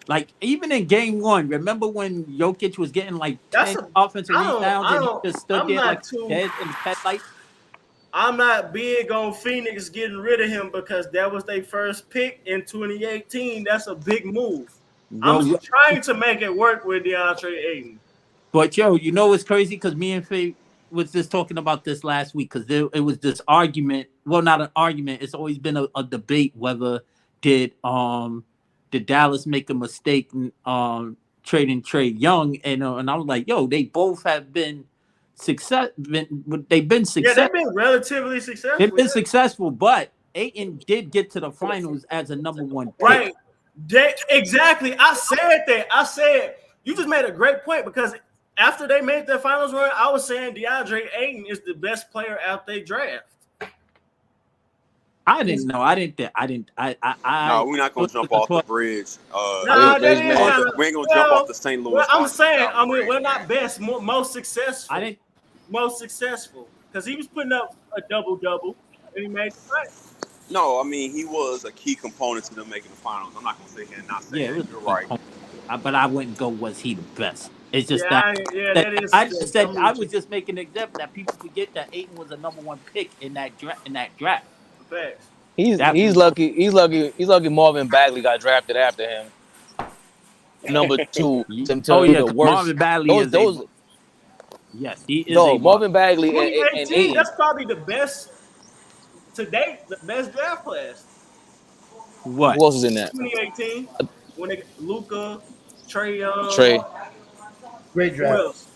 Like even in game 1, remember when Jokic was getting like 10 offensive rebounds and he just stood there like dead in the headlight? I'm not big on Phoenix getting rid of him because that was their first pick in 2018. That's a big move. I'm trying to make it work with DeAndre Ayton. But yo, you know what's crazy? Because me and Faye was just talking about this last week because it was this argument. Well, not an argument. It's always been a debate whether did Dallas make a mistake in trading Trae Young, and I was like, yo, they both have been successful. They've been successful. Yeah, they've been relatively successful. They've been successful, but Ayton did get to the finals as a number 1 pick. Right. Exactly. I said that. I said you just made a great point because after they made their finals run, I was saying DeAndre Ayton is the best player out they draft. I didn't know. I didn't. No, we're not gonna jump off the bridge. We ain't gonna jump off the St. Louis. Well, I'm saying, we're not best, most successful. Most successful because he was putting up a double-double and he made the play. No, I mean he was a key component to them making the finals. I'm not gonna sit here and not say that. You're right. But I wouldn't go. Was he the best? It's just I just said I was just making an example that people forget that Ayton was a number 1 pick in that draft. Facts. He's lucky Marvin Bagley got drafted after him. Number 2 the worst. Marvin Bagley is yes, he is. No, Marvin Bagley and Ayton. That's probably the best to date, the best draft class. What? Who else is in that? 2018 when Luka, Trae Young. Great draft.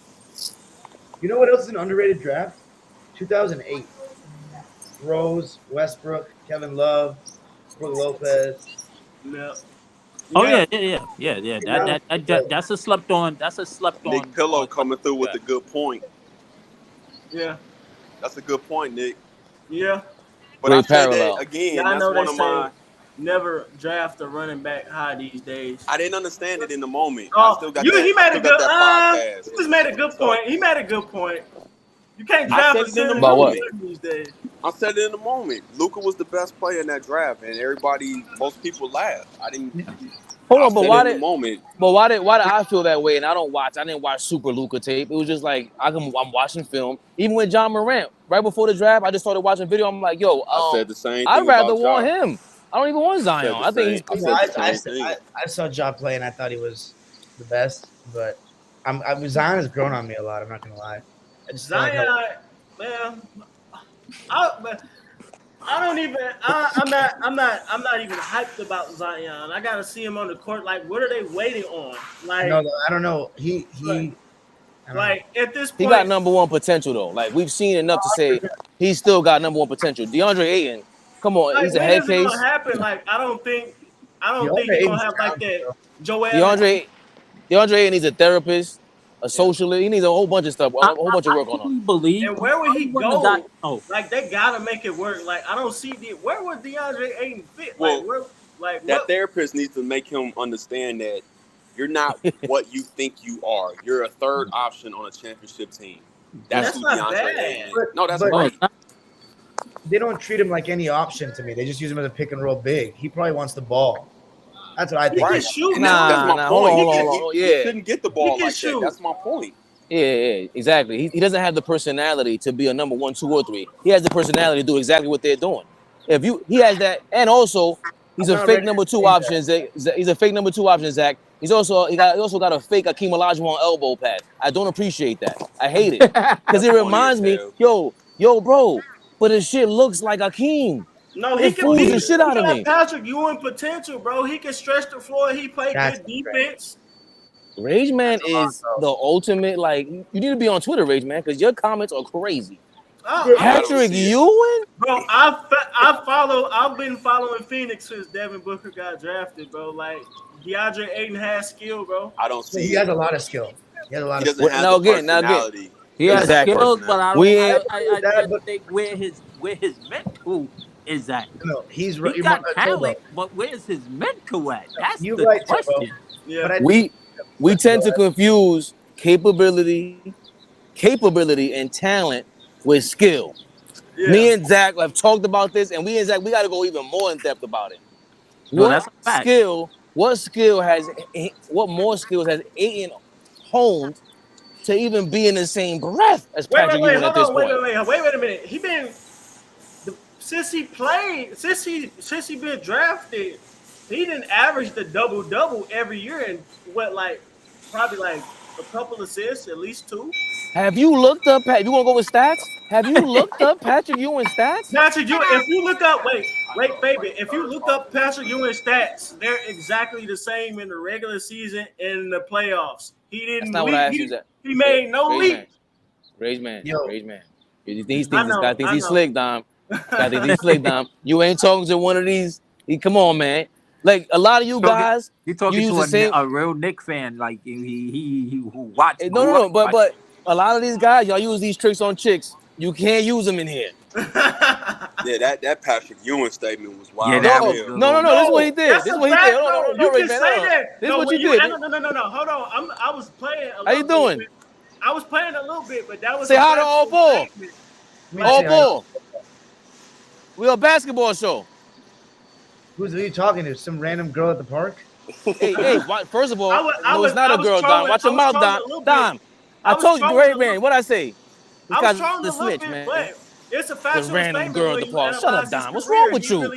You know what else is an underrated draft? 2008. Rose, Westbrook, Kevin Love, Brook Lopez. Yeah. Oh yeah. That's a slept on. Nick Pillow coming through with a good point. Yeah. That's a good point, Nick. Yeah. But I said that again. I know that's one of my. Never draft a running back high these days. I didn't understand it in the moment. I still got he made a good. He just made a good point. He made a good point. You can't draft a center these days. I said it in the moment. Luka was the best player in that draft, and most people laughed. I didn't. Hold on, but why did I feel that way? And I didn't watch Super Luka tape. It was just like I'm watching film. Even with John Morant, right before the draft, I just started watching video. I'm like, yo, I said the same thing. I'd rather want him. I don't even want Zion. I think I saw Ja play and I thought he was the best, but Zion has grown on me a lot. I'm not gonna lie. Zion, man, I'm not even hyped about Zion. I gotta see him on the court. Like, what are they waiting on? Like, no, I don't know. At this point, he got number 1 potential though. Like we've seen enough to say he's still got number 1 potential. DeAndre Ayton, come on, he's a head case. Gonna happen? Like, I don't think he's gonna have like that. Joel. DeAndre Ayton needs a therapist, a socialist. He needs a whole bunch of stuff, a whole bunch of work on him. And where would he go? Like, they gotta make it work. Like, I don't see where would DeAndre Ayton fit? That therapist needs to make him understand that you're not what you think you are. You're a third option on a championship team. That's who DeAndre Ayton is. No, that's great. They don't treat him like any option to me. They just use him as a pick and roll big. He probably wants the ball. That's what I think. He can shoot. That's my point. Hold on. He couldn't get the ball like that. That's my point. Yeah, exactly. He doesn't have the personality to be a number 1, 2, or 3. He has the personality to do exactly what they're doing. He has that, and also he's a fake number 2 option. He's a fake number 2 option, Zach. He also got a fake Akeem Olajuwon elbow pad. I don't appreciate that. I hate it because it reminds me, yo, bro. But his shit looks like Akeem. No, he can beat the shit out of me. Patrick Ewing potential, bro. He can stretch the floor. He played good defense. Rage Man is the ultimate. Like, you need to be on Twitter, Rage Man, because your comments are crazy. Patrick Ewing, bro. I've been following Phoenix since Devin Booker got drafted, bro. Like, DeAndre Ayton has skill, bro. I don't see. He has a lot of skill. He has a lot of skill. Now again. He has skills, but I don't think where his mental is at. No, he's he got talent, but where's his mental at? That's the question. Yeah. We tend to confuse capability and talent with skill. Yeah. Me and Zach have talked about this, and we got to go even more in depth about it. What skill what more skills has Ayton honed to even be in the same breath as Patrick Ewing at this point? Wait a minute. He been since he been drafted, he didn't average the double every year, and probably like a couple assists, at least 2. Have you looked up? You want to go with stats? Have you looked up Patrick Ewing stats? Patrick Ewing, if you look up, Fabian, if you look up Patrick Ewing stats, they're exactly the same in the regular season and in the playoffs. He didn't. That's not what I asked you. He made no leap. Rage man. These guys think he's slick, Dom. He's slick, Dom. You ain't talking to one of these. Come on, man. Like a lot of you guys, you're talking to a real Knicks fan, like he who watched. No, but a lot of these guys, y'all use these tricks on chicks. You can't use them in here. Yeah, that Patrick Ewing statement was wild. Yeah, no. This is what he did. This is what he did. No, Ray, man. This is what you did. No. Hold on. I was playing. How you doing? I was playing a little bit, but that was. Say hi to AllBall. AllBall. We're a basketball show. Who are you talking to? Some random girl at the park? Hey, first of all, it's not a girl, Dom. Watch your mouth, Dom. I told you, Ray, man. What'd I say? I was trying to snitch, man. But it's a factual random girl at the park. Shut up, Dom. What's career. wrong with you?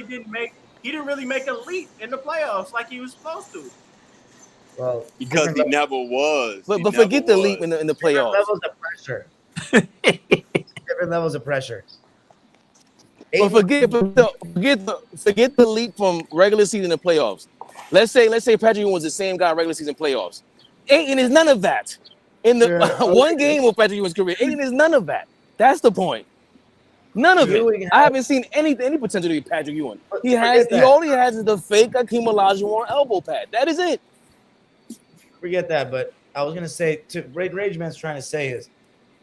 He didn't really make a leap in the playoffs like he was supposed to. Well, because he never was. But forget the leap in the playoffs. Levels of pressure. Different levels of pressure. But forget the leap from regular season to playoffs. Let's say Patrick Ewing was the same guy regular season playoffs. Ayton is none of that. In the one game of Patrick Ewing's career, Ayton is none of that. That's the point. None of it. I haven't seen any potential to be Patrick Ewing. He all he has is the fake Akeem Olajuwon elbow pad. That is it. Forget that. But I was gonna say to Rage Man's trying to say is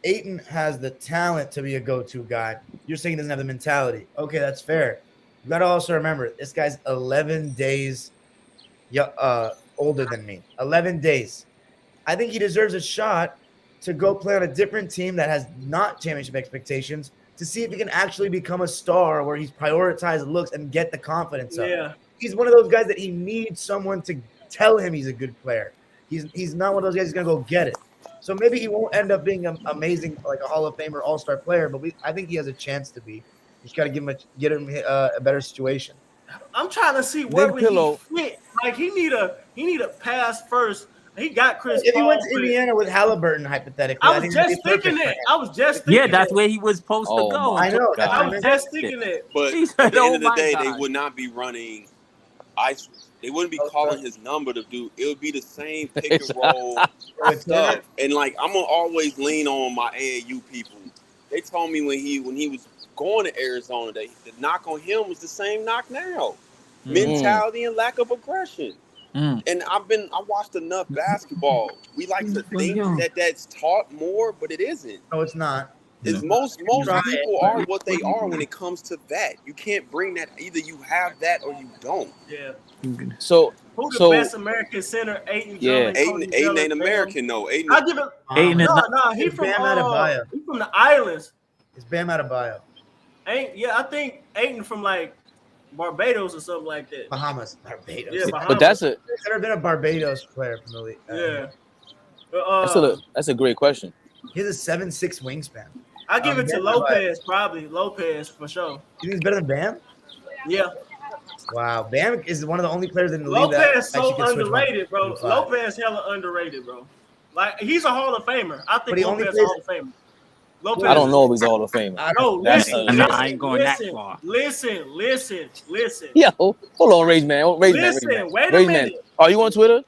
Ayton has the talent to be a go-to guy. You're saying he doesn't have the mentality. Okay, that's fair. You got to also remember, this guy's 11 days older than me. 11 days. I think he deserves a shot to go play on a different team that has not championship expectations to see if he can actually become a star where he's prioritized looks and get the confidence up. Yeah. He's one of those guys that he needs someone to tell him he's a good player. He's not one of those guys who's going to go get it. So maybe he won't end up being an amazing, like a Hall of Famer, All-Star player, but I think he has a chance to be. You just got to get him a better situation. I'm trying to see where would he fit. Like he need a pass first. He got Chris If Paul, he went to Indiana with Halliburton, hypothetically, I was just thinking that. Yeah, that's where he was supposed to go. I know. I was just thinking that. But at the end of the day, they would not be running ice. They wouldn't be calling his number to do. It would be the same pick and roll stuff. And like I'm gonna always lean on my AAU people. They told me when he was going to Arizona, the knock on him was the same knock now. Mentality and lack of aggression. And I watched enough basketball. We like to think that that's taught more, but it isn't. No, it's not. It's most people are what they are when it comes to that. You can't bring that. Either you have that or you don't. Yeah. So who's the best American center? Ayton. Yeah. Ayton ain't American, no. Ayton. I'll give it. No. He's from the islands. It's Bam Adebayo. I think Ayton from like Barbados or something like that. Barbados. Yeah, Bahamas. But there's never been a Barbados player from the league. Yeah. That's a great question. He has a 7'6" wingspan. I give it to Lopez, probably. Lopez for sure. You think he's better than Bam? Yeah. Wow, Bam is one of the only players in the league Lopez so underrated, bro. Lopez hella underrated, bro. Like he's a Hall of Famer. I think Lopez is a Hall of Famer. Lopez, I don't know if he's a Hall of Famer. I ain't going that far. Listen. Yo, hold on, Rage Man. Wait a minute. Are you on Twitter?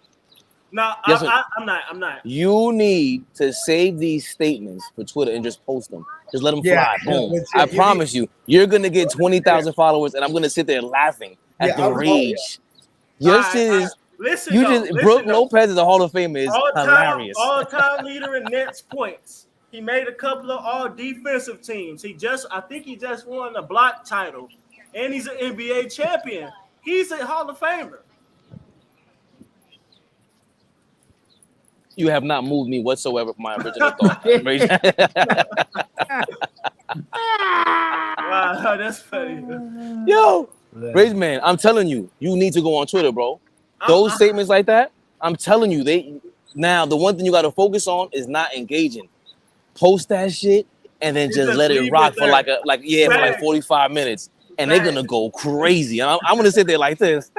No, yes, I'm not. You need to save these statements for Twitter and just post them. Just let them fly. Boom. I promise you're going to get 20,000 followers, and I'm going to sit there laughing at the rage. Your shit is Brooke Lopez is a Hall of Famer. Is hilarious. All-time leader in Nets points. He made a couple of all-defensive teams. I think he just won a block title, and he's an NBA champion. He's a Hall of Famer. You have not moved me whatsoever from my original thought. Wow, that's funny. Yo, Rage Man, I'm telling you, you need to go on Twitter, bro. those statements like that, I'm telling you, now the one thing you got to focus on is not engaging. Post that shit and then just let it rock for like 45 minutes, and they're gonna go crazy. And I'm gonna sit there like this.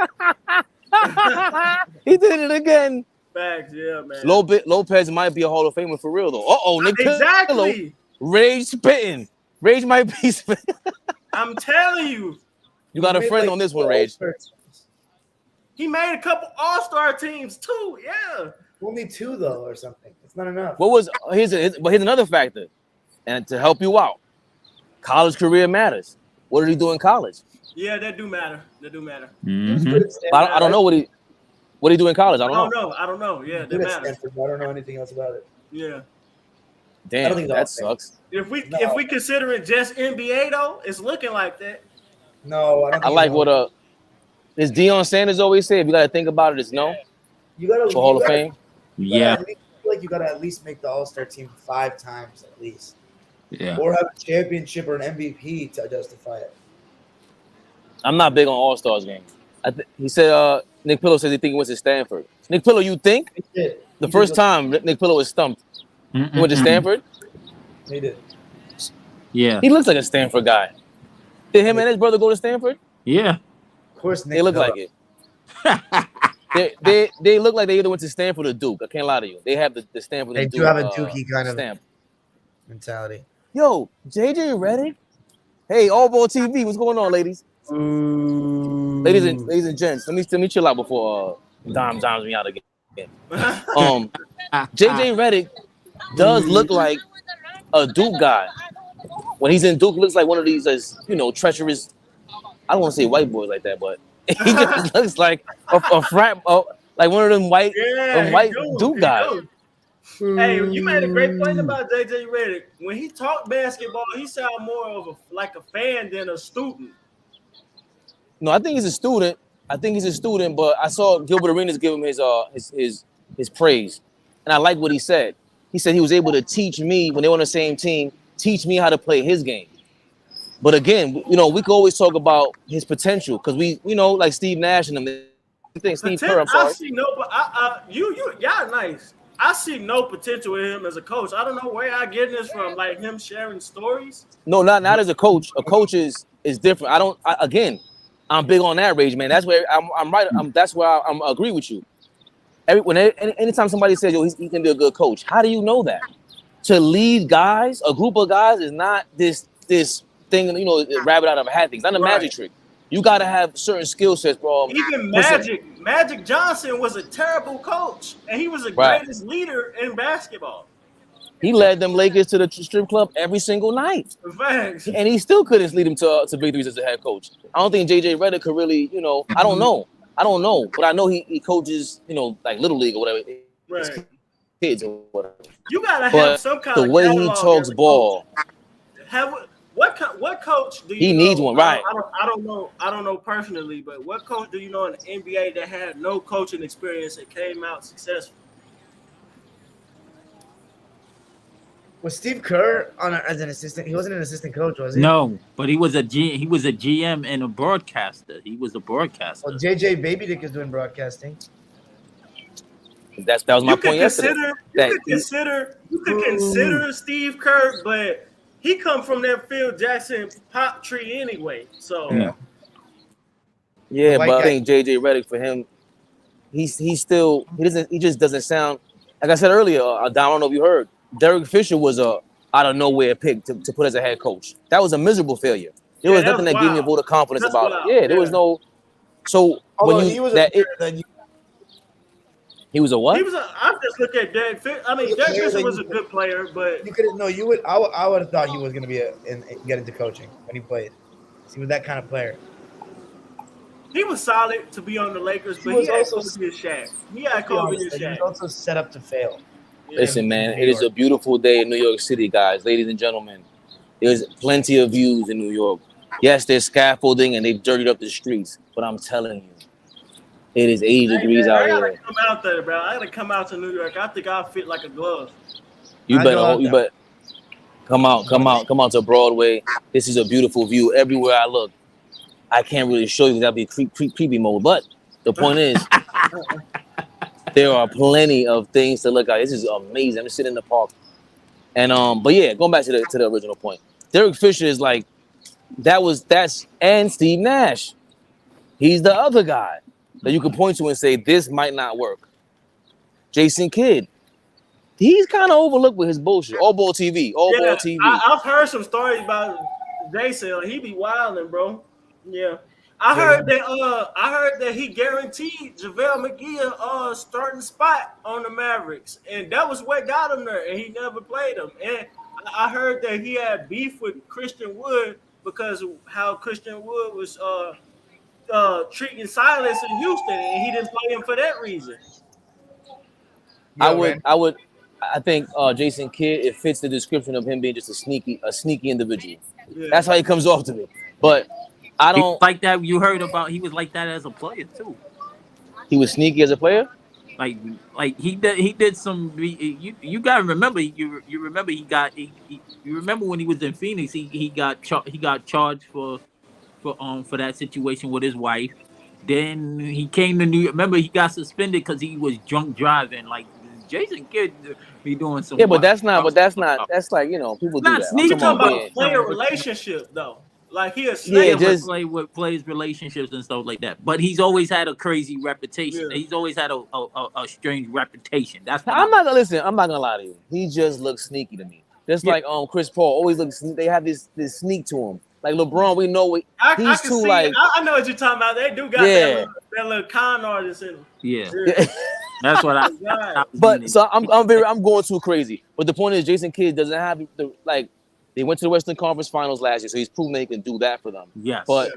He did it again. Facts, yeah, man. Lopez might be a Hall of Famer for real though. Nick exactly. Rage spitting. Rage might be spitting. I'm telling you. You got a friend on this one, Rage. He made a couple All-Star teams too. Yeah. Only 2 though, or something. It's not enough. Here's another factor, and to help you out, college career matters. What did he do in college? Yeah, that do matter. Mm-hmm. I don't know what he do in college. I don't know. Yeah, that matters. I don't know anything else about it. Yeah. Damn, that sucks. If we consider it just NBA though, it's looking like that. No, I don't. I like what is Deion Sanders always say. If you got to think about it, it's no. You gotta for Hall of Fame. Yeah. I feel like you gotta at least make the All-Star team 5 times at least. Yeah. Or have a championship or an MVP to justify it. I'm not big on All-Stars games. He said Nick Pillow says he think he went to Stanford. Nick Pillow, you think? The first time Nick Pillow was stumped. He went to Stanford? He did. Yeah. He looks like a Stanford guy. Did him and his brother go to Stanford? Yeah. Of course, they look like it. they look like they either went to Stanford or Duke. I can't lie to you. They have the Stanford. They and do Duke, have a Dookie kind stamp. of mentality. Yo, JJ Redick. Hey, AllBall TV. What's going on, ladies? Ladies and gents. Let me chill out before Dom dimes me out again. JJ Redick does look like a Duke guy. When he's in Duke, looks like one of these, treacherous. I don't want to say white boys like that, but he just looks like a frat, like one of them white Duke guys. Hey, you made a great point about JJ Redick. When he talked basketball, he sounded more of a fan than a student. No, I think he's a student. But I saw Gilbert Arenas give him his praise, and I like what he said. He said he was able to teach me when they were on the same team, teach me how to play his game. But again, we could always talk about his potential because like Steve Nash and them. Steve Kerr, I'm sorry. I see no, but y'all nice. I see no potential in him as a coach. I don't know where y'all getting this from, like him sharing stories. No, not as a coach. A coach is different. I'm big on that, Rage, man. That's where I'm right. That's where I agree with you. Anytime somebody says, "Yo, he can be a good coach," how do you know that? To lead guys, a group of guys, is not this thing, rabbit out of a hat thing. It's not a magic trick. You got to have certain skill sets, bro. Even Magic Johnson was a terrible coach, and he was the greatest leader in basketball. He led them Lakers to the strip club every single night. Thanks. And he still couldn't lead them to victories as a head coach. I don't think JJ Redick could really, I don't know. But I know he coaches, like Little League or whatever. Right. Kids or whatever. You got to have some kind of the way he talks ball. What coach do you He needs one, right? I don't know personally, but what coach do you know in the NBA that had no coaching experience and came out successful? Was Steve Kerr as an assistant? He wasn't an assistant coach, was he? No, but he was a GM and a broadcaster. He was a broadcaster. Well, JJ Babydick is doing broadcasting. That was my point yesterday. You could consider Steve Kerr, but he come from that Phil Jackson pop tree anyway. So yeah, but I think JJ Redick, for him, he just doesn't sound like I said earlier. I don't know if you heard. Derek Fisher was a out of nowhere pick to put as a head coach. That was a miserable failure. There was nothing that gave me a vote of confidence about it. Yeah, there was no. So although when he was he was a what? I just look at Derek Fisher. I mean, Derek Fisher was a good player, but you couldn't. No, you would. I would have thought he was going to be get into coaching when he played. He was that kind of player. He was solid to be on the Lakers, but he had Kobe and Shaq. He had Kobe and Shaq. He was also set up to fail. Yeah. Listen, man, it is a beautiful day in New York City, guys, ladies and gentlemen. There's plenty of views in New York. Yes, there's scaffolding and they've dirtied up the streets, but I'm telling you, it is 80 degrees out here. I gotta come out there, bro. I gotta come out to New York. I think I'll fit like a glove. You better come out to Broadway. This is a beautiful view. Everywhere I look, I can't really show you because that'd be creepy mode. But the point is, There are plenty of things to look at. This is amazing. I'm just sitting in the park. And but yeah, going back to the original point. Derek Fisher is like and Steve Nash. He's the other guy that you can point to and say this might not work. Jason Kidd. He's kind of overlooked with his bullshit. AllBall TV. AllBall TV. I've heard some stories about Jason. He be wilding, bro. Yeah. I heard that he guaranteed JaVale McGee a starting spot on the Mavericks, and that was what got him there, and he never played him. And I heard that he had beef with Christian Wood because of how Christian Wood was treating Silas in Houston, and he didn't play him for that reason. I think Jason Kidd, it fits the description of him being just a sneaky individual. Yeah. That's how he comes off to me. But I don't like that. You heard about he was like that as a player too. He was sneaky as a player. Like he did some. You gotta remember. You remember you remember when he was in Phoenix. He got charged for that situation with his wife. Then he came to New York. Remember, he got suspended because he was drunk driving. Like Jason Kidd be doing some. Yeah, but that's not. That's like, you know, people do that. Sneaky about player relationship though. Like he a snake. Yeah, just play with players' relationships and stuff like that. But he's always had a crazy reputation. Yeah. He's always had a strange reputation. That's what I'm not gonna lie to you. He just looks sneaky to me. Just like Chris Paul always looks. They have this sneak to him. Like LeBron, we know he's too like. I know what you're talking about. They do got that little con artist in him. Yeah. That's what I. But so I'm going too crazy. But the point is, Jason Kidd doesn't have the like. They went to the Western Conference Finals last year, so he's proven that he can do that for them. Yes. But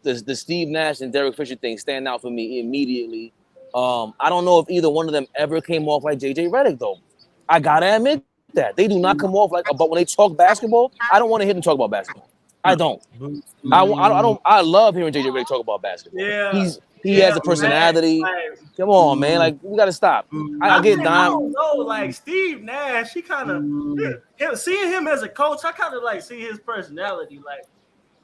the Steve Nash and Derek Fisher thing stand out for me immediately. I don't know if either one of them ever came off like JJ Redick, though. I gotta admit that they do not come off like. But when they talk basketball, I don't want to hear them talk about basketball. I don't. I don't. I love hearing JJ Redick talk about basketball. Yeah. He has a personality. Come on, man. Like, we gotta stop. I get down. I don't know. Like Steve Nash, he kind of seeing him as a coach. I kind of like see his personality. Like,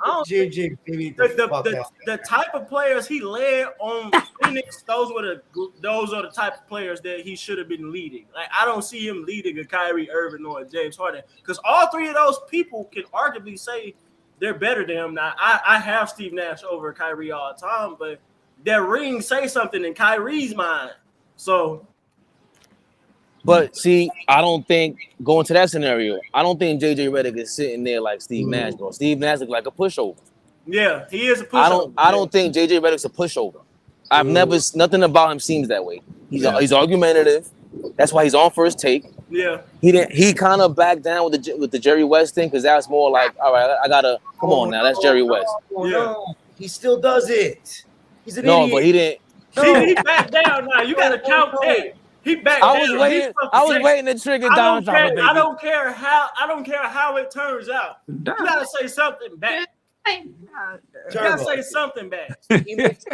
I don't JJ, baby, the type of players he led on Phoenix. Those are the type of players that he should have been leading. Like, I don't see him leading a Kyrie Irving or a James Harden, because all three of those people can arguably say they're better than him. Now, I have Steve Nash over Kyrie all the time, but their rings say something in Kyrie's mind. So, but see, I don't think going to that scenario, I don't think JJ Redick is sitting there like Steve Nash, bro. Steve Nash looks like a pushover. Yeah, he is a pushover. I don't think JJ Redick's a pushover. I've never, nothing about him seems that way. He's argumentative. That's why he's on first take. Yeah, he kind of backed down with the Jerry West thing, because that's more like, all right, I gotta come on now. That's Jerry West. He still does it. He's an idiot. But he didn't. He backed down now. You gotta count that. He backed down. I was waiting to trigger down. I don't care how it turns out. You gotta say something back. You gotta say something back. He makes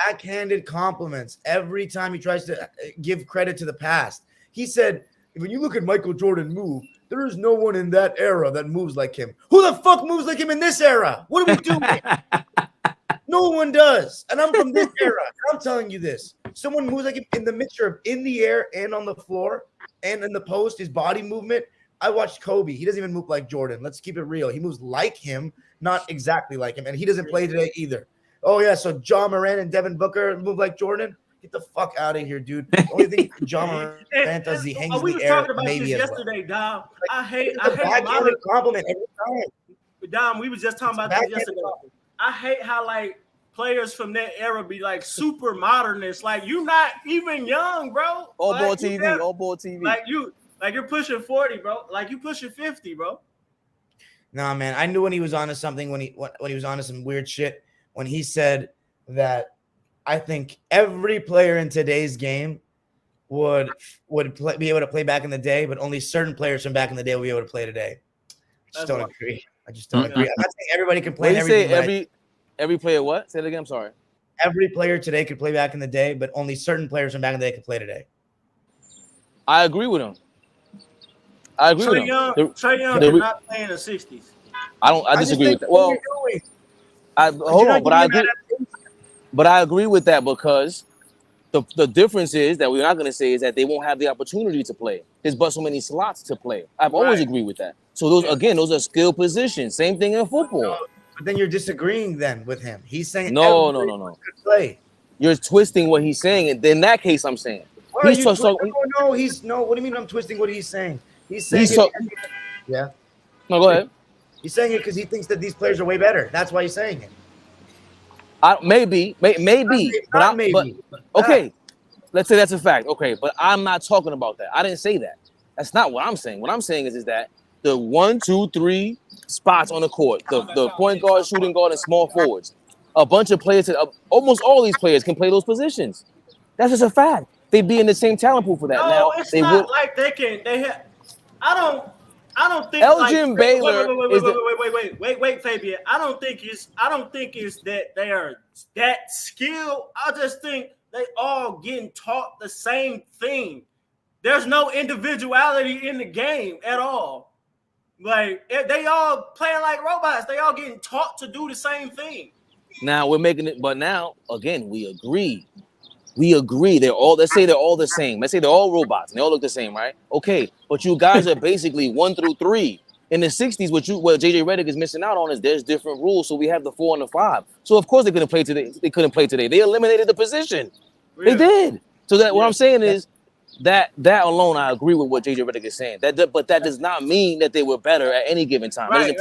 backhanded compliments every time he tries to give credit to the past. He said, when you look at Michael Jordan move, there is no one in that era that moves like him. Who the fuck moves like him in this era? What are we doing? No one does. And I'm from this era. I'm telling you this. Someone moves like him in the mixture of in the air and on the floor and in the post, his body movement. I watched Kobe. He doesn't even move like Jordan. Let's keep it real. He moves like him, not exactly like him. And he doesn't play today either. Oh, yeah. So John Moran and Devin Booker move like Jordan? Get the fuck out of here, dude. The only thing John Moran does is he hangs in the air. We were talking about this yesterday, Dom. I hate backhanded compliment every time. Dom, we were just talking about this yesterday. I hate how like players from that era be like super modernists. Like, you're not even young, bro. AllBall TV. Like you're pushing 40, bro. Like you pushing 50, bro. Nah, man. I knew when he was onto something, when he was onto some weird shit, when he said that I think every player in today's game would be able to play back in the day, but only certain players from back in the day will be able to play today. I just don't agree. I'm not saying everybody can play. Every player what? Say it again. I'm sorry. Every player today could play back in the day, but only certain players from back in the day can play today. I agree with him. Trae Young did not play in the 60s. I disagree with that. Well, but I agree with that, because The difference is that we're not going to say is that they won't have the opportunity to play. There's but so many slots to play. I've always agreed with that. So those are skill positions. Same thing in football. But then you're disagreeing then with him. He's saying no. Could play. You're twisting what he's saying. And in that case, I'm saying What do you mean I'm twisting what he's saying? He's saying yeah. No, go ahead. He's saying it because he thinks that these players are way better. That's why he's saying it. Maybe. Okay, let's say that's a fact. Okay, but I'm not talking about that. I didn't say that. That's not what I'm saying. What I'm saying is that the 1, 2, 3 spots on the court, the point guard, shooting guard, and small forwards, a bunch of players, almost all these players can play those positions. That's just a fact. They'd be in the same talent pool for that. No, now it's not like they can. I don't think Elgin Baylor. Wait, Fabian. I don't think it's that they are that skilled. I just think they all getting taught the same thing. There's no individuality in the game at all. Like they all playing like robots. They all getting taught to do the same thing. Now we're making it, but now again we agree. Let's say they're all the same. Let's say they're all robots and they all look the same, right? Okay, but you guys are basically 1 through 3. In the 60s, what JJ Redick is missing out on is there's different rules. So we have the 4 and the 5. So of course they couldn't play today. They eliminated the position. Yeah. They did. So what I'm saying is that alone, I agree with what JJ Redick is saying. But that does not mean that they were better at any given time. Right.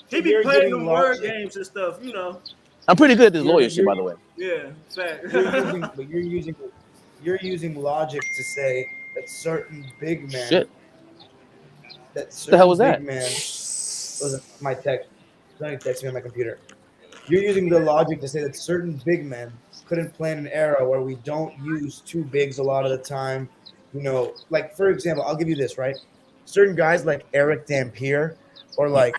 He be playing the word games and stuff, you know. I'm pretty good at this lawyer shit, by the way. Yeah, fact. You're using logic to say that certain big men. Shit. What the hell was that? Wasn't my text. Somebody texted me on my computer. You're using the logic to say that certain big men couldn't play in an era where we don't use 2 bigs a lot of the time. You know, like for example, I'll give you this, right? Certain guys like Eric Dampier or like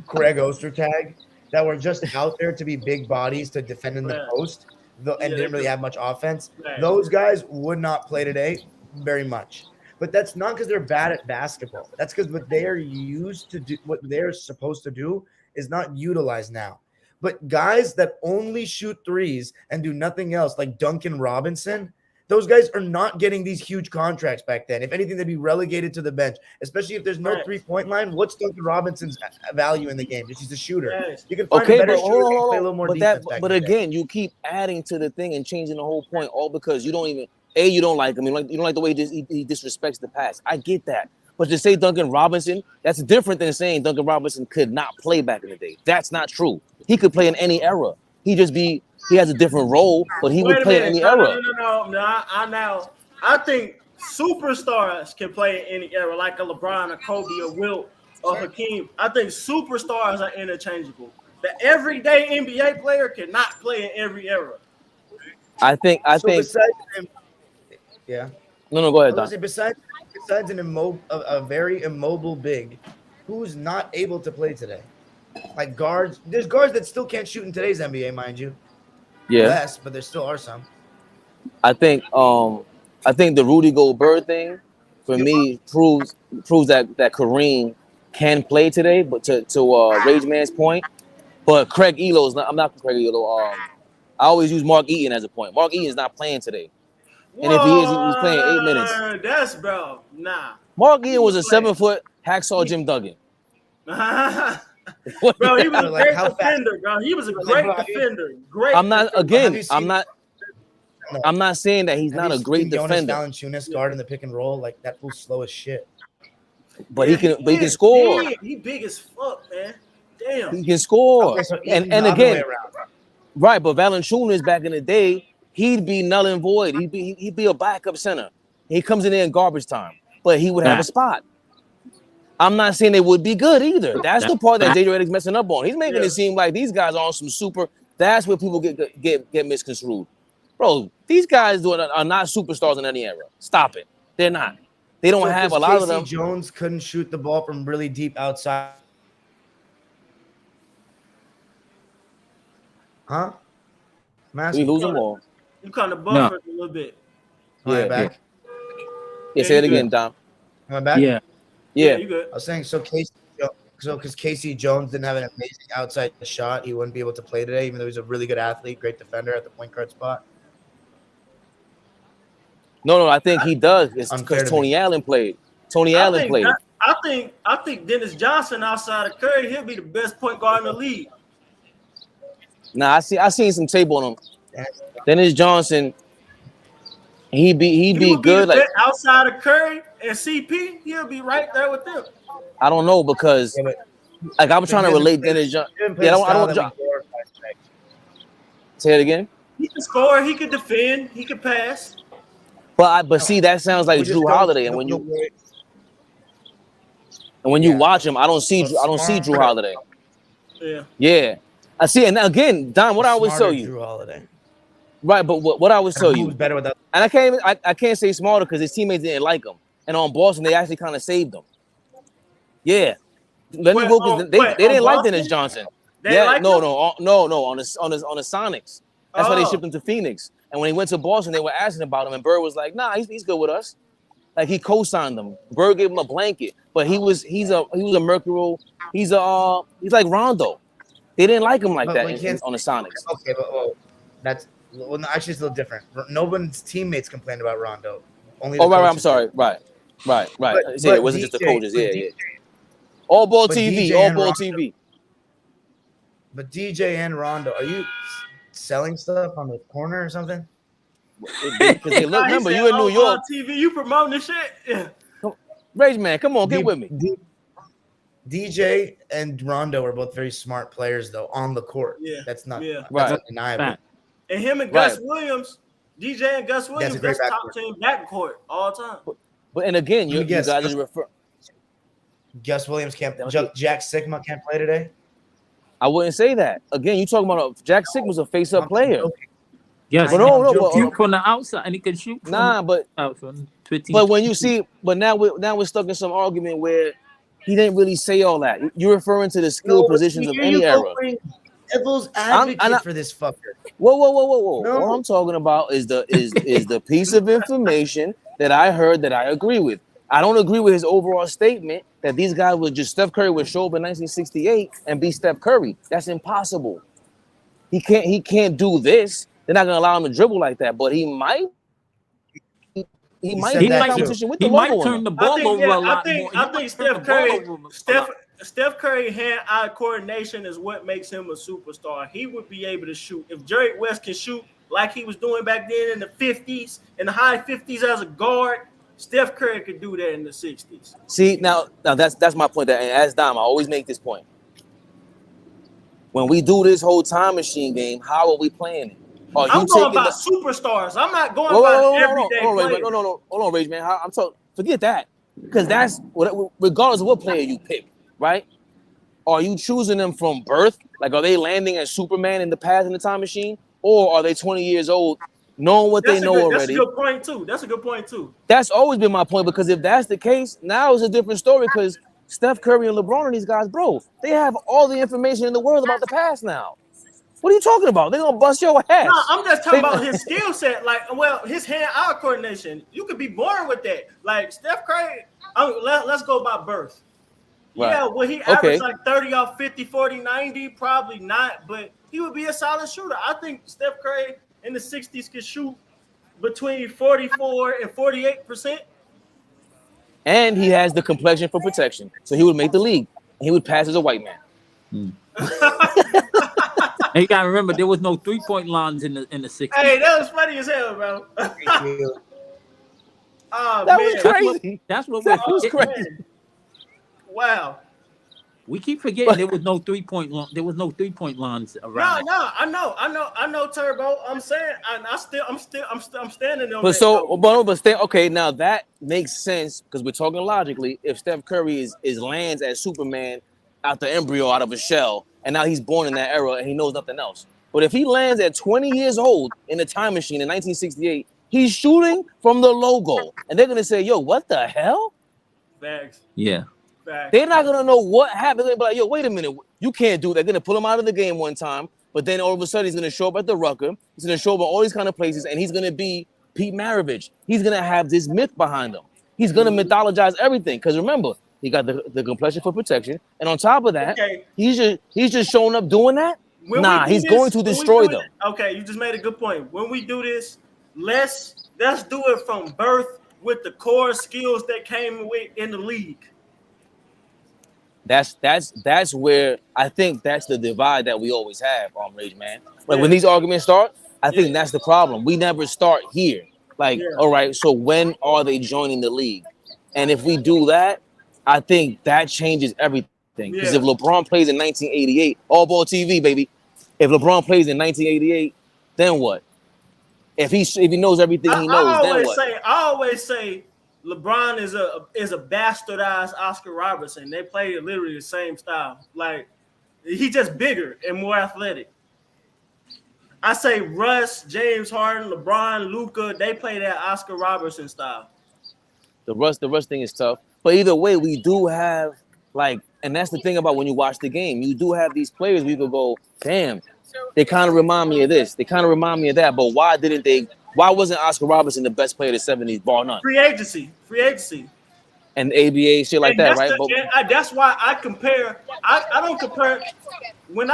Craig Ostertag that were just out there to be big bodies to defend in the post and didn't really have much offense. Those guys would not play today very much. But that's not because they're bad at basketball. That's because what they are used to do, what they're supposed to do, is not utilized now. But guys that only shoot threes and do nothing else, like Duncan Robinson, those guys are not getting these huge contracts back then. If anything, they'd be relegated to the bench, especially if there's no 3-point line. What's Duncan Robinson's value in the game? Just he's a shooter. You can find a better shooter and play a little more defense. But again, you keep adding to the thing and changing the whole point, all because you don't even you don't like him. You don't like the way he disrespects the pass. I get that. But to say Duncan Robinson, that's different than saying Duncan Robinson could not play back in the day. That's not true. He could play in any era. He has a different role, but he would play in any era. No. I think superstars can play in any era, like a LeBron, a Kobe, a Wilt, or Hakeem. I think superstars are interchangeable. The everyday NBA player cannot play in every era. I think. Yeah. No, go ahead, Don. Besides a very immobile big, who's not able to play today? Like guards, there's guards that still can't shoot in today's NBA, mind you. Yeah. Less, but there still are some. I think the Rudy Gobert thing for me proves that Kareem can play today, but to Rage Man's point. But Craig Elo's not. I'm not Craig Elo. I always use Mark Eaton as a point. Mark Eaton is not playing today. And if he is, he's playing 8 minutes. That's bro. Nah. Mark Ian was a 7-foot hacksaw Jim Duggan. Bro, he was a great defender, bro. He was a great defender. Great. I'm not saying that he's not a great defender. Valanciunas guard in the pick and roll, like that fool's slow as shit. But he can score. He big as fuck, man. Damn. He can score. Okay, so and again, right, but Valanciunas back in the day, he'd be null and void. He'd be a backup center. He comes in there in garbage time, but he would have a spot. I'm not saying they would be good either. That's the part that JJ Redick's messing up on. He's making it seem like these guys are on some super. That's where people get misconstrued. Bro, these guys are not superstars in any era. Stop it. They're not. They don't have a lot of them. Jones couldn't shoot the ball from really deep outside. Huh? We lose them all. You kind of buffered a little bit. Yeah, back. Yeah, say it again, Dom. Am I back? Yeah. You good. I was saying because Casey Jones didn't have an amazing outside shot, he wouldn't be able to play today, even though he's a really good athlete, great defender at the point guard spot. No, I think he does. It's because Tony Allen played. Tony Allen played. I think Dennis Johnson outside of Curry, he'll be the best point guard in the league. Nah, I seen some tape on him. Dennis Johnson, he be good. Like outside of Curry and CP, he'll be right there with them. I don't know because like I'm trying to relate Dennis Johnson. Yeah, I don't. Say it again. He can score. He can defend. He can pass. But see, that sounds like Drew Holiday, and when you watch him, I don't see Drew Holiday. Yeah. I see, and again, Don, what I always tell you, Drew Holiday. Right? But what I always tell you, better without. And I can't say smarter because his teammates didn't like him, and on Boston they actually kind of saved him. Yeah, Lenny Wilkins, they didn't like Dennis Johnson. No, on the Sonics. That's why they shipped him to Phoenix. And when he went to Boston, they were asking about him, and Bird was like, "Nah, he's good with us." Like he co-signed them. Bird gave him a blanket, but he's a mercurial. He's like Rondo. They didn't like him like that on the Sonics. Okay, but that's actually it's a little different. No one's teammates complained about Rondo. Only. Right. I'm sorry. Right. But it wasn't just the coaches. Yeah. AllBall TV. But DJ and Rondo, are you selling stuff on the corner or something? Because they look. Remember, you in New York. TV, you promoting the shit. Yeah. Rage man, come on, get with me. DJ and Rondo are both very smart players, though, on the court. Yeah, that's not undeniable. Right. And him and Gus Williams, DJ and Gus Williams, that's top team backcourt all the time. But and again, you guys are refer. Gus Williams can't. Jack Sigma can't play today. I wouldn't say that. Again, you talking about Jack Sigma's a face-up player. Yes, but no, shoot from the outside, and he can shoot. But when you see, now we're stuck in some argument where he didn't really say all that. You're referring to the skill positions of any era. Devil's advocate for this fucker. Whoa! No. What I'm talking about is the piece of information that I heard that I agree with. I don't agree with his overall statement that these guys were just Steph Curry would show up in 1968 and be Steph Curry. That's impossible. He can't do this. They're not gonna allow him to dribble like that, but he might. He might turn the ball over a lot more. I think Steph Curry hand-eye coordination is what makes him a superstar. He would be able to shoot. If Jerry West can shoot like he was doing back then in the 50s, in the high 50s as a guard, Steph Curry could do that in the 60s. See, now that's my point. And as Dom, I always make this point. When we do this whole time machine game, how are we playing it? I'm going by superstars. I'm not going by everyday players. No. Hold on, Rage man. I'm talking. Forget that, because that's regardless of what player you pick, right? Are you choosing them from birth? Like, are they landing as Superman in the past in the time machine, or are they 20 years old, knowing what they know already? That's a good point too. That's always been my point, because if that's the case, now it's a different story. Because Steph Curry and LeBron and these guys, bro, they have all the information in the world about the past now. What are you talking about? They're gonna bust your ass. No, I'm just talking about his skill set. Like, his hand-eye coordination. You could be born with that. Like Steph Curry, let's go by birth. Right. Yeah, will he average like 30 off 50, 40, 90? Probably not, but he would be a solid shooter. I think Steph Curry in the 60s could shoot between 44 and 48%. And he has the complexion for protection. So he would make the league. He would pass as a white man. And you gotta remember, there was no 3-point lines in the 60s. Hey, that was funny as hell, bro. That was crazy. That's what was crazy. Wow. We keep forgetting there was no 3-point line. There was no 3-point lines around. No, I know, Turbo. I'm saying, I'm standing on that. Okay, now that makes sense because we're talking logically. If Steph Curry is lands as Superman out the embryo out of a shell, and now he's born in that era and he knows nothing else. But if he lands at 20 years old in a time machine in 1968, he's shooting from the logo, and they're gonna say, "Yo, what the hell?" Facts. Yeah. They're not gonna know what happened. They're gonna be like, "Yo, wait a minute, you can't do that." They're gonna pull him out of the game one time, but then all of a sudden he's gonna show up at the Rucker. He's gonna show up at all these kind of places, and he's gonna be Pete Maravich. He's gonna have this myth behind him. He's gonna mythologize everything. Because remember, he got the complexion for protection, and on top of that, he's just showing up doing that. He's going to destroy them. Okay, you just made a good point. When we do this, let's let's do it from birth with the core skills that came with in the league. That's where I think that's the divide that we always have, Rage Man. Like when these arguments start, I think that's the problem. We never start here. Like, all right, so when are they joining the league? And if we do that, I think that changes everything. Because if LeBron plays in 1988, All-Ball TV, baby. If LeBron plays in 1988, then what? If he knows everything he knows, then what? I always say LeBron is a bastardized Oscar Robertson. They play literally the same style. Like he's just bigger and more athletic. I say Russ, James Harden, LeBron, Luka, they play that Oscar Robertson style. The Russ thing is tough. But either way, we do have like, and that's the thing about when you watch the game, you do have these players we could go, damn, they kind of remind me of this. They kind of remind me of that. But why wasn't Oscar Robertson the best player of the 70s, bar none? Free agency. And ABA, shit like that, right? That's why I compare. I don't compare. When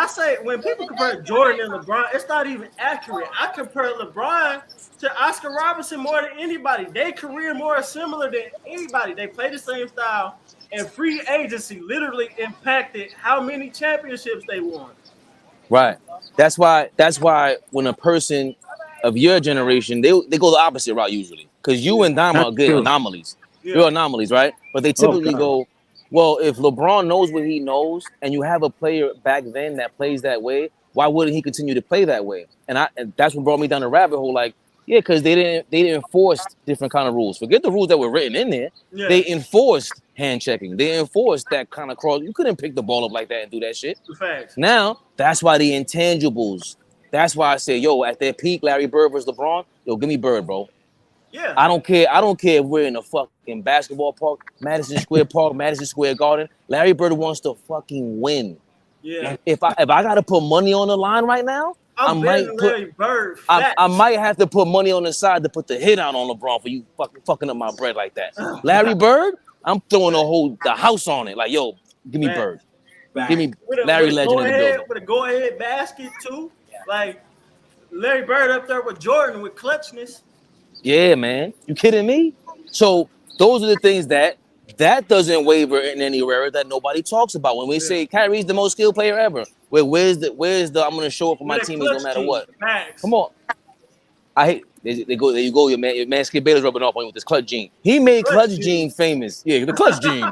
people compare Jordan and LeBron, it's not even accurate. I compare LeBron to Oscar Robertson more than anybody. Their career more similar than anybody. They play the same style, and free agency literally impacted how many championships they won. Right. That's why when a person of your generation, they go the opposite route usually. Because you and Dama are good anomalies. Yeah. You're anomalies, right? But they typically go, well, if LeBron knows what he knows and you have a player back then that plays that way, why wouldn't he continue to play that way? And that's what brought me down the rabbit hole. Like, yeah, because they didn't enforce different kind of rules. Forget the rules that were written in there. Yeah. They enforced hand checking. They enforced that kind of cross. You couldn't pick the ball up like that and do that shit. Facts. Now, that's why the intangibles. That's why I say, yo, at their peak, Larry Bird versus LeBron, yo, give me Bird, bro. Yeah. I don't care if we're in a fucking basketball park, Madison Square Park, Madison Square Garden. Larry Bird wants to fucking win. Yeah. If I gotta put money on the line right now, I might have to put money on the side to put the hit out on LeBron for you fucking up my bread like that. Larry Bird, I'm throwing the house on it. Like, yo, give me Bird. Give me Larry Legend in the building. With a go-ahead basket, too. Like, Larry Bird up there with Jordan with clutchness. Yeah, man. You kidding me? So those are the things that doesn't waver in any era that nobody talks about. When we say Kyrie's the most skilled player ever, where's the I'm gonna show up for my teammates no matter what. Max. Come on. I hate they go there you go, your man Skip Bayless rubbing off on you with this clutch gene. He made clutch gene famous. Yeah, the clutch gene.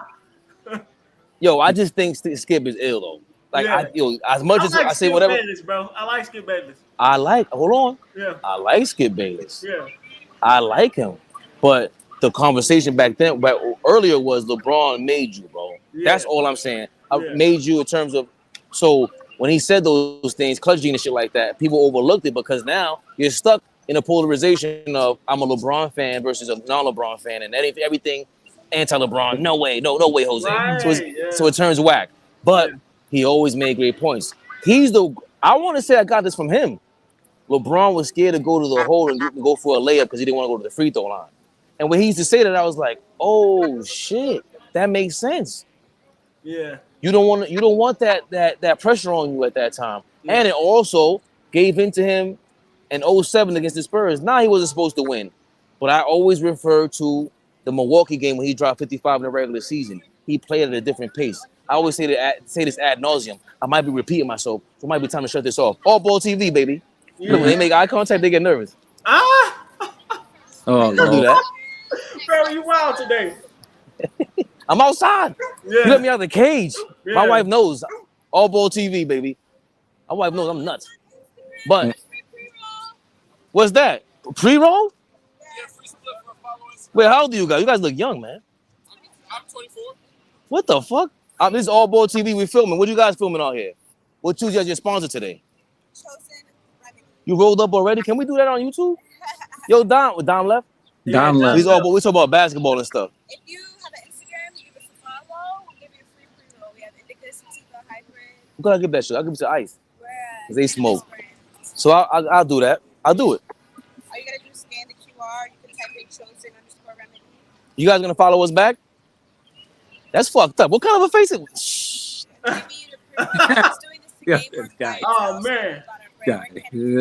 Yo, I just think Skip is ill though. Like as much as I say whatever. Bayless, bro. I like Skip Bayless. Hold on. Yeah. I like Skip Bayless. Yeah. I like him. But the conversation back then, earlier was LeBron made you, bro. Yeah. That's all I'm saying. I made you in terms of, so when he said those things, clutch gene and shit like that, people overlooked it because now you're stuck in a polarization of I'm a LeBron fan versus a non-LeBron fan, and everything anti-LeBron. No way, no way, Jose. Right, so it turns whack. But he always made great points. I want to say I got this from him. LeBron was scared to go to the hole and go for a layup because he didn't want to go to the free throw line. And when he used to say that, I was like, "Oh shit, that makes sense." Yeah. You don't want that pressure on you at that time. Yeah. And it also gave in to him in 07 against the Spurs. Now he wasn't supposed to win, but I always refer to the Milwaukee game when he dropped 55 in the regular season. He played at a different pace. I always say this ad nauseum. I might be repeating myself, so it might be time to shut this off. All-Ball TV, baby. Yeah. Look, when they make eye contact, they get nervous. Oh, don't do that. Bro, you wild today. I'm outside. Yeah. You let me out of the cage. Yeah. My wife knows. All-Ball TV, baby. My wife knows I'm nuts. But what's that? Pre-roll? Wait, how old are you guys? You guys look young, man. I'm 24. What the fuck? This is All-Ball TV. We're filming. What you guys filming out here? What choose you as your sponsor today? You rolled up already? Can we do that on YouTube? Yo, Dom left? Dom left. We talk about basketball and stuff. If you have an Instagram, give us a follow. We'll give you a free pre-roll. We have indica, sativa, hybrid. I'm gonna give that shit. I'll give it to Ice. Because they smoke. So I'll do that. I'll do it. All you gotta do is scan the QR. You can type in chosen_remedy. You guys gonna follow us back? That's fucked up. What kind of a face is Shh. Yeah, this guy. Oh man. Every Friday, we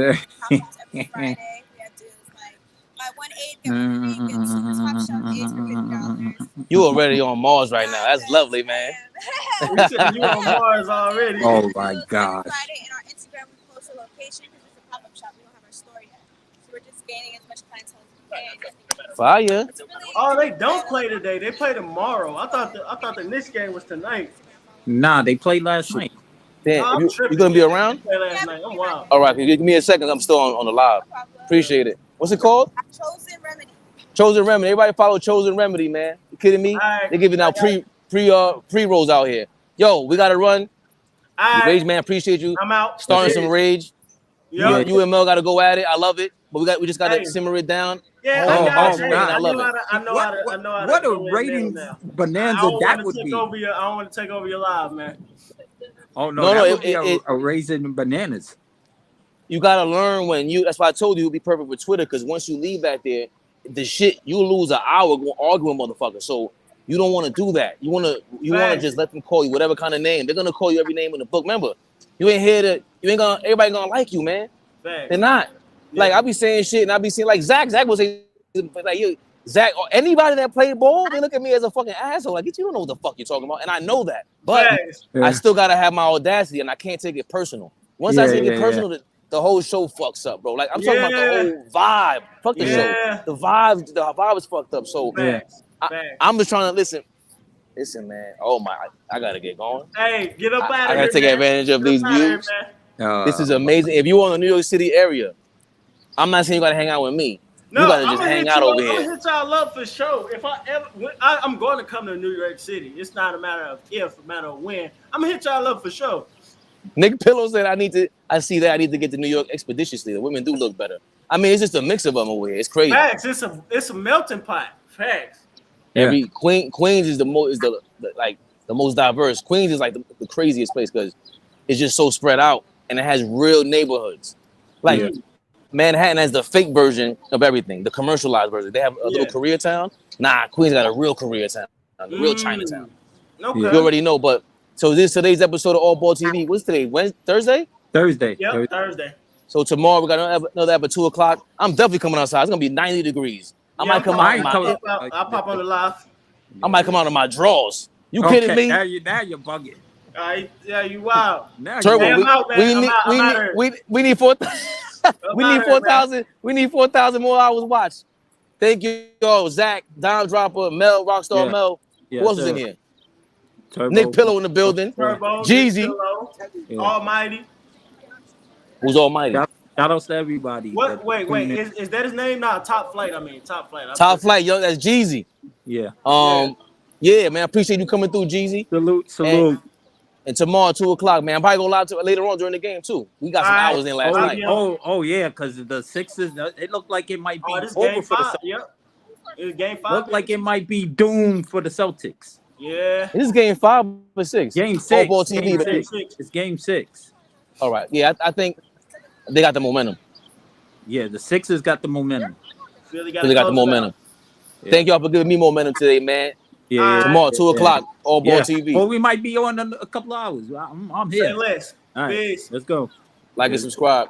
have deals like buy 1 8, get 1 free, get 2 Top Shelf Aids for $50. You already on Mars right now. That's lovely, man. You said you on Mars already. Oh my God. Friday in our Instagram, we post a location because it's a pop-up shop. We don't have our store yet. So we're just gaining as much clientele as we can. Fire. Oh, they don't play today. They play tomorrow. I thought the Knicks game was tonight. Nah, they played last night. Damn, you gonna be around? They played last night. I'm wild. All right, give me a second. I'm still on the live. Appreciate it. What's it called? Chosen Remedy. Chosen Remedy. Everybody follow Chosen Remedy, man. You kidding me? Right. They're giving out pre-rolls out here. Yo, we gotta run. Rage, man, appreciate you. I'm out. Starting some rage. Yeah, you and Mel gotta go at it. I love it, but we just gotta simmer it down. Yeah, I love it. I know how what to a rating bonanza that would be. I don't want to take over your live, man. Oh no, that would be a raisin bananas. You gotta learn when you. That's why I told you it would be perfect with Twitter, because once you leave back there, the shit you'll lose an hour arguing with motherfuckers. So you don't want to do that. You want to just let them call you whatever kind of name. They're gonna call you every name in the book. Remember, you ain't gonna everybody gonna like you, man. Facts. They're not. Yeah. Like I be saying shit and I be saying like Zach was saying like you. Zach or anybody that played ball, they look at me as a fucking asshole. Like, you don't know what the fuck you're talking about. And I know that. But I still gotta have my audacity and I can't take it personal. Once I take it personal, the whole show fucks up, bro. Like I'm talking about the whole vibe. Fuck the show. The vibe is fucked up. So I'm just trying to listen, man. Oh my, I gotta get going. Hey, get up out of here. I gotta take advantage of these views. This is amazing. If you're on the New York City area, I'm not saying you gotta hang out with me. No, you gotta just hang out over here. I'm gonna hit y'all up for sure. If I'm going to come to New York City. It's not a matter of if, a matter of when. I'm gonna hit y'all up for sure. Nick Pillow said I need to get to New York expeditiously. The women do look better. I mean, it's just a mix of them over here. It's crazy. Facts. It's a melting pot. Facts. Every Queens is the most diverse. Queens is like the craziest place because it's just so spread out and it has real neighborhoods. Like Manhattan has the fake version of everything, the commercialized version. They have a little Koreatown. Nah, Queens got a real Koreatown, a real Chinatown. Okay. You already know, but so today's episode of All Ball TV. What's today? Wednesday? Thursday? Thursday. Yep, Thursday. So tomorrow we got another episode 2 o'clock. I'm definitely coming outside. It's gonna be 90 degrees. I'll pop on the live. I might come out of my drawers. You kidding me? Now you're bugging. Yeah, you wild. Turbo, we need 4,000. We need 4,000 more hours watched. Thank you, Zach, Dimedropper, Mel, Rockstar Mel. Who else is in here? Turbo. Nick Pillow in the building. Turbo, Jeezy. Almighty. Who's Almighty? Shout outs to everybody. Wait. Is that his name? Nah, Top Flight. Top Flight. Top Flight, yo, that's Jeezy. Yeah. Yeah, man. I appreciate you coming through, Jeezy. Salute. And tomorrow, 2 o'clock, man. I'm probably going live later on during the game, too. We got some hours in last night. Oh, yeah, because the Sixers, it looked like it might be over for the Celtics. Yep. It's game 5. Looked like it might be doomed for the Celtics. Yeah. This is game 5 or 6? Game 6. All Ball TV. It's game 6. All right. Yeah, I think they got the momentum. Yeah, the Sixers got the momentum. Philly got the momentum. Yeah. Thank y'all for giving me momentum today, man. Yeah. Tomorrow, 2 o'clock, All Ball TV. Well, we might be on a couple of hours. I'm here. Say less. All right, Peace. let's go. Like and subscribe.